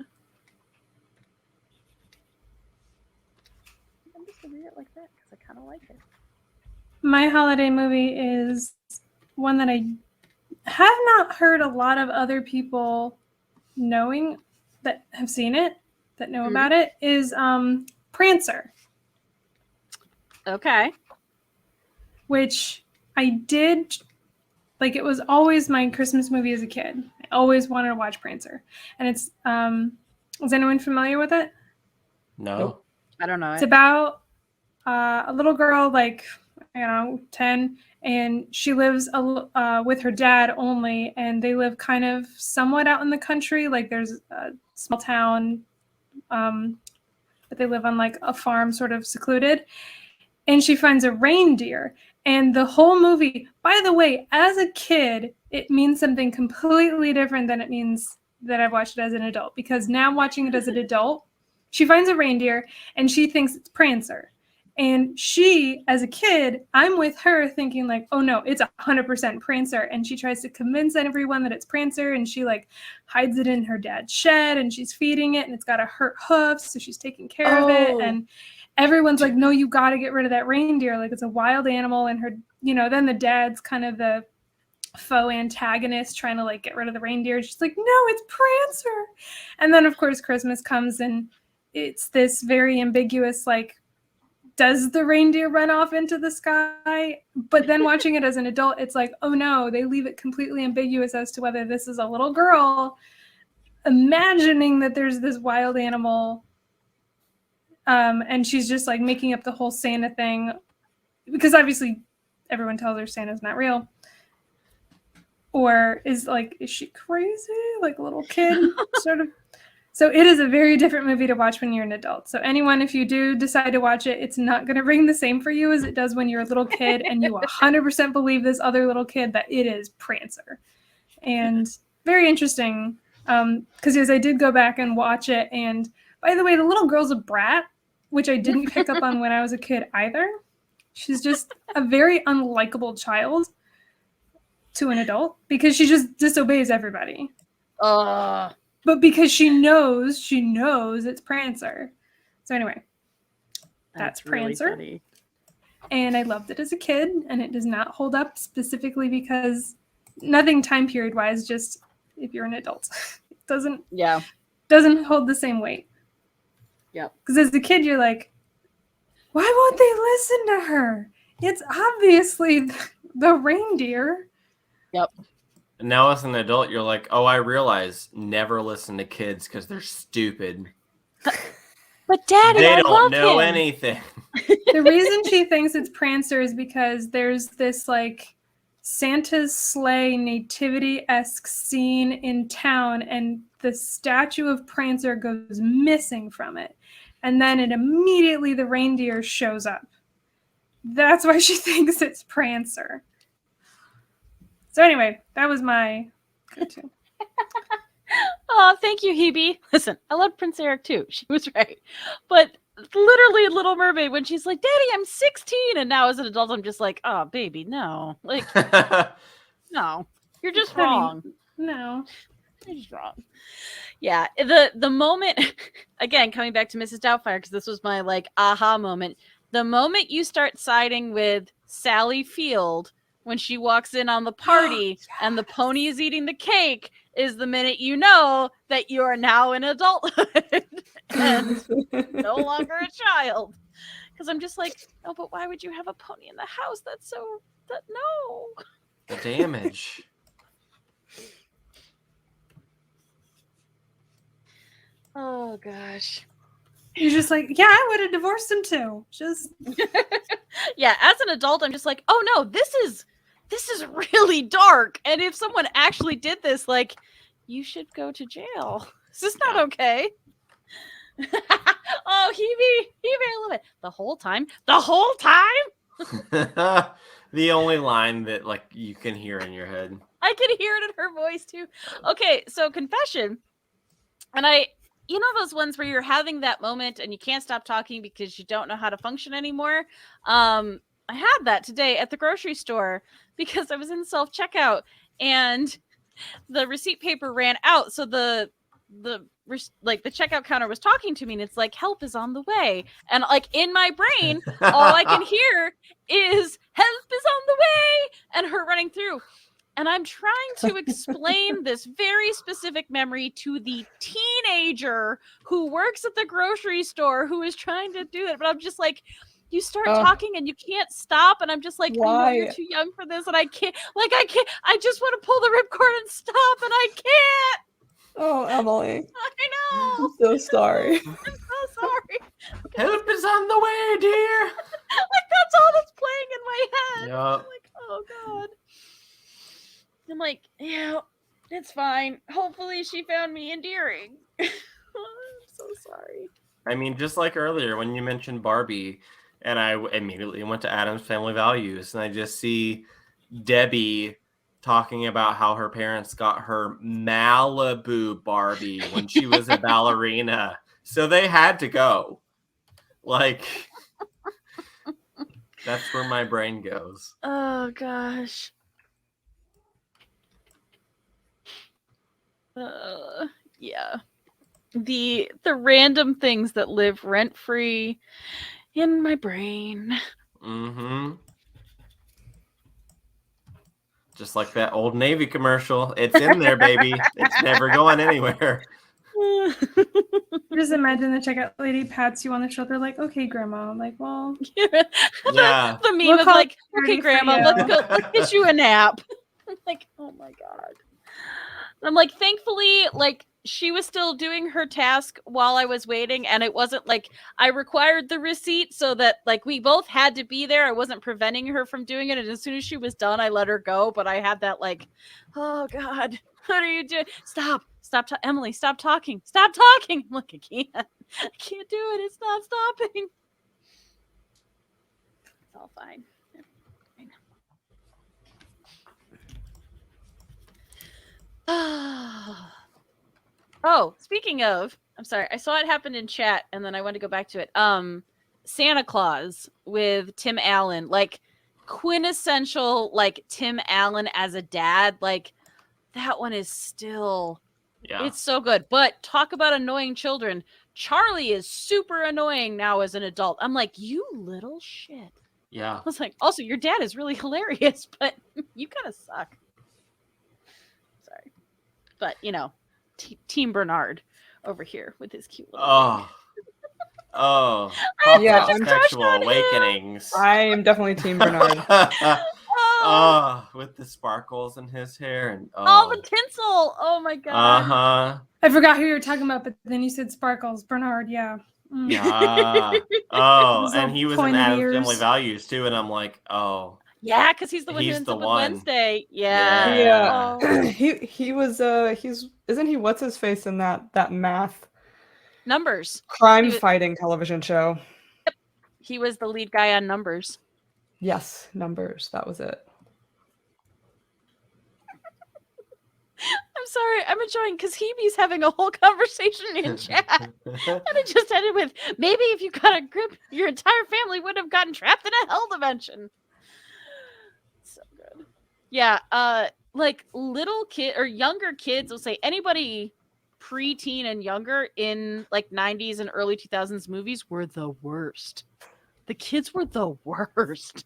Speaker 1: I'm just gonna read it like that because I kind of like it.
Speaker 3: My holiday movie is one that I have not heard a lot of other people knowing that have seen it, that know about it, is Prancer.
Speaker 1: Okay. Which
Speaker 3: I did, it was always my Christmas movie as a kid. I always wanted to watch Prancer. And it's, is anyone familiar with it?
Speaker 5: No.
Speaker 1: Nope. I don't know.
Speaker 3: It's about a little girl, 10, and she lives with her dad only, and they live kind of somewhat out in the country. There's a small town, but they live on a farm, sort of secluded. And she finds a reindeer. And the whole movie, by the way, as a kid, it means something completely different than it means that I've watched it as an adult. Because now watching it as an adult, she finds a reindeer and she thinks it's Prancer. And she, as a kid, I'm with her thinking oh no, it's 100% Prancer. And she tries to convince everyone that it's Prancer, and she hides it in her dad's shed, and she's feeding it, and it's got a hurt hoof, so she's taking care of it. And everyone's like, no, you got to get rid of that reindeer. It's a wild animal. And her, then the dad's kind of the faux antagonist trying to get rid of the reindeer. She's like, no, it's Prancer. And then of course Christmas comes, and it's this very ambiguous, does the reindeer run off into the sky? But then watching it as an adult, it's oh no, they leave it completely ambiguous as to whether this is a little girl imagining that there's this wild animal, and she's just making up the whole Santa thing, because obviously everyone tells her Santa's not real. Or is she crazy? A little kid sort of. So it is a very different movie to watch when you're an adult. So anyone, if you do decide to watch it, it's not going to ring the same for you as it does when you're a little kid and you 100% believe this other little kid that it is Prancer. And very interesting, because I did go back and watch it. And by the way, the little girl's a brat, which I didn't pick up on when I was a kid either. She's just a very unlikable child to an adult because she just disobeys everybody. But because she knows it's Prancer. So anyway, that's Prancer.
Speaker 1: Really,
Speaker 3: and I loved it as a kid, and it does not hold up specifically because nothing time period wise, just if you're an adult. It doesn't hold the same weight.
Speaker 1: Yep.
Speaker 3: Because as a kid, you're like, why won't they listen to her? It's obviously the reindeer.
Speaker 1: Yep.
Speaker 5: And now as an adult, you're like, oh, I realize never listen to kids because they're stupid.
Speaker 1: But Daddy,
Speaker 5: they
Speaker 1: I
Speaker 5: don't
Speaker 1: love
Speaker 5: know
Speaker 1: him.
Speaker 5: anything.
Speaker 3: The reason she thinks it's Prancer is because there's this Santa's sleigh nativity-esque scene in town, and the statue of Prancer goes missing from it. And then immediately the reindeer shows up. That's why she thinks it's Prancer. So anyway, that was my cartoon.
Speaker 1: Oh, thank you, Hebe. Listen, I love Prince Eric too. She was right. But literally Little Mermaid, when she's like, Daddy, I'm 16. And now as an adult, I'm just like, oh, baby, no. No. You're just wrong.
Speaker 3: No.
Speaker 1: You're just wrong. Yeah. The moment, again, coming back to Mrs. Doubtfire, because this was my aha moment. The moment you start siding with Sally Field, when she walks in on the party and the pony is eating the cake is the minute you know that you are now in adulthood and no longer a child. Because I'm just like, oh, but why would you have a pony in the house? That's so, no.
Speaker 5: The damage.
Speaker 1: Oh, gosh.
Speaker 3: You're just like, yeah, I would have divorced him too. Just
Speaker 1: Yeah, as an adult, I'm just like, oh no, this is really dark. And if someone actually did this, like, you should go to jail. Is this not okay? Oh, Hebe, I love it. The whole time?
Speaker 5: The only line that like you can hear in your head.
Speaker 1: I can hear it in her voice too. Okay, so confession. And you know those ones where you're having that moment and you can't stop talking because you don't know how to function anymore? I had that today at the grocery store because I was in self-checkout and the receipt paper ran out. So the checkout counter was talking to me and it's like, help is on the way. And like in my brain, all I can hear is help is on the way and her running through. And I'm trying to explain this very specific memory to the teenager who works at the grocery store who is trying to do it. But I'm just like, you start talking and you can't stop. And I'm just like,
Speaker 4: why?
Speaker 1: I know you're too young for this. And I can't, I just want to pull the ripcord and stop. And I can't.
Speaker 4: Oh, Emily.
Speaker 1: I know.
Speaker 4: I'm so sorry.
Speaker 1: I'm so sorry.
Speaker 5: Help is on the way, dear.
Speaker 1: Like, that's all that's playing in my head.
Speaker 5: Yup.
Speaker 1: I'm like, oh, God. I'm like, yeah, it's fine. Hopefully she found me endearing. I'm so sorry.
Speaker 5: I mean, just like earlier when you mentioned Barbie, and I immediately went to Adam's Family Values, and I just see Debbie talking about how her parents got her Malibu Barbie when she was a ballerina. So they had to go. Like, that's where my brain goes.
Speaker 1: Oh, gosh. Yeah. The random things that live rent-free in my brain.
Speaker 5: Mm-hmm. Just like that Old Navy commercial. It's in there, baby. It's never going anywhere.
Speaker 3: just imagine the checkout lady pats you on the shoulder, like, okay, grandma. I'm like, well,
Speaker 5: Yeah.
Speaker 1: The meme
Speaker 3: We'll
Speaker 1: of
Speaker 3: call
Speaker 1: like,
Speaker 3: security
Speaker 1: okay,
Speaker 3: for
Speaker 1: grandma,
Speaker 3: you."
Speaker 1: let's get you a nap. I'm like, oh my God. And I'm like, thankfully, like, she was still doing her task while I was waiting, and it wasn't like I required the receipt so that like we both had to be there. I wasn't preventing her from doing it, and as soon as she was done, I let her go. But I had that like, oh God, what are you doing? Stop, Emily, stop talking. I'm like, I can't do it. It's not stopping. It's all fine. Oh, speaking of, I'm sorry, I saw it happen in chat and then I wanted to go back to it. Santa Claus with Tim Allen, like quintessential, like Tim Allen as a dad, like that one is still, it's so good. But talk about annoying children. Charlie is super annoying now as an adult. I'm like, you little shit.
Speaker 5: Yeah.
Speaker 1: I was like, also, your dad is really hilarious, but you kind of suck. Sorry. But, you know, Team Bernard over here with his cute little
Speaker 4: Yeah,
Speaker 5: sexual awakenings.
Speaker 4: I am definitely Team Bernard.
Speaker 5: With the sparkles in his hair and
Speaker 1: all the tinsel. Oh my God.
Speaker 3: I forgot who you were talking about, but then you said sparkles. Bernard, yeah. Mm.
Speaker 5: Yeah.
Speaker 3: Those
Speaker 5: And he was in
Speaker 3: pointed
Speaker 5: Adam's
Speaker 3: ears.
Speaker 5: Family Values too, and I'm like, oh.
Speaker 1: Yeah, because he's the one who
Speaker 5: He's
Speaker 1: ends
Speaker 5: the
Speaker 1: up with
Speaker 5: one.
Speaker 1: Wednesday. Yeah.
Speaker 4: Yeah.
Speaker 1: Oh.
Speaker 4: He was isn't he what's his face in that math
Speaker 1: Numbers.
Speaker 4: crime fighting television show?
Speaker 1: Yep. He was the lead guy on Numbers.
Speaker 4: Yes, Numbers. That was it.
Speaker 1: I'm sorry, I'm enjoying because Hebe's having a whole conversation in chat. And it just ended with, maybe if you got a grip, your entire family would have gotten trapped in a hell dimension. So good. Yeah, like little kid or younger kids will say anybody preteen and younger in like 90s and early 2000s movies were the worst. The kids were the worst.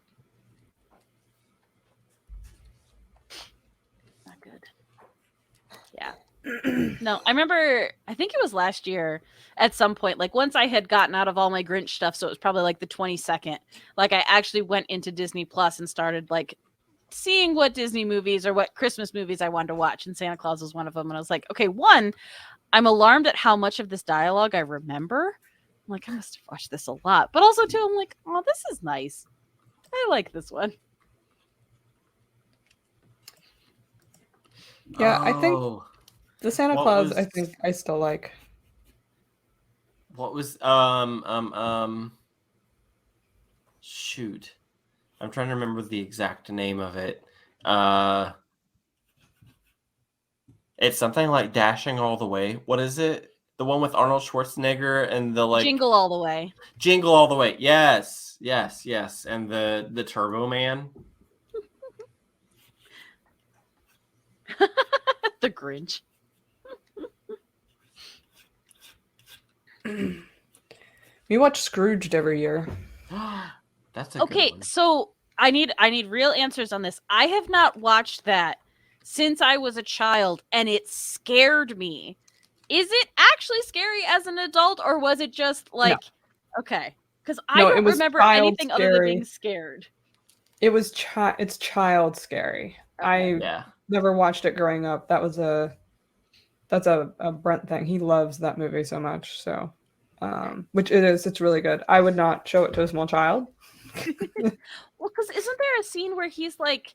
Speaker 1: No, I remember, I think it was last year at some point, like once I had gotten out of all my Grinch stuff, so it was probably like the 22nd, like I actually went into Disney Plus and started like seeing what Disney movies or what Christmas movies I wanted to watch, and Santa Claus was one of them. And I was like, okay, one, I'm alarmed at how much of this dialogue I remember. I'm like, I must have watched this a lot. But also, too, I'm like, oh, this is nice. I like this one.
Speaker 4: Yeah, I think
Speaker 5: Oh,
Speaker 4: the Santa
Speaker 5: What
Speaker 4: Claus,
Speaker 5: was-
Speaker 4: I think I still like.
Speaker 5: what was shoot. I'm trying to remember the exact name of it. It's something like Dashing All the Way. What is it? The one with Arnold Schwarzenegger and the like
Speaker 1: Jingle All the Way.
Speaker 5: Jingle All the Way. Yes. And the Turbo Man.
Speaker 1: The Grinch.
Speaker 4: We watch Scrooged every year.
Speaker 5: That's a good
Speaker 1: Okay,
Speaker 5: one.
Speaker 1: so I need real answers on this. I have not watched that since I was a child, and it scared me. Is it actually scary as an adult, or was it just like okay? Because I
Speaker 4: No,
Speaker 1: don't
Speaker 4: it was
Speaker 1: remember
Speaker 4: child
Speaker 1: anything other than
Speaker 4: scary.
Speaker 1: being scared.
Speaker 4: It was it's child scary. I
Speaker 5: Yeah.
Speaker 4: never watched it growing up. That's a Brent thing. He loves that movie so much. So, which it is. It's really good. I would not show it to a small child.
Speaker 1: Well, because isn't there a scene where he's like,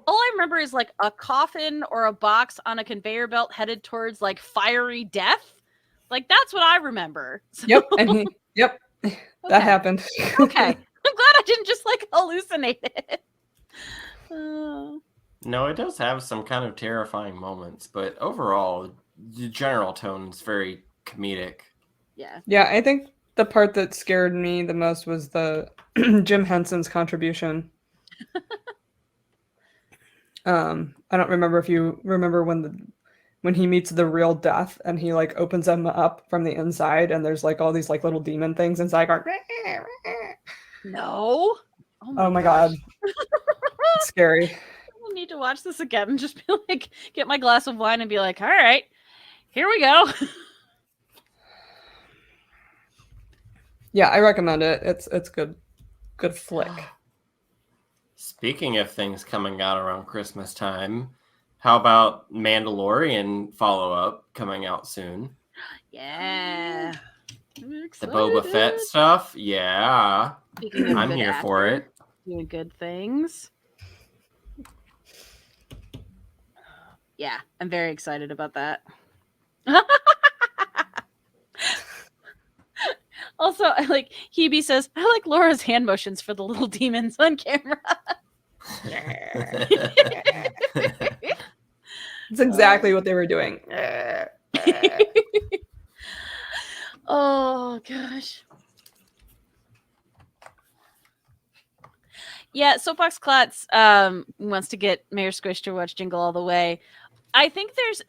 Speaker 1: all I remember is like a coffin or a box on a conveyor belt headed towards like fiery death. Like that's what I remember. So,
Speaker 4: Yep, and that
Speaker 1: okay.
Speaker 4: happened.
Speaker 1: Okay, I'm glad I didn't just like hallucinate it.
Speaker 5: No, it does have some kind of terrifying moments, but overall, the general tone is very comedic.
Speaker 1: Yeah.
Speaker 4: Yeah, I think the part that scared me the most was the Jim Henson's contribution. I don't remember if you remember when he meets the real death and he like opens him up from the inside and there's like all these like little demon things inside going.
Speaker 1: No.
Speaker 4: Oh my god. It's scary.
Speaker 1: I need to watch this again and just be like, get my glass of wine and be like, all right, here we go.
Speaker 4: Yeah, I recommend it. It's good flick.
Speaker 5: Speaking of things coming out around Christmas time, how about Mandalorian follow-up coming out soon?
Speaker 1: Yeah.
Speaker 5: The Boba Fett stuff? Yeah.
Speaker 1: Speaking of
Speaker 5: I'm
Speaker 1: good
Speaker 5: here for
Speaker 1: actor,
Speaker 5: it.
Speaker 1: Doing good things. Yeah, I'm very excited about that. Also, I like Hebe says, I like Laura's hand motions for the little demons on camera.
Speaker 4: It's exactly what they were doing.
Speaker 1: Oh gosh. Yeah, Soapbox Klotz wants to get Mayor Squish to watch Jingle All the Way. I think there's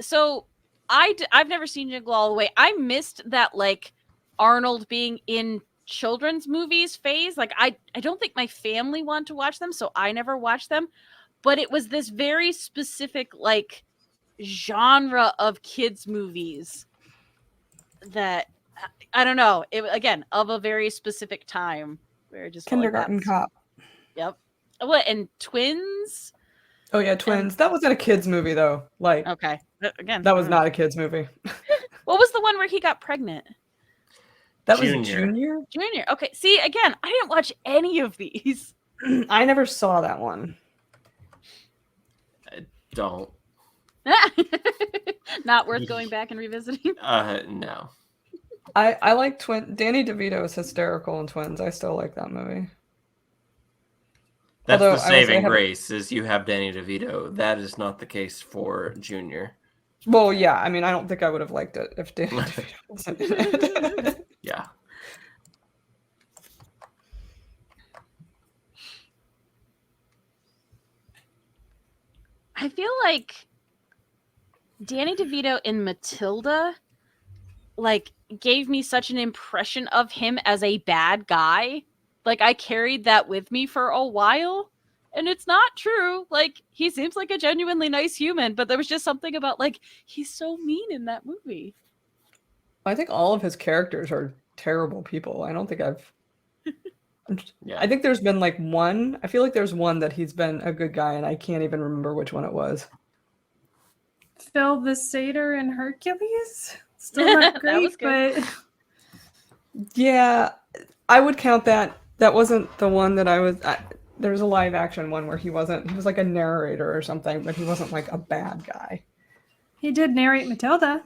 Speaker 1: I've never seen Jingle All the Way. I missed that like Arnold being in children's movies phase. Like I don't think my family wanted to watch them, so I never watched them. But it was this very specific like genre of kids movies that I don't know. It again of a very specific time where it just felt like
Speaker 4: Kindergarten
Speaker 1: that's-
Speaker 4: Cop.
Speaker 1: Yep. What and Twins?
Speaker 4: Oh yeah, Twins. That wasn't a kids movie though. Like
Speaker 1: Okay. Again,
Speaker 4: that was not a kids movie.
Speaker 1: What was the one where he got pregnant?
Speaker 4: That was
Speaker 5: Junior.
Speaker 4: Junior.
Speaker 1: Junior. Okay. See, again, I didn't watch any of these.
Speaker 4: I never saw that one.
Speaker 5: Don't.
Speaker 1: Not worth going back and revisiting.
Speaker 5: No.
Speaker 4: I like Danny DeVito is hysterical in Twins. I still like that movie.
Speaker 5: That's
Speaker 4: Although,
Speaker 5: the
Speaker 4: I will say I
Speaker 5: saving
Speaker 4: haven't-
Speaker 5: grace is you have Danny DeVito. That is not the case for Junior.
Speaker 4: Well, yeah. I mean, I don't think I would have liked it if Danny DeVito wasn't in it.
Speaker 5: Yeah.
Speaker 1: I feel like Danny DeVito in Matilda like gave me such an impression of him as a bad guy. Like I carried that with me for a while And it's not true. Like, he seems like a genuinely nice human, but there was just something about, like, he's so mean in that movie.
Speaker 4: I think all of his characters are terrible people. I don't think
Speaker 5: Yeah.
Speaker 4: I think there's been like one. I feel like there's one that he's been a good guy, and I can't even remember which one it was.
Speaker 3: Phil the Satyr and Hercules. Still not
Speaker 1: That
Speaker 3: great,
Speaker 1: was good.
Speaker 3: but
Speaker 4: Yeah, I would count that. That wasn't the one that I was. There was a live action one where he wasn't. He was like a narrator or something, but he wasn't like a bad guy.
Speaker 3: he did narrate Matilda.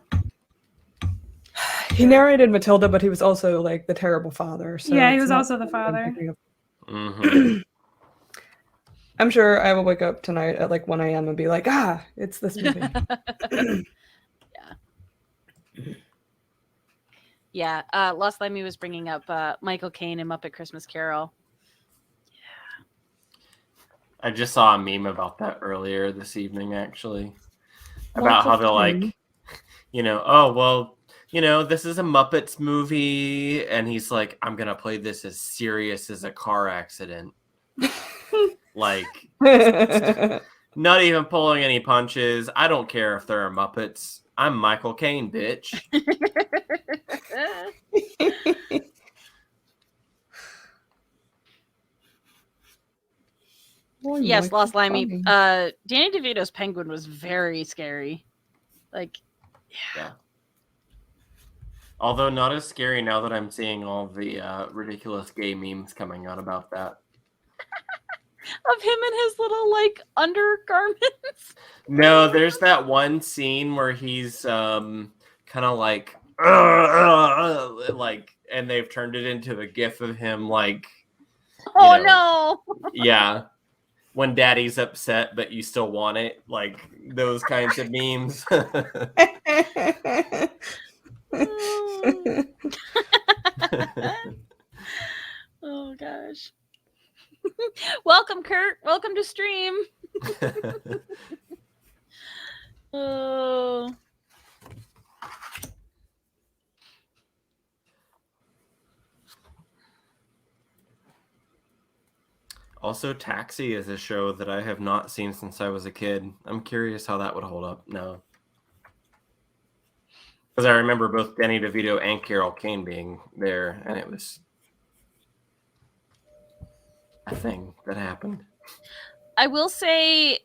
Speaker 4: He narrated Matilda, but he was also like the terrible father. So
Speaker 3: Yeah, he
Speaker 4: it's
Speaker 3: was
Speaker 4: not
Speaker 3: also the
Speaker 4: what I'm
Speaker 3: father.
Speaker 4: thinking of.
Speaker 5: Mhm.
Speaker 4: I'm sure I will wake up tonight at like 1 a.m. and be like, it's this movie.
Speaker 1: Yeah, Lost Lemmy was bringing up Michael Caine and Muppet Christmas Carol.
Speaker 5: I just saw a meme about that earlier this evening, actually. About how
Speaker 4: Michael
Speaker 5: they're
Speaker 4: Caine.
Speaker 5: like, oh, well, this is a Muppets movie. And he's like, I'm going to play this as serious as a car accident. Like, not even pulling any punches. I don't care if there are Muppets. I'm Michael Caine, bitch.
Speaker 4: Boy,
Speaker 1: Yes,
Speaker 4: Michael
Speaker 1: Lost Lemmy.
Speaker 4: Caine.
Speaker 1: Danny DeVito's penguin was very scary. Like,
Speaker 5: Yeah. Although not as scary now that I'm seeing all the ridiculous gay memes coming out about that.
Speaker 1: of him and his little, like, undergarments.
Speaker 5: No, there's that one scene where he's kind of like, and they've turned it into a gif of him, like,
Speaker 1: Oh, no.
Speaker 5: Yeah. When daddy's upset, but you still want it. Like, those kinds of memes.
Speaker 1: Oh, gosh. Welcome, Kurt. Welcome to stream. Oh.
Speaker 5: Also, Taxi is a show that I have not seen since I was a kid. I'm curious how that would hold up now. Because I remember both Danny DeVito and Carol Kane being there, and it was a thing that happened.
Speaker 1: I will say,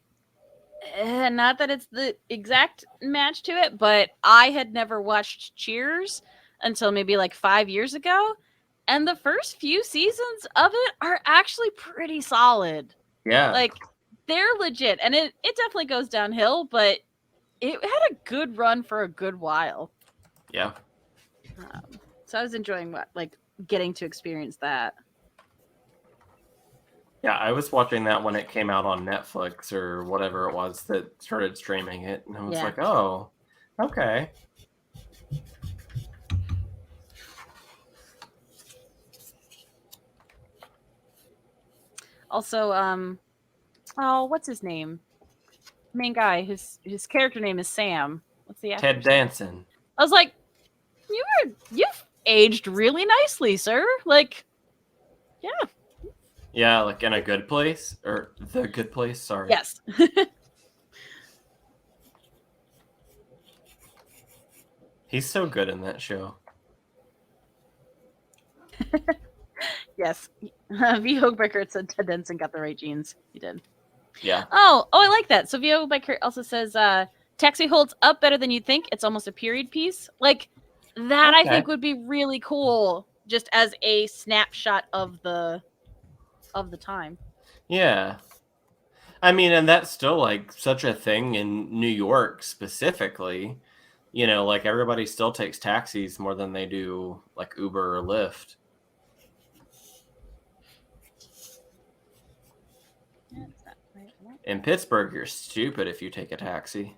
Speaker 1: not that it's the exact match to it, but I had never watched Cheers until maybe like 5 years ago. And the first few seasons of it are actually pretty solid.
Speaker 5: Yeah.
Speaker 1: Like, they're legit. And it definitely goes downhill, but it had a good run for a good while.
Speaker 5: Yeah.
Speaker 1: So I was enjoying getting to experience that.
Speaker 5: Yeah, I was watching that when it came out on Netflix or whatever it was that started streaming it. And I was like, oh, okay.
Speaker 1: Also, what's his name? Main guy. His character name is Sam. What's the actor's
Speaker 5: Ted
Speaker 1: name?
Speaker 5: Danson.
Speaker 1: I was like, you've aged really nicely, sir. Like, yeah.
Speaker 5: Yeah, like in a good place or the good place. Sorry.
Speaker 1: Yes.
Speaker 5: He's so good in that show.
Speaker 1: Yes. V. Hogebreaker said Ted Denson got the right genes. He did.
Speaker 5: Yeah.
Speaker 1: Oh, I like that. So V. Hogebreaker also says Taxi holds up better than you'd think. It's almost a period piece. Like, that I think would be really cool just as a snapshot of the time.
Speaker 5: Yeah. I mean, and that's still like such a thing in New York specifically. Like everybody still takes taxis more than they do like Uber or Lyft. In Pittsburgh, you're stupid if you take a taxi.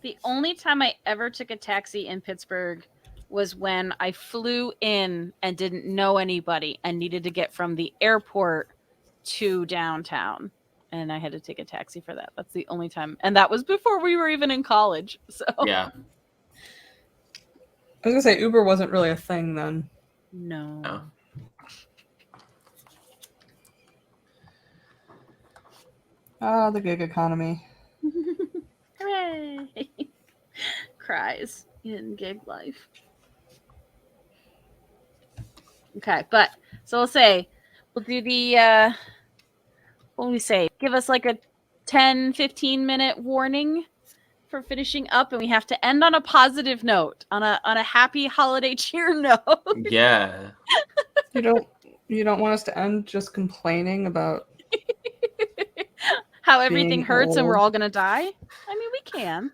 Speaker 1: The only time I ever took a taxi in Pittsburgh was when I flew in and didn't know anybody and needed to get from the airport to downtown. And I had to take a taxi for that. That's the only time. And that was before we were even in college. So
Speaker 5: Yeah.
Speaker 4: I was gonna say Uber wasn't really a thing then.
Speaker 1: No.
Speaker 4: Ah, the gig economy.
Speaker 1: Hooray! Cries in gig life. Okay, but so we'll say we'll do the what do we say? Give us like a 10-15 minute warning for finishing up, and we have to end on a positive note, on a happy holiday cheer note.
Speaker 5: Yeah.
Speaker 4: You don't want us to end just complaining about
Speaker 1: How everything
Speaker 4: being
Speaker 1: hurts and we're
Speaker 4: old.
Speaker 1: all gonna die. I mean, we can.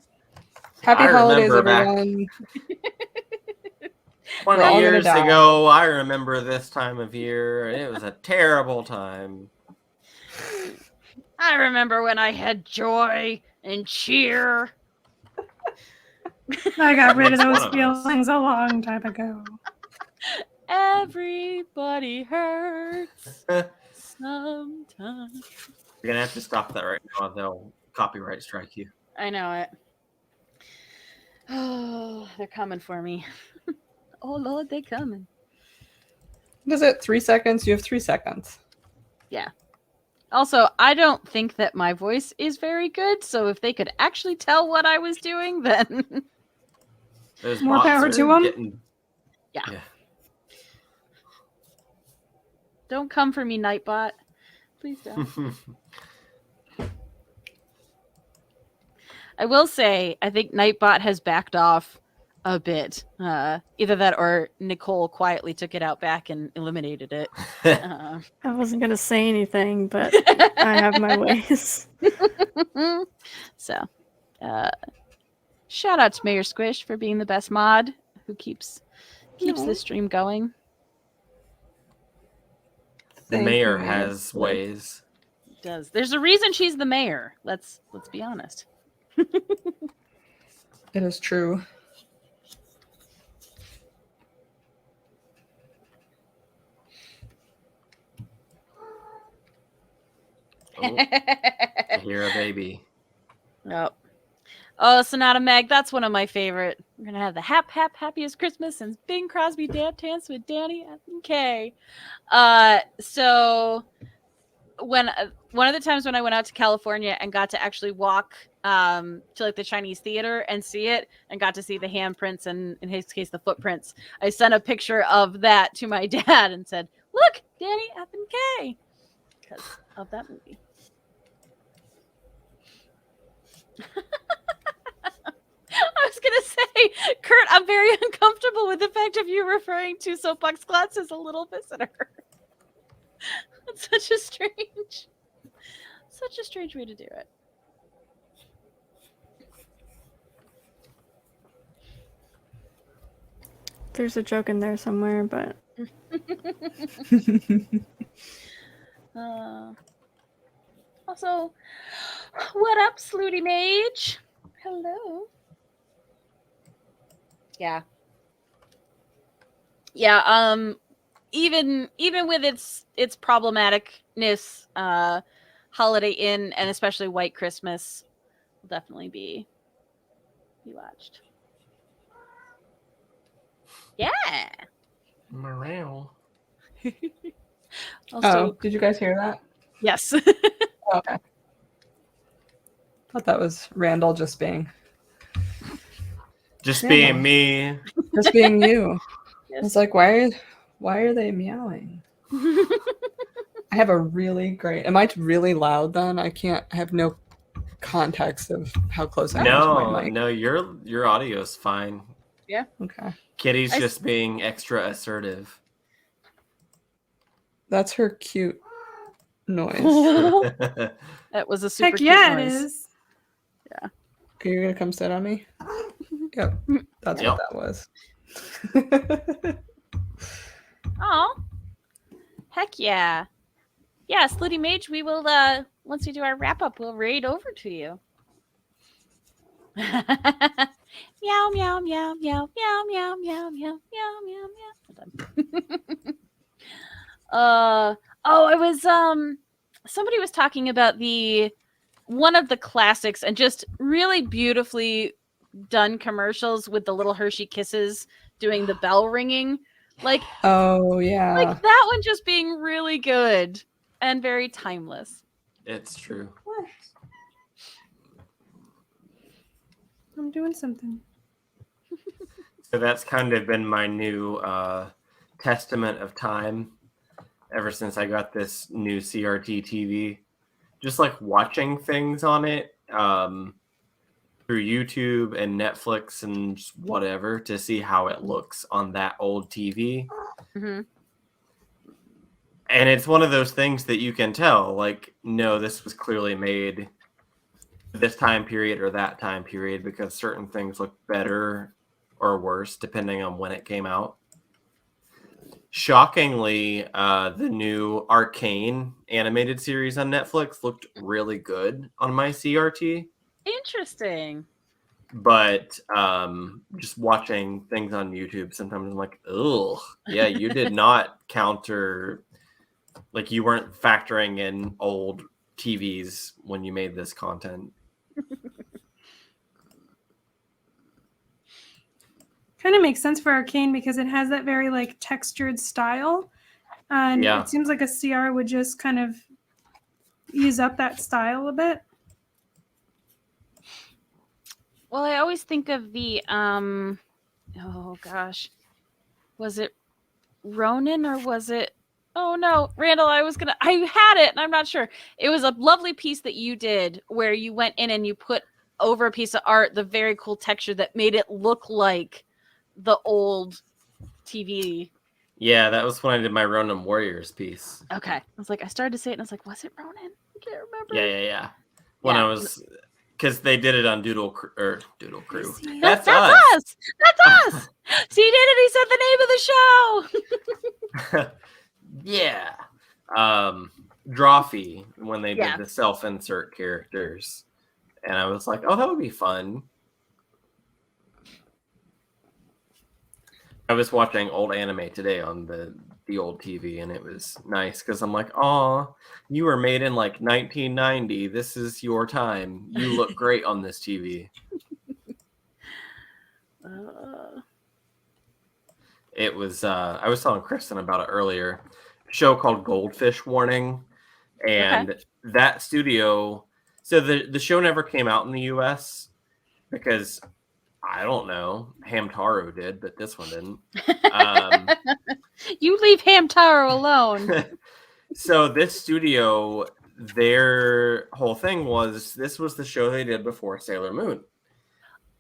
Speaker 4: Happy
Speaker 5: I
Speaker 4: holidays,
Speaker 5: remember back
Speaker 4: everyone.
Speaker 5: 20
Speaker 4: We're all gonna
Speaker 5: years
Speaker 4: die.
Speaker 5: ago, I remember this time of year. It was a terrible time.
Speaker 1: I remember when I had joy and cheer.
Speaker 3: I got rid of
Speaker 5: Makes
Speaker 3: those
Speaker 5: one of us.
Speaker 3: feelings a long time ago.
Speaker 1: Everybody hurts
Speaker 5: You're
Speaker 1: sometimes.
Speaker 5: gonna have to stop that right now. They'll copyright strike you.
Speaker 1: I know it. Oh, they're coming for me. Oh Lord, they're coming.
Speaker 4: What is it? 3 seconds? You have 3 seconds.
Speaker 1: Also, I don't think that my voice is very good, so if they could actually tell what I was doing, then
Speaker 5: Those
Speaker 3: More
Speaker 5: bots
Speaker 3: power
Speaker 5: are
Speaker 3: to 'em.
Speaker 5: getting-
Speaker 1: Yeah. Don't come for me, Nightbot. Please don't. I will say, I think Nightbot has backed off a bit. Either that or Nicole quietly took it out back and eliminated it.
Speaker 2: I wasn't gonna say anything, but I have my ways.
Speaker 1: So, shout out to Mayor Squish for being the best mod who keeps
Speaker 2: No.
Speaker 1: this stream going.
Speaker 5: The
Speaker 4: Thank
Speaker 5: mayor
Speaker 4: you,
Speaker 5: has
Speaker 4: Mayor.
Speaker 5: ways.
Speaker 1: It does. There's a reason she's the mayor. Let's be honest.
Speaker 4: It is true.
Speaker 5: Oh, I hear a baby.
Speaker 1: Nope. Oh, Sonata Meg, that's one of my favorite. We're gonna have the happiest Christmas and Bing Crosby dance with Danny and Kay. So when one of the times when I went out to California and got to actually walk to like the Chinese theater and see it, and got to see the handprints and in his case the footprints, I sent a picture of that to my dad and said, "Look, Danny F and Kay," because of that movie. I was gonna say, Kurt, I'm very uncomfortable with the fact of you referring to Soapbox Glass as a little visitor. That's such a strange way to do it.
Speaker 2: There's a joke in there somewhere, but
Speaker 1: Also, what up, Slooty Mage? Hello. Yeah. Even with its problematicness, Holiday Inn and especially White Christmas will definitely be watched. Yeah.
Speaker 5: Morale.
Speaker 1: Also,
Speaker 4: Did you guys hear that?
Speaker 1: yes.
Speaker 4: Oh, okay. Thought that was Randall just being
Speaker 5: Being me.
Speaker 4: just being you.
Speaker 1: Yes.
Speaker 4: I was like, why are they meowing? I have a really great. Am I really loud then? I have no context of how close I am to my mic.
Speaker 5: No, your audio is fine.
Speaker 4: Okay.
Speaker 5: Kitty's just being extra assertive.
Speaker 4: That's her cute noise.
Speaker 1: That was a super
Speaker 3: Heck
Speaker 1: cute
Speaker 3: yeah,
Speaker 1: noise.
Speaker 3: it is.
Speaker 4: Are you gonna come sit on me? Yep. That's
Speaker 5: Yep.
Speaker 4: what that was.
Speaker 1: Oh, heck yeah. Yeah, Slutty Mage, we will, once we do our wrap up, we'll raid over to you. Meow, meow, meow, meow, meow, meow, meow, meow, meow, meow, meow. Oh, it was, somebody was talking about one of the classics and just really beautifully done commercials with the little Hershey Kisses doing the bell ringing. Like,
Speaker 4: oh yeah.
Speaker 1: like that one just being really good and very timeless.
Speaker 5: It's true.
Speaker 4: What?
Speaker 3: I'm doing something.
Speaker 5: So that's kind of been my new testament of time ever since I got this new CRT TV. Just like watching things on it through YouTube and Netflix and just whatever to see how it looks on that old TV.
Speaker 1: Mhm.
Speaker 5: And it's one of those things that you can tell, like, no, this was clearly made this time period or that time period because certain things look better or worse depending on when it came out. Shockingly, the new Arcane animated series on Netflix looked really good on my CRT.
Speaker 1: Interesting.
Speaker 5: But just watching things on YouTube, sometimes I'm like, ugh, yeah, you did not counter, like you weren't factoring in old TVs when you made this content.
Speaker 3: Kind of makes sense for Arcane because it has that very like textured style, and
Speaker 5: Yeah.
Speaker 3: it seems like a CR would just kind of use up that style a bit.
Speaker 1: Well, I always think of the oh gosh. Was it Ronin or was it Oh no, Randall, I had it and I'm not sure. It was a lovely piece that you did where you went in and you put over a piece of art the very cool texture that made it look like the old TV.
Speaker 5: Yeah, that was when I did my Ronin Warriors piece.
Speaker 1: Okay. I was like, I started to say it and I was like, was it Ronin? I can't remember.
Speaker 5: Yeah. When
Speaker 1: Yeah.
Speaker 5: I was, because they did it on Doodle Crew.
Speaker 1: That's
Speaker 5: That's us.
Speaker 1: us. That's us. See, he did it. He said the name of the show.
Speaker 5: Yeah. Drawfee, when they
Speaker 1: Yeah.
Speaker 5: did the self-insert characters. And I was like, oh, that would be fun. I was watching old anime today on the old TV, and it was nice because I'm like, oh, you were made in like 1990. This is your time. You look great on this TV. It was, I was telling Kristen about it earlier, a show called Goldfish Warning. And that studio, so the show never came out in the US because, I don't know, Hamtaro did, but this one didn't.
Speaker 1: You leave Hamtaro alone.
Speaker 5: So this studio, their whole thing was, this was the show they did before Sailor Moon.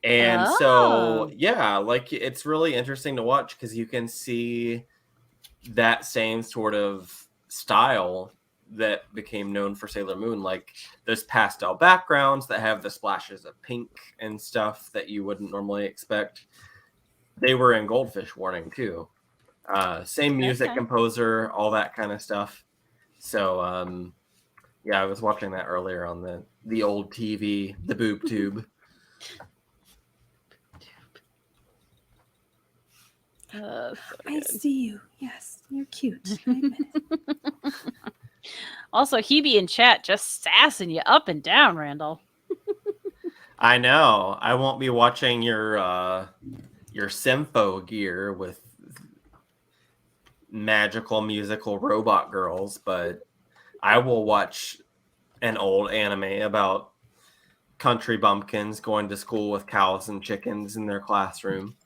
Speaker 5: And so, yeah, like it's really interesting to watch because you can see that same sort of style that became known for Sailor Moon, like those pastel backgrounds that have the splashes of pink and stuff that you wouldn't normally expect. They were in Goldfish Warning too. Same music composer, all that kind of stuff. So, yeah, I was watching that earlier on the old TV, the boob tube.
Speaker 3: I see you. Yes, you're cute.
Speaker 1: Also, Hebe in chat just sassing you up and down, Randall.
Speaker 5: I know. I won't be watching your Sympho gear with magical musical robot girls, but I will watch an old anime about country bumpkins going to school with cows and chickens in their classroom.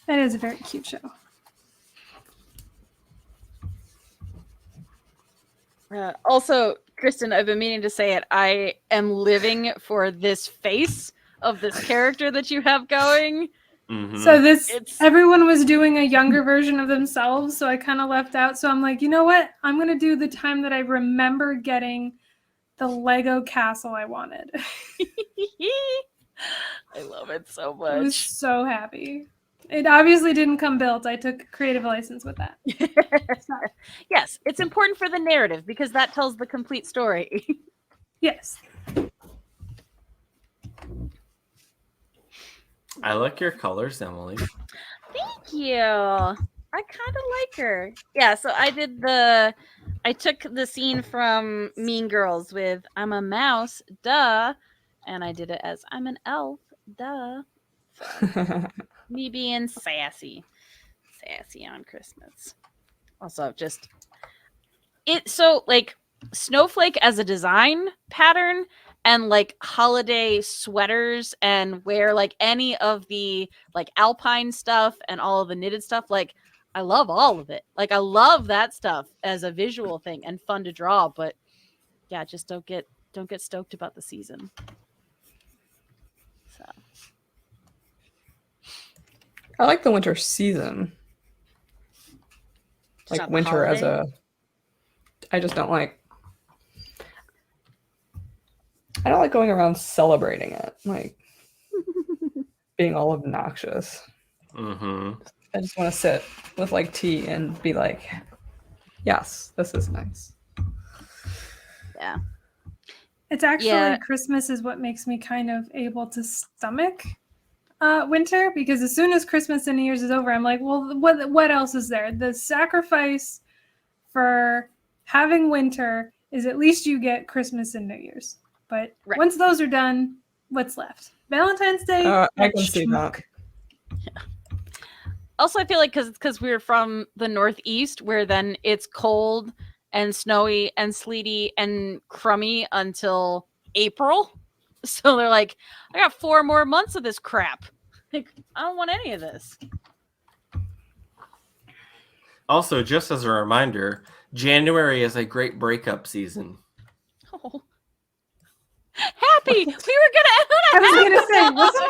Speaker 3: That is a very cute show.
Speaker 1: Also, Kristen, I've been meaning to say it. I am living for this face of this character that you have going.
Speaker 5: Mm-hmm.
Speaker 3: So everyone was doing a younger version of themselves, so I kind of left out. So I'm like, you know what? I'm going to do the time that I remember getting the Lego castle I wanted.
Speaker 1: I love it so much.
Speaker 3: I was so happy. It obviously didn't come built. I took a creative license with that.
Speaker 1: Yes, it's important for the narrative because that tells the complete story.
Speaker 3: Yes.
Speaker 5: I like your colors, Emily.
Speaker 1: Thank you. I kind of like her. Yeah, so I took the scene from Mean Girls with I'm a mouse, duh, and I did it as I'm an elf, duh. So, me being sassy on Christmas. Also, so like Snowflake as a design pattern and like holiday sweaters and wear like any of the like alpine stuff and all of the knitted stuff, like I love all of it. Like I love that stuff as a visual thing and fun to draw, but yeah, just don't get stoked about the season. So
Speaker 4: I like the winter season.
Speaker 1: just
Speaker 4: Like
Speaker 1: not the
Speaker 4: winter as
Speaker 1: holiday.
Speaker 4: I just don't like. I don't like going around celebrating it, like being all obnoxious.
Speaker 5: Mm-hmm.
Speaker 4: I just want to sit with like tea and be like, yes, this is nice.
Speaker 1: Yeah.
Speaker 3: It's actually
Speaker 1: Yeah.
Speaker 3: Christmas is what makes me kind of able to stomach winter, because as soon as Christmas and New Year's is over, I'm like, well, what else is there? The sacrifice for having winter is at least you get Christmas and New Year's. But
Speaker 1: Right.
Speaker 3: once those are done, what's left? Valentine's Day?
Speaker 4: I
Speaker 3: that
Speaker 4: can see
Speaker 3: schmuck.
Speaker 4: that.
Speaker 1: Also, I feel like because we're from the Northeast, where then it's cold and snowy and sleety and crummy until April. So they're like, I got 4 more months of this crap. Like, I don't want any of this.
Speaker 5: Also, just as a reminder, January is a great breakup season.
Speaker 1: Oh. Happy! We were gonna end
Speaker 3: I
Speaker 1: on a
Speaker 3: was
Speaker 1: happy
Speaker 3: gonna say,
Speaker 1: note!
Speaker 3: wasn't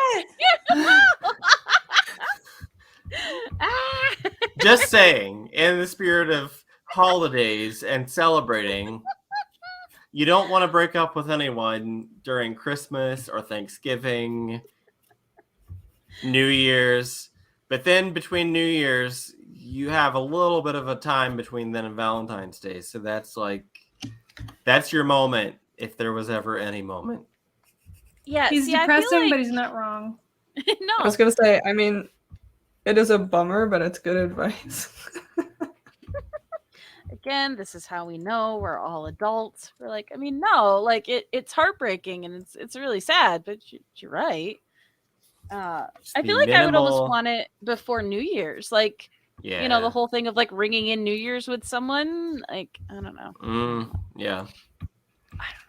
Speaker 3: it?
Speaker 1: Ah.
Speaker 5: Just saying, in the spirit of holidays and celebrating, you don't want to break up with anyone during Christmas or Thanksgiving, New Year's. But then between New Year's, you have a little bit of a time between then and Valentine's Day. So that's your moment, if there was ever any moment.
Speaker 1: Yeah,
Speaker 3: He's
Speaker 1: see, I
Speaker 3: depressing,
Speaker 1: feel like...
Speaker 3: but he's not wrong.
Speaker 1: No.
Speaker 4: I was gonna say, I mean, it is a bummer, but it's good advice.
Speaker 1: Again, this is how we know we're all adults. We're like, I mean, no, like it's heartbreaking and it's really sad, but you're right. I
Speaker 5: Be
Speaker 1: feel like I would almost
Speaker 5: minimal.
Speaker 1: want it before New Year's, like
Speaker 5: Yeah.
Speaker 1: you know, the whole thing of like ringing in New Year's with someone. Like I don't know.
Speaker 5: Yeah.
Speaker 1: I don't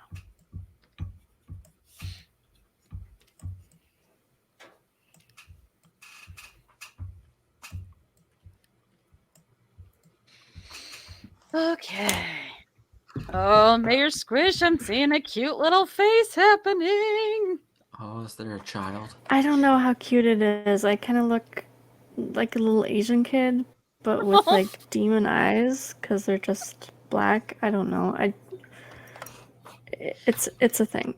Speaker 1: know. Okay. Oh, Mayor Squish, I'm seeing a cute little face happening.
Speaker 5: Oh, is there a child?
Speaker 2: I don't know how cute it is. I kind of look like a little Asian kid, but with like demon eyes because they're just black. I don't know. It's a thing.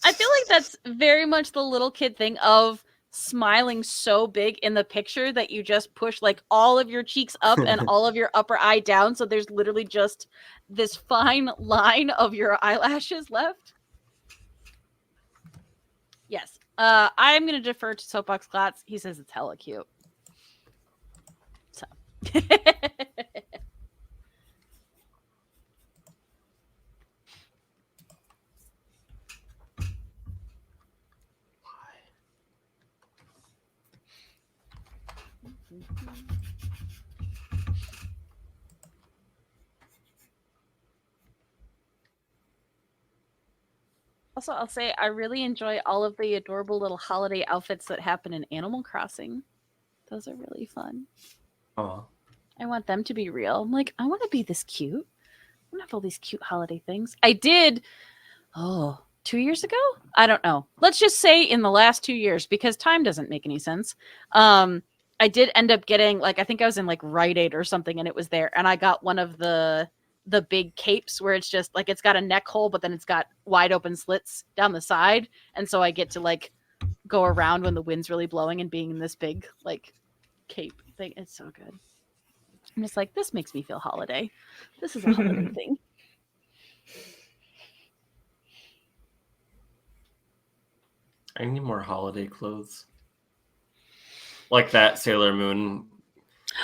Speaker 1: I feel like that's very much the little kid thing of smiling so big in the picture that you just push like all of your cheeks up and all of your upper eye down, so there's literally just this fine line of your eyelashes left. Yes. I'm gonna defer to Soapbox Klotz. He says it's hella cute. So also, I'll say I really enjoy all of the adorable little holiday outfits that happen in Animal Crossing. Those are really fun.
Speaker 5: Oh.
Speaker 1: I want them to be real. I'm like, I want to be this cute. I want to have all these cute holiday things. I did, 2 years ago? I don't know. Let's just say in the last 2 years, because time doesn't make any sense. I did end up getting, like, I think I was in like Rite Aid or something, and it was there. And I got one of the big capes where it's just like, it's got a neck hole, but then it's got wide open slits down the side. And so I get to like go around when the wind's really blowing and being in this big like cape thing. It's so good. I'm just like, this makes me feel holiday. This is a holiday thing.
Speaker 5: I need more holiday clothes. Like that Sailor Moon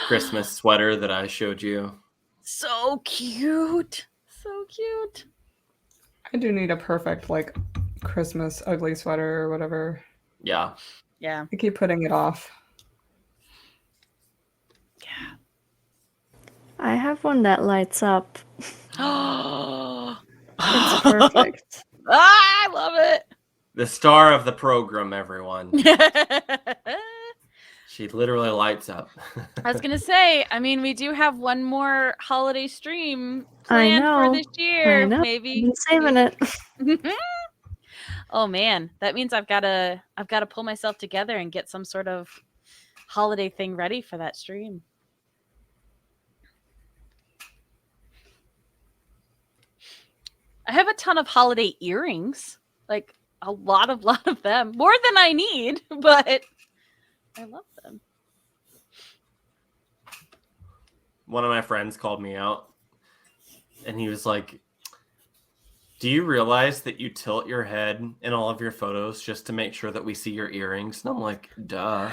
Speaker 5: Christmas sweater that I showed you.
Speaker 1: So cute. So cute.
Speaker 4: I do need a perfect like Christmas ugly sweater or whatever.
Speaker 5: Yeah.
Speaker 1: Yeah.
Speaker 4: I keep putting it off.
Speaker 1: Yeah.
Speaker 2: I have one that lights up.
Speaker 1: Oh.
Speaker 2: It's perfect.
Speaker 5: The star of the program, everyone.
Speaker 1: I
Speaker 5: She literally lights up.
Speaker 1: was gonna say, I mean, we do have one more holiday stream
Speaker 2: I
Speaker 1: planned for
Speaker 2: know.
Speaker 1: this year.
Speaker 2: I know.
Speaker 1: Maybe
Speaker 2: I've been saving it.
Speaker 1: Oh man, that means I've gotta pull myself together and get some sort of holiday thing ready for that stream. I have a ton of holiday earrings, like a lot of them, more than I need, but I love them.
Speaker 5: One of my friends called me out, and he was like, "Do you realize that you tilt your head in all of your photos just to make sure that we see your earrings?" And I'm like, "Duh."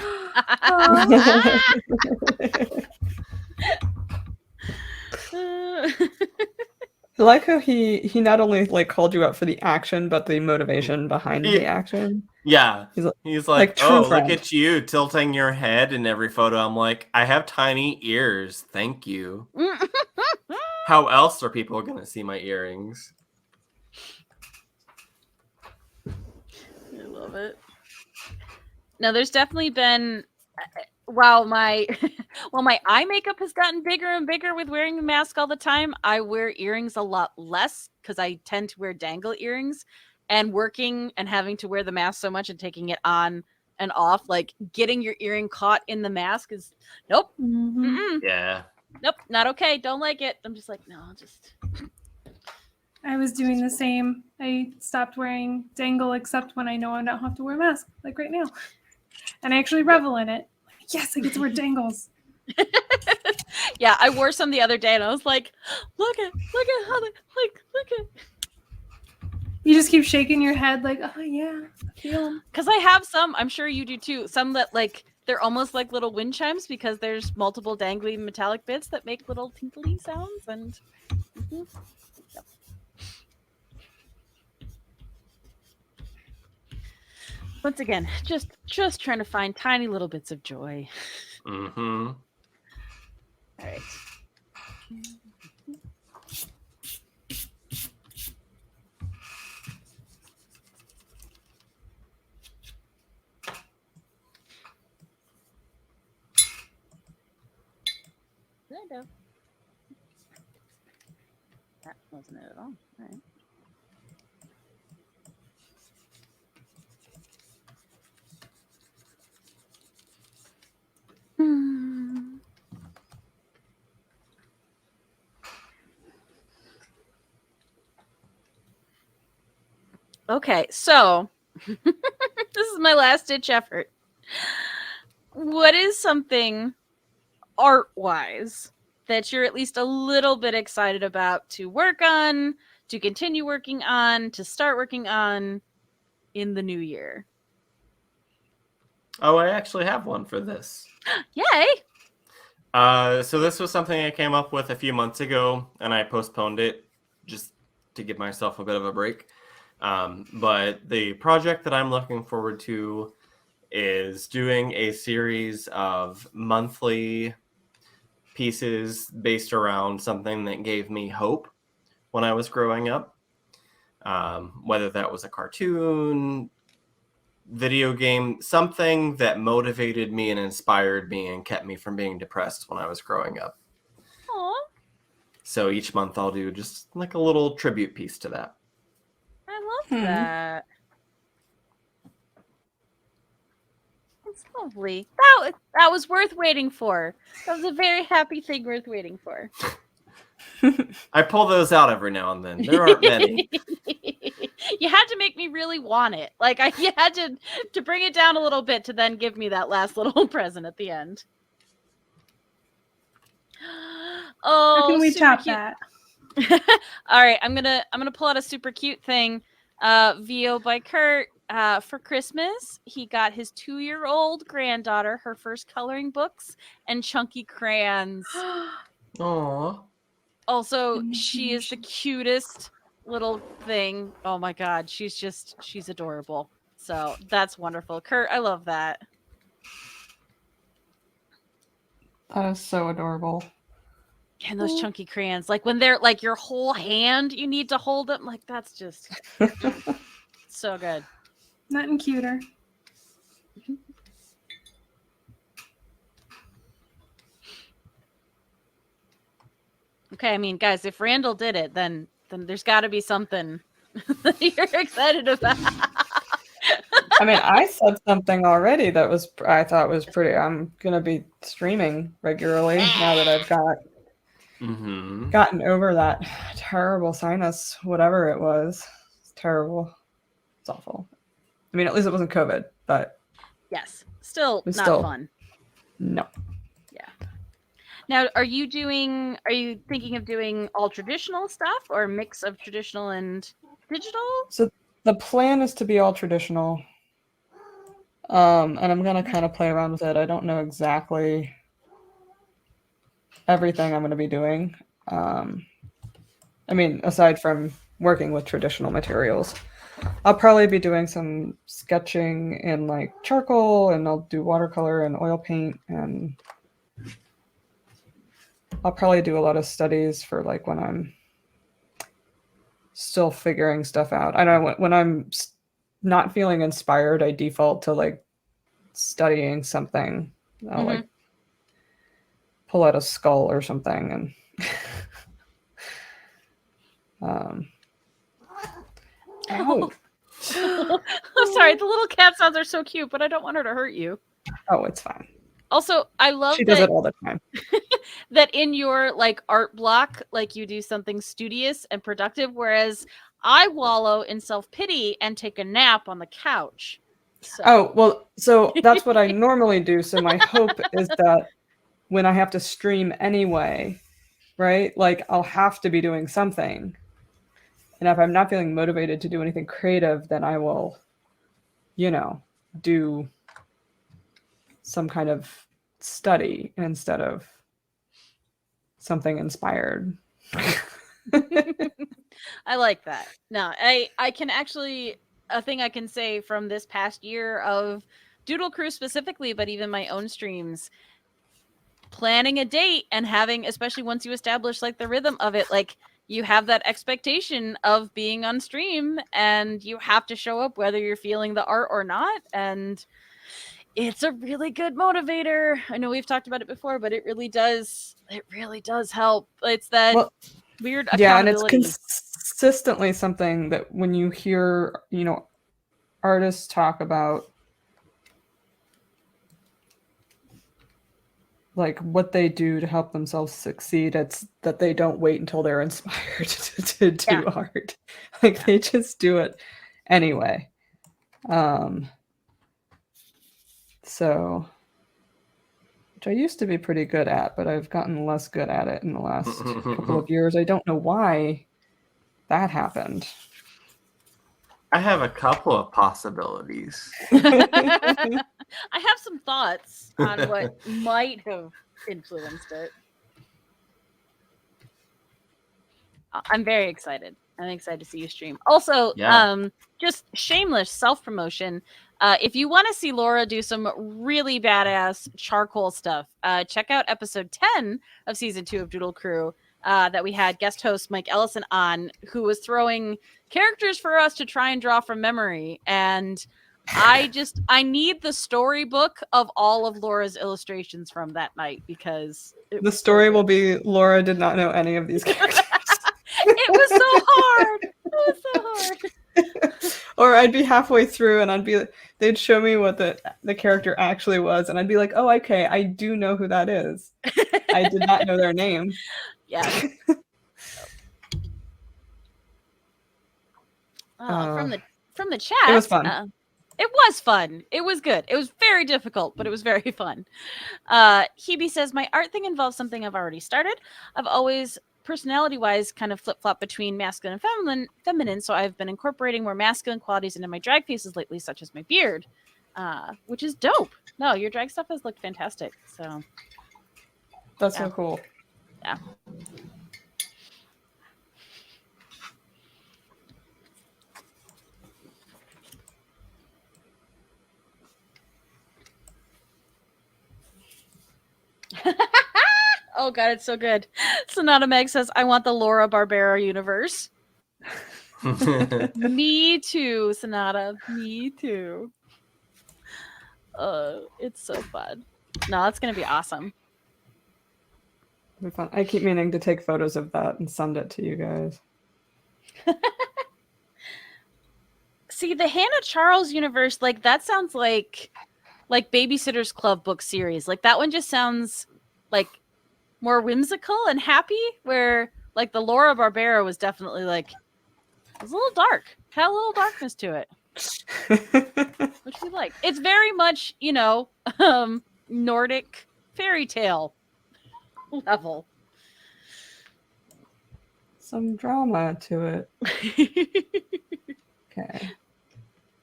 Speaker 4: I like how he not only like called you out for the action, but the motivation behind the action.
Speaker 5: Yeah. He's like,
Speaker 4: true
Speaker 5: "Oh,
Speaker 4: friend."
Speaker 5: look at you tilting your head in every photo." I'm like, "I have tiny ears. Thank you." How else are people going to see my earrings?
Speaker 1: I love it. Now, there's definitely been while my eye makeup has gotten bigger and bigger with wearing the mask all the time, I wear earrings a lot less because I tend to wear dangle earrings. And working and having to wear the mask so much and taking it on and off, like getting your earring caught in the mask is nope. Mm-mm.
Speaker 5: Yeah.
Speaker 1: Nope, not okay. Don't like it. I'm just like, no, just.
Speaker 3: I was doing the same. I stopped wearing dangle except when I know I don't have to wear a mask, like right now. And I actually revel in it. Like, yes, I get to wear dangles.
Speaker 1: Yeah, I wore some the other day and I was like, look at how they look at.
Speaker 3: You just keep shaking your head like, oh yeah, I feel 'em.
Speaker 1: Because I have some, I'm sure you do too. Some that like they're almost like little wind chimes because there's multiple dangly metallic bits that make little tinkly sounds and. Mm-hmm. Yep. Once again, just trying to find tiny little bits of joy.
Speaker 5: Mm-hmm.
Speaker 1: All right. Kind of. That wasn't it at all. All right. Okay, so this is my last ditch effort. What is something art-wise that you're at least a little bit excited about to work on, to continue working on, to start working on in the new year?
Speaker 5: Oh, I actually have one for this.
Speaker 1: Yay!
Speaker 5: So this was something I came up with a few months ago, and I postponed it just to give myself a bit of a break. But the project that I'm looking forward to is doing a series of monthly pieces based around something that gave me hope when I was growing up. Whether that was a cartoon, video game, something that motivated me and inspired me and kept me from being depressed when I was growing up.
Speaker 1: Aw,
Speaker 5: So each month I'll do just like a little tribute piece to that.
Speaker 1: I love that. That's lovely. That was worth waiting for. That was a very happy thing worth waiting for.
Speaker 5: I pull those out every now and then. There aren't many.
Speaker 1: You had to make me really want it. Like you had to bring it down a little bit to then give me that last little present at the end. Oh,
Speaker 3: How can we
Speaker 1: super
Speaker 3: top
Speaker 1: cute.
Speaker 3: that?
Speaker 1: All right, I'm gonna pull out a super cute thing. VO by Kurt. For Christmas, he got his 2-year-old granddaughter her first coloring books and chunky crayons.
Speaker 5: Aww.
Speaker 1: Also, she is the cutest little thing. Oh my god, she's adorable. So that's wonderful. Kurt, I love that.
Speaker 4: That is so adorable.
Speaker 1: And those chunky crayons, like when they're like your whole hand, you need to hold them. Like that's just so good.
Speaker 3: Nothing cuter.
Speaker 1: Okay, I mean, guys, if Randall did it, then there's got to be something that you're excited about.
Speaker 4: I mean, I said something already that I thought was pretty. I'm gonna be streaming regularly now that I've gotten over that terrible sinus, whatever it was. It's terrible. It's awful. I mean, at least it wasn't COVID, but
Speaker 1: Yes, still
Speaker 4: It's
Speaker 1: not
Speaker 4: still-
Speaker 1: fun.
Speaker 4: no.
Speaker 1: Now, are you thinking of doing all traditional stuff or a mix of traditional and digital?
Speaker 4: So the plan is to be all traditional. And I'm gonna kind of play around with it. I don't know exactly everything I'm gonna be doing. I mean, aside from working with traditional materials, I'll probably be doing some sketching in like charcoal, and I'll do watercolor and oil paint, and I'll probably do a lot of studies for like when I'm still figuring stuff out. I know when I'm not feeling inspired, I default to like studying something. I'll like pull out a skull or something and ow.
Speaker 1: I'm sorry, the little cat sounds are so cute, but I don't want her to hurt you.
Speaker 4: Oh, it's fine.
Speaker 1: Also, I love
Speaker 4: She does it all the time.
Speaker 1: that in your like art block, like you do something studious and productive, whereas I wallow in self-pity and take a nap on the couch. So.
Speaker 4: Oh, well, so that's what I normally do. So my hope is that when I have to stream anyway, right? Like I'll have to be doing something. And if I'm not feeling motivated to do anything creative, then I will, do some kind of study instead of something inspired.
Speaker 1: I like that. No, I can actually, a thing I can say from this past year of Doodle Crew specifically, but even my own streams, planning a date and having, especially once you establish like the rhythm of it, like you have that expectation of being on stream and you have to show up whether you're feeling the art or not. And it's a really good motivator. I know we've talked about it before, but it really does help. It's that weird accountability.
Speaker 4: Yeah, and it's consistently something that when you hear, artists talk about like what they do to help themselves succeed, it's that they don't wait until they're inspired to do art. Like they just do it anyway. So, which I used to be pretty good at, but I've gotten less good at it in the last couple of years. I don't know why that happened.
Speaker 5: I have a couple of possibilities.
Speaker 1: I have some thoughts on what might have influenced it. I'm very excited. I'm excited to see you stream. Also, just shameless self-promotion. If you want to see Laura do some really badass charcoal stuff, check out episode 10 of season 2 of Doodle Crew that we had guest host Mike Ellison on, who was throwing characters for us to try and draw from memory. And I need the storybook of all of Laura's illustrations from that night, because
Speaker 4: the story will be Laura did not know any of these characters.
Speaker 1: It was so hard. It was so hard.
Speaker 4: Or I'd be halfway through and they'd show me what the character actually was, and I'd be like, oh, okay, I do know who that is. I did not know their name.
Speaker 1: Yeah. From the chat.
Speaker 4: It was fun.
Speaker 1: It was fun. It was good. It was very difficult, but it was very fun. Hebe says, my art thing involves something I've already started. I've always, personality-wise, kind of flip-flop between masculine and feminine, so I've been incorporating more masculine qualities into my drag faces lately, such as my beard, which is dope. No, your drag stuff has looked fantastic. So
Speaker 4: that's so cool.
Speaker 1: Yeah. Oh god, it's so good. Sonata Meg says, I want the Laura Barbera universe. Me too, Sonata. Me too. It's so fun. No, it's gonna be awesome.
Speaker 4: It'll be fun. I keep meaning to take photos of that and send it to you guys.
Speaker 1: See, the Hannah Charles universe, like that sounds like Babysitter's Club book series. Like that one just sounds like more whimsical and happy, where like the Laura Barbera was definitely like it was a little dark. Had a little darkness to it. Which we like. It's very much, Nordic fairy tale level.
Speaker 4: Some drama to it. Okay.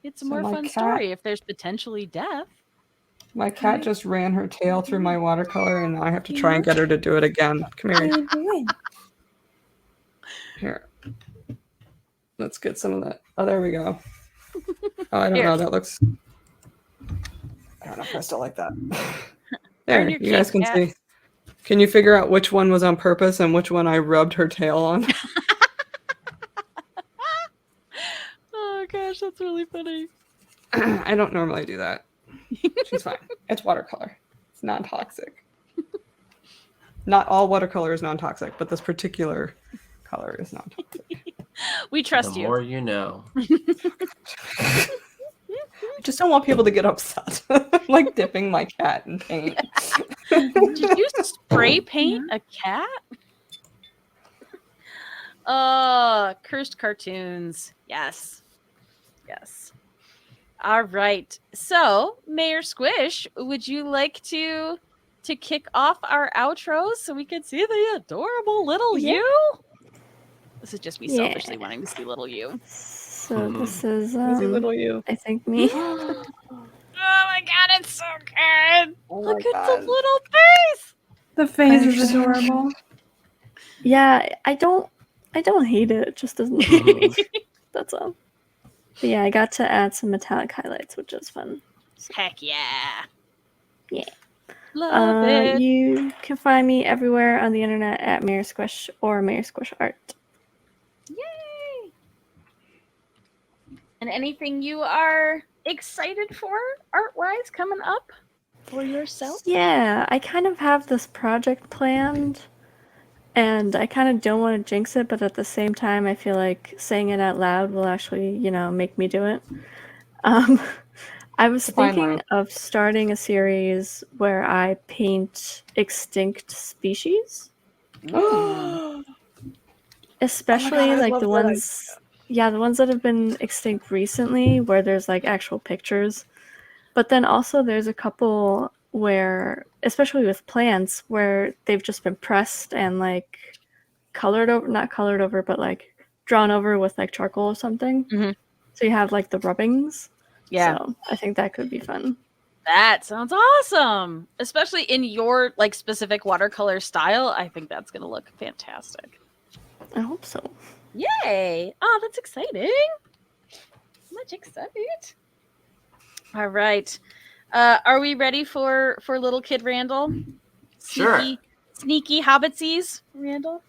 Speaker 1: It's a
Speaker 4: So
Speaker 1: more
Speaker 4: my
Speaker 1: fun
Speaker 4: cat-
Speaker 1: story if there's potentially death.
Speaker 4: My cat just ran her tail through my watercolor, and now I have to try and get her to do it again. Come
Speaker 2: What are
Speaker 4: here.
Speaker 2: you doing?
Speaker 4: Here. Let's get some of that. Oh, there we go. Oh, I don't
Speaker 1: Here.
Speaker 4: know. That looks. I don't know if I still like that.
Speaker 1: Earn
Speaker 4: There,
Speaker 1: your
Speaker 4: you guys
Speaker 1: keep,
Speaker 4: can
Speaker 1: cat.
Speaker 4: see. Can you figure out which one was on purpose and which one I rubbed her tail on?
Speaker 1: Oh gosh, that's really funny.
Speaker 4: I don't normally do that. She's fine. It's watercolor. It's non-toxic. Not all watercolor is non-toxic, but this particular color is non-toxic.
Speaker 1: We trust
Speaker 5: The
Speaker 1: you.
Speaker 5: more you know.
Speaker 4: I just don't want people to get upset. I'm like dipping my cat in paint.
Speaker 1: Did you spray paint a cat? Cursed cartoons. Yes. Yes. All right. So, Mayor Squish, would you like to kick off our outros so we can see the adorable little
Speaker 2: Yeah.
Speaker 1: you? This is just me
Speaker 2: Yeah.
Speaker 1: selfishly wanting to see little you.
Speaker 2: So this is
Speaker 4: Easy little you.
Speaker 2: I think me.
Speaker 1: Oh my god, it's so good.
Speaker 4: Oh
Speaker 1: Look
Speaker 4: my
Speaker 1: at the
Speaker 4: God.
Speaker 1: little face.
Speaker 3: The face is
Speaker 2: Nice.
Speaker 3: adorable.
Speaker 2: Yeah, I don't hate it. It just doesn't look me. That's all. But yeah, I got to add some metallic highlights, which is fun.
Speaker 1: Heck yeah.
Speaker 2: Yeah.
Speaker 1: Love it.
Speaker 2: You can find me everywhere on the internet at Mayor Squish or Lauracharles.art.
Speaker 1: Yay! And anything you are excited for art-wise coming up for yourself?
Speaker 2: Yeah, I kind of have this project planned, and I kind of don't want to jinx it, but at the same time, I feel like saying it out loud will actually, make me do it. I was
Speaker 4: It's a fine
Speaker 2: thinking
Speaker 4: line.
Speaker 2: of starting a series where I paint extinct species, especially
Speaker 4: I
Speaker 2: like
Speaker 4: love
Speaker 2: the
Speaker 4: that
Speaker 2: ones, the ones that have been extinct recently, where there's like actual pictures. But then also there's a couple where, especially with plants, where they've just been pressed and like colored over, not colored over, but like drawn over with like charcoal or something.
Speaker 1: Mhm.
Speaker 2: So you have like the rubbings.
Speaker 1: Yeah.
Speaker 2: So I think that could be fun.
Speaker 1: That sounds awesome. Especially in your like specific watercolor style. I think that's going to look fantastic.
Speaker 2: I hope so.
Speaker 1: Yay! Oh, that's exciting. Much excited. All right. Are we ready for little kid Randall?
Speaker 5: Sure.
Speaker 1: Sneaky hobbitsies, Randall?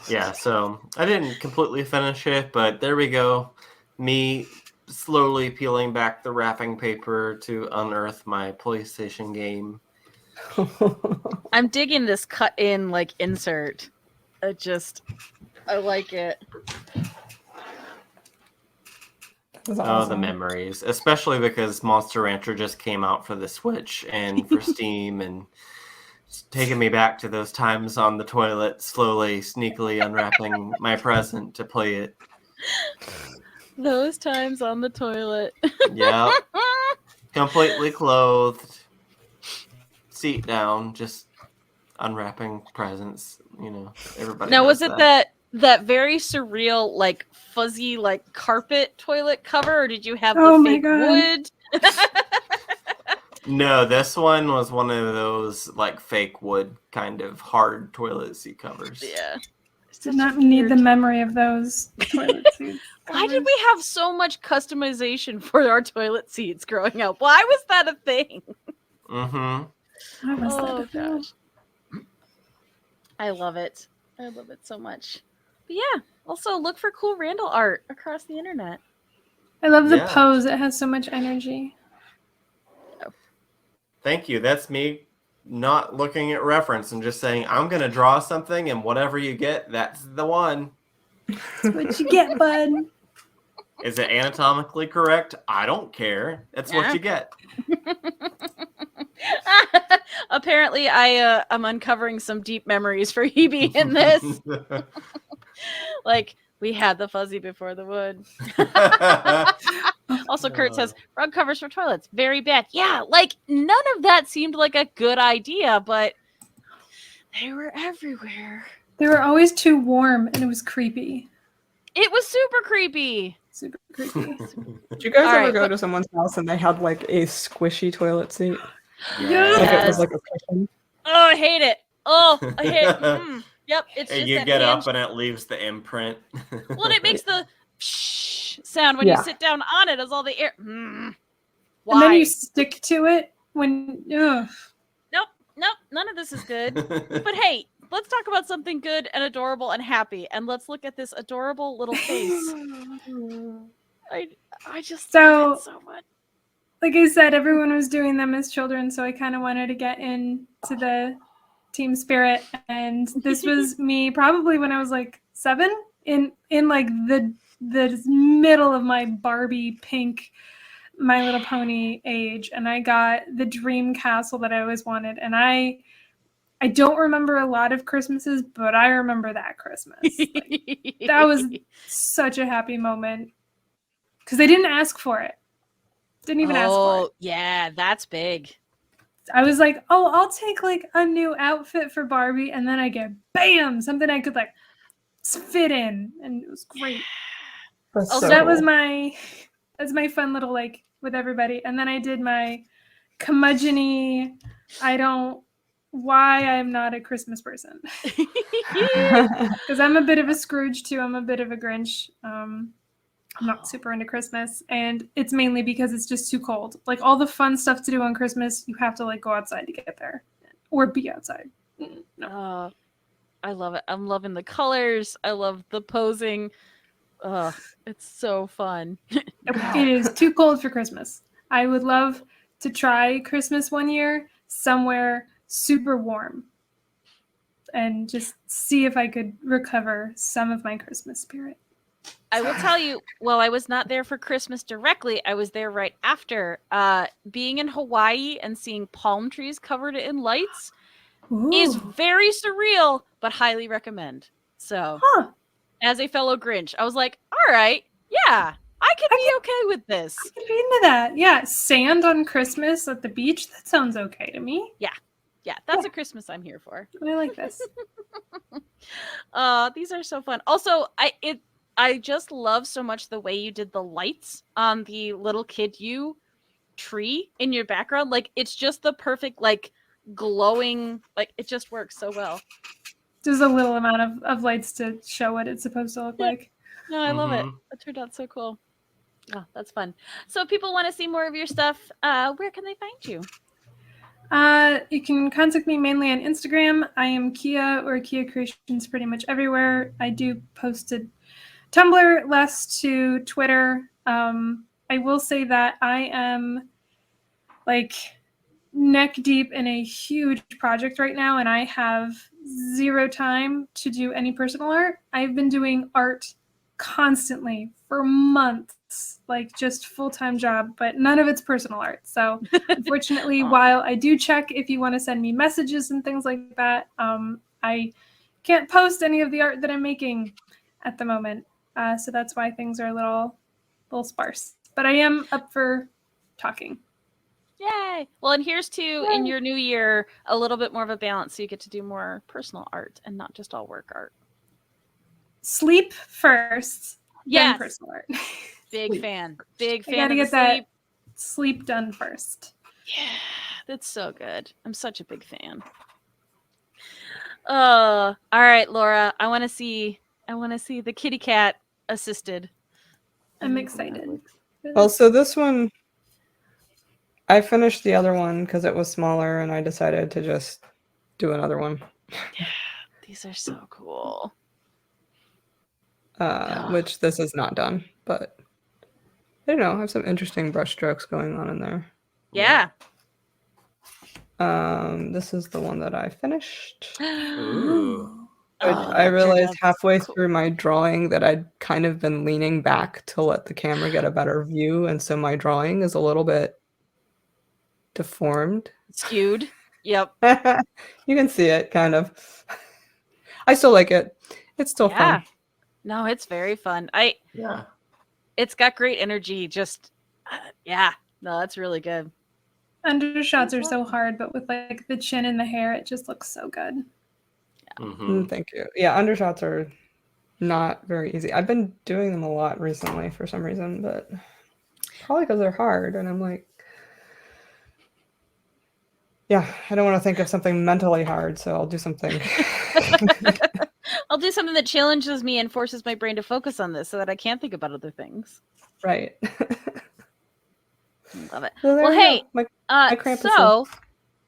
Speaker 5: Yeah, so I didn't completely finish it, but there we go. Me slowly peeling back the wrapping paper to unearth my PlayStation game.
Speaker 1: I'm digging this cut in like insert. I like it.
Speaker 4: That's
Speaker 5: Oh, the
Speaker 4: awesome.
Speaker 5: memories. Especially because Monster Rancher just came out for the Switch and for Steam, and it's taking me back to those times on the toilet, slowly, sneakily unwrapping my present to play it.
Speaker 1: Those times on the toilet.
Speaker 5: Yeah, completely clothed, seat down, just unwrapping presents. Everybody.
Speaker 1: Now,
Speaker 5: does
Speaker 1: was it that very surreal, like fuzzy, like carpet toilet cover, or did you have
Speaker 3: Oh
Speaker 1: the
Speaker 3: my
Speaker 1: fake
Speaker 3: God.
Speaker 1: wood?
Speaker 5: No, this one was one of those like fake wood kind of hard toilet seat covers.
Speaker 1: Yeah.
Speaker 3: Did not need the memory of those toilet seats.
Speaker 1: Why did we have so much customization for our toilet seats growing up? Why was that a thing?
Speaker 5: Mm-hmm.
Speaker 3: Why was that
Speaker 1: Oh
Speaker 3: a thing?
Speaker 1: gosh. I love it. I love it so much. But yeah, also look for cool Randall art across the internet.
Speaker 3: I love the
Speaker 5: Yeah.
Speaker 3: pose. It has so much energy.
Speaker 5: Thank you. That's me not looking at reference and just saying, I'm going to draw something, and whatever you get, that's the one.
Speaker 3: That's what you get, bud.
Speaker 5: Is it anatomically correct? I don't care. That's what
Speaker 1: Yeah.
Speaker 5: you get.
Speaker 1: Apparently, I'm uncovering some deep memories for Hebe in this. Like, we had the fuzzy before the wood. Also, Kurt says, rug covers for toilets. Very bad. Yeah, like, none of that seemed like a good idea, but they were everywhere.
Speaker 3: They were always too warm, and it was creepy.
Speaker 1: It was super creepy.
Speaker 3: Super creepy.
Speaker 4: Did you guys
Speaker 1: All
Speaker 4: ever
Speaker 1: right,
Speaker 4: go
Speaker 1: what-
Speaker 4: to someone's house and they had like a squishy toilet seat?
Speaker 1: Yes.
Speaker 4: Like it was like a cushion.
Speaker 1: Oh, I hate it. Oh, I hate Yep, it's
Speaker 5: And
Speaker 1: just
Speaker 5: you
Speaker 1: that
Speaker 5: get
Speaker 1: hand
Speaker 5: up and it leaves the imprint.
Speaker 1: Well, and it makes the sound when you sit down on it as all the air. Why?
Speaker 3: And then you stick to it when. Ugh.
Speaker 1: Nope, none of this is good. But hey, let's talk about something good and adorable and happy, and let's look at this adorable little face. I just love it so much.
Speaker 3: Like I said, everyone was doing them as children, so I kind of wanted to get into the team spirit. And this was me probably when I was like 7, in like the middle of my Barbie pink My Little Pony age, and I got the dream castle that I always wanted. And I don't remember a lot of Christmases, but I remember that Christmas. Like, that was such a happy moment because they didn't ask for it. Didn't even ask for it.
Speaker 1: Yeah, that's big.
Speaker 3: I was like, oh, I'll take like a new outfit for Barbie, and then I get bam, something I could like fit in, and it was great.
Speaker 4: That's
Speaker 3: So
Speaker 4: so
Speaker 3: that was
Speaker 4: cool.
Speaker 3: that's my fun little like with everybody, and then I did my curmudgeon-y, why I'm not a Christmas person, because I'm a bit of a Scrooge too. I'm a bit of a Grinch. I'm not super into Christmas, and it's mainly because it's just too cold. Like all the fun stuff to do on Christmas, you have to like go outside to get there, or be outside. No.
Speaker 1: I love it. I'm loving the colors. I love the posing. It's so fun.
Speaker 3: It is too cold for Christmas. I would love to try Christmas one year somewhere super warm, and just see if I could recover some of my Christmas spirit.
Speaker 1: I will tell you, while I was not there for Christmas directly, I was there right after. Being in Hawaii and seeing palm trees covered in lights is
Speaker 3: Ooh.
Speaker 1: very surreal, but highly recommend. So, as a fellow Grinch, I was like, all right, yeah, I could be okay with this.
Speaker 3: I could be into that. Yeah, sand on Christmas at the beach. That sounds okay to me.
Speaker 1: Yeah, that's a Christmas I'm here for.
Speaker 3: I like this.
Speaker 1: These are so fun. Also, I just love so much the way you did the lights on the little kid you tree in your background. Like, it's just the perfect, like, glowing, like, it just works so well.
Speaker 3: Just a little amount of lights to show what it's supposed to look like.
Speaker 1: No, I love it. It turned out so cool. Oh, that's fun. So if people want to see more of your stuff, where can they find you?
Speaker 3: You can contact me mainly on Instagram. I am Kia or Kia Creations pretty much everywhere. I do post to Tumblr, less to Twitter. I will say that I am like neck deep in a huge project right now, and I have zero time to do any personal art. I've been doing art constantly for months, like just full-time job, but none of it's personal art. So unfortunately, while I do check if you want to send me messages and things like that, I can't post any of the art that I'm making at the moment. So that's why things are a little sparse. But I am up for talking.
Speaker 1: Yay! Well, and here's to, in your new year, a little bit more of a balance so you get to do more personal art and not just all work art.
Speaker 3: Sleep first, then personal art.
Speaker 1: Big fan. Big fan.
Speaker 3: I gotta
Speaker 1: of
Speaker 3: get
Speaker 1: the
Speaker 3: that sleep done first.
Speaker 1: Yeah, that's so good. I'm such a big fan. All right, Laura. I want to see the kitty cat assisted.
Speaker 3: I'm excited.
Speaker 4: Well, so this one, I finished the other one because it was smaller, and I decided to just do another one.
Speaker 1: Yeah, these are so cool.
Speaker 4: which this is not done, but I don't know. I have some interesting brush strokes going on in there.
Speaker 1: Yeah.
Speaker 4: This is the one that I finished.
Speaker 5: Ooh.
Speaker 4: Which
Speaker 1: Oh,
Speaker 4: I
Speaker 1: that turned
Speaker 4: realized
Speaker 1: out
Speaker 4: halfway
Speaker 1: cool.
Speaker 4: through my drawing that I'd kind of been leaning back to let the camera get a better view, and so my drawing is a little bit deformed.
Speaker 1: Skewed. Yep.
Speaker 4: You can see it, kind of. I still like it. It's still
Speaker 1: Yeah.
Speaker 4: fun.
Speaker 1: No, it's very fun.
Speaker 5: Yeah.
Speaker 1: It's got great energy. Just, yeah. No, that's really good.
Speaker 3: Undershots are so hard, but with like the chin and the hair, it just looks so good.
Speaker 5: Mm-hmm.
Speaker 4: Thank you. Yeah, undershots are not very easy. I've been doing them a lot recently for some reason, but probably because they're hard. And I'm like, yeah, I don't want to think of something mentally hard, so I'll do something.
Speaker 1: I'll do something that challenges me and forces my brain to focus on this so that I can't think about other things.
Speaker 4: Right.
Speaker 1: Love it.
Speaker 4: So there
Speaker 1: Well,
Speaker 4: we
Speaker 1: hey,
Speaker 4: go. My Krampus is-
Speaker 1: so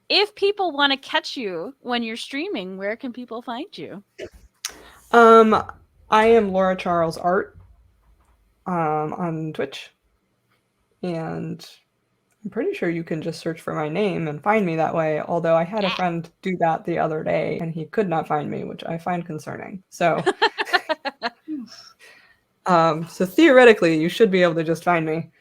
Speaker 1: if people want to catch you when you're streaming, where can people find you?
Speaker 4: I am Lauracharles.art on Twitch, and I'm pretty sure you can just search for my name and find me that way. Although I had a friend do that the other day, and he could not find me, which I find concerning. So, so theoretically, you should be able to just find me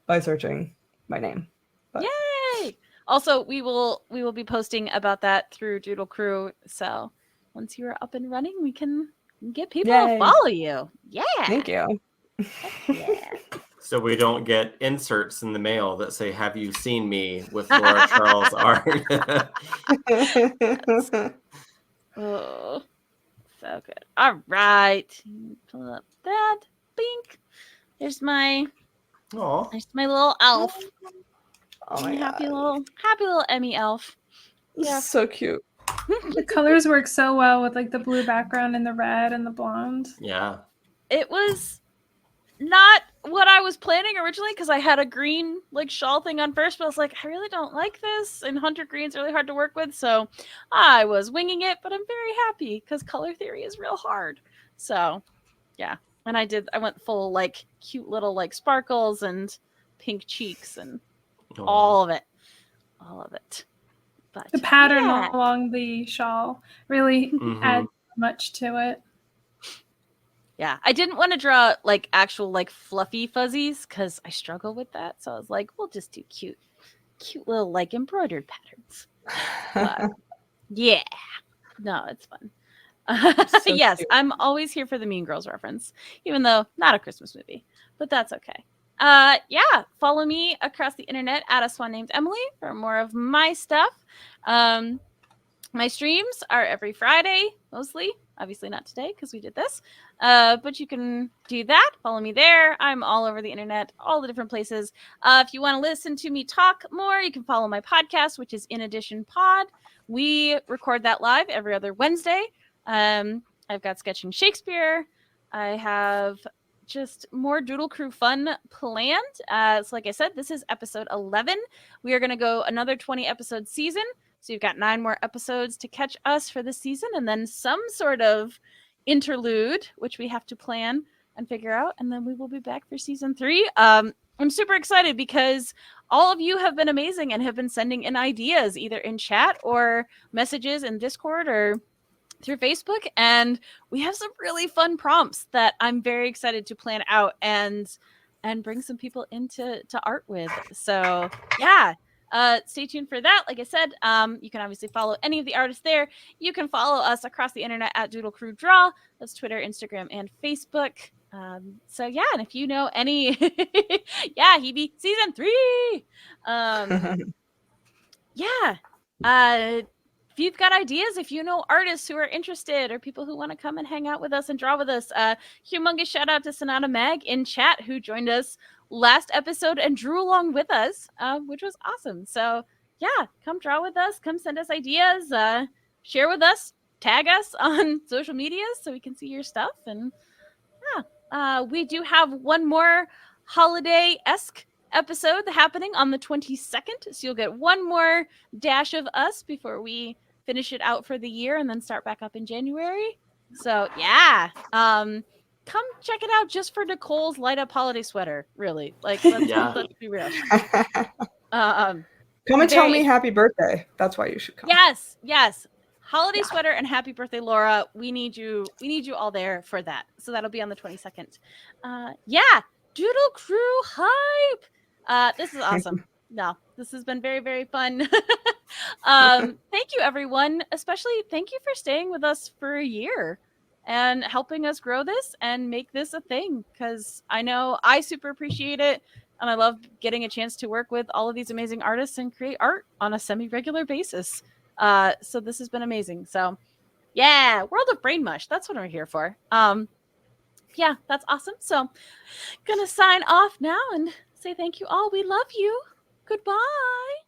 Speaker 4: by searching my name. But
Speaker 1: Yay! Also, we will be posting about that through Doodle Crew. So once you're up and running, we can get people to
Speaker 4: Yay.
Speaker 1: follow you. Yeah.
Speaker 4: Thank you.
Speaker 1: Yeah.
Speaker 5: So we don't get inserts in the mail that say, "Have you seen me?" with Lauracharles.art.
Speaker 1: Oh, so good. All right. Pull up that. Bink. There's my
Speaker 5: Aw.
Speaker 1: little elf.
Speaker 4: Oh my
Speaker 1: happy
Speaker 4: god.
Speaker 1: little Emmy elf. Yeah.
Speaker 4: So cute.
Speaker 3: The colors work so well with like the blue background and the red and the blonde.
Speaker 5: Yeah.
Speaker 1: It was not what I was planning originally because I had a green like shawl thing on first, but I was like, I really don't like this, and hunter green's really hard to work with, so I was winging it, but I'm very happy because color theory is real hard. So yeah, and I went full like cute little like sparkles and pink cheeks and
Speaker 5: Aw.
Speaker 1: all of it. But
Speaker 3: The pattern
Speaker 1: yeah.
Speaker 3: along the shawl really
Speaker 5: Mhm.
Speaker 3: adds much to it.
Speaker 1: Yeah, I didn't want to draw like actual like fluffy fuzzies because I struggle with that. So I was like, we'll just do cute little like embroidered patterns. But yeah, no, it's fun.
Speaker 4: So
Speaker 1: yes,
Speaker 4: cute.
Speaker 1: I'm always here for the Mean Girls reference, even though not a Christmas movie, but that's okay. Yeah, follow me across the internet at a swan named Emily for more of my stuff. My streams are every Friday, mostly. Obviously not today because we did this. But you can do that. Follow me there. I'm all over the internet, all the different places. If you want to listen to me talk more, you can follow my podcast, which is In Addition Pod. We record that live every other Wednesday. I've got Sketching Shakespeare. I have just more Doodle Crew Fun planned. So like I said, this is episode 11. We are going to go another 20 episode season. So you've got 9 more episodes to catch us for this season, and then some sort of interlude, which we have to plan and figure out, and then we will be back for season 3. I'm super excited because all of you have been amazing and have been sending in ideas either in chat or messages in Discord or through Facebook, and we have some really fun prompts that I'm very excited to plan out and bring some people into art with. So yeah. Stay tuned for that. Like I said, you can obviously follow any of the artists there. You can follow us across the internet at Doodle Crew Draw. That's Twitter, Instagram, and Facebook. So yeah, and if you know any, yeah, Hebe season 3. Yeah. If you've got ideas, if you know artists who are interested or people who want to come and hang out with us and draw with us, humongous shout out to Sonata Mag in chat who joined us last episode and drew along with us, which was awesome. So yeah, come draw with us, come send us ideas, share with us, tag us on social media so we can see your stuff. And yeah, we do have one more holiday-esque episode happening on the 22nd. So you'll get one more dash of us before we finish it out for the year and then start back up in January. So yeah, come check it out just for Nicole's light up holiday sweater. Really, like let's be real.
Speaker 4: Come and tell me
Speaker 1: very-
Speaker 4: happy birthday. That's why you should come.
Speaker 1: Yes. Holiday sweater and happy birthday, Laura. We need you all there for that. So that'll be on the 22nd. Doodle Crew hype. This is awesome. No, this has been very, very fun. Thank you, everyone. Especially thank you for staying with us for a year and helping us grow this and make this a thing. Because I know I super appreciate it. And I love getting a chance to work with all of these amazing artists and create art on a semi-regular basis. So this has been amazing. So yeah, World of Brain Mush. That's what we're here for. Yeah, that's awesome. So gonna sign off now and say thank you all. We love you. Goodbye.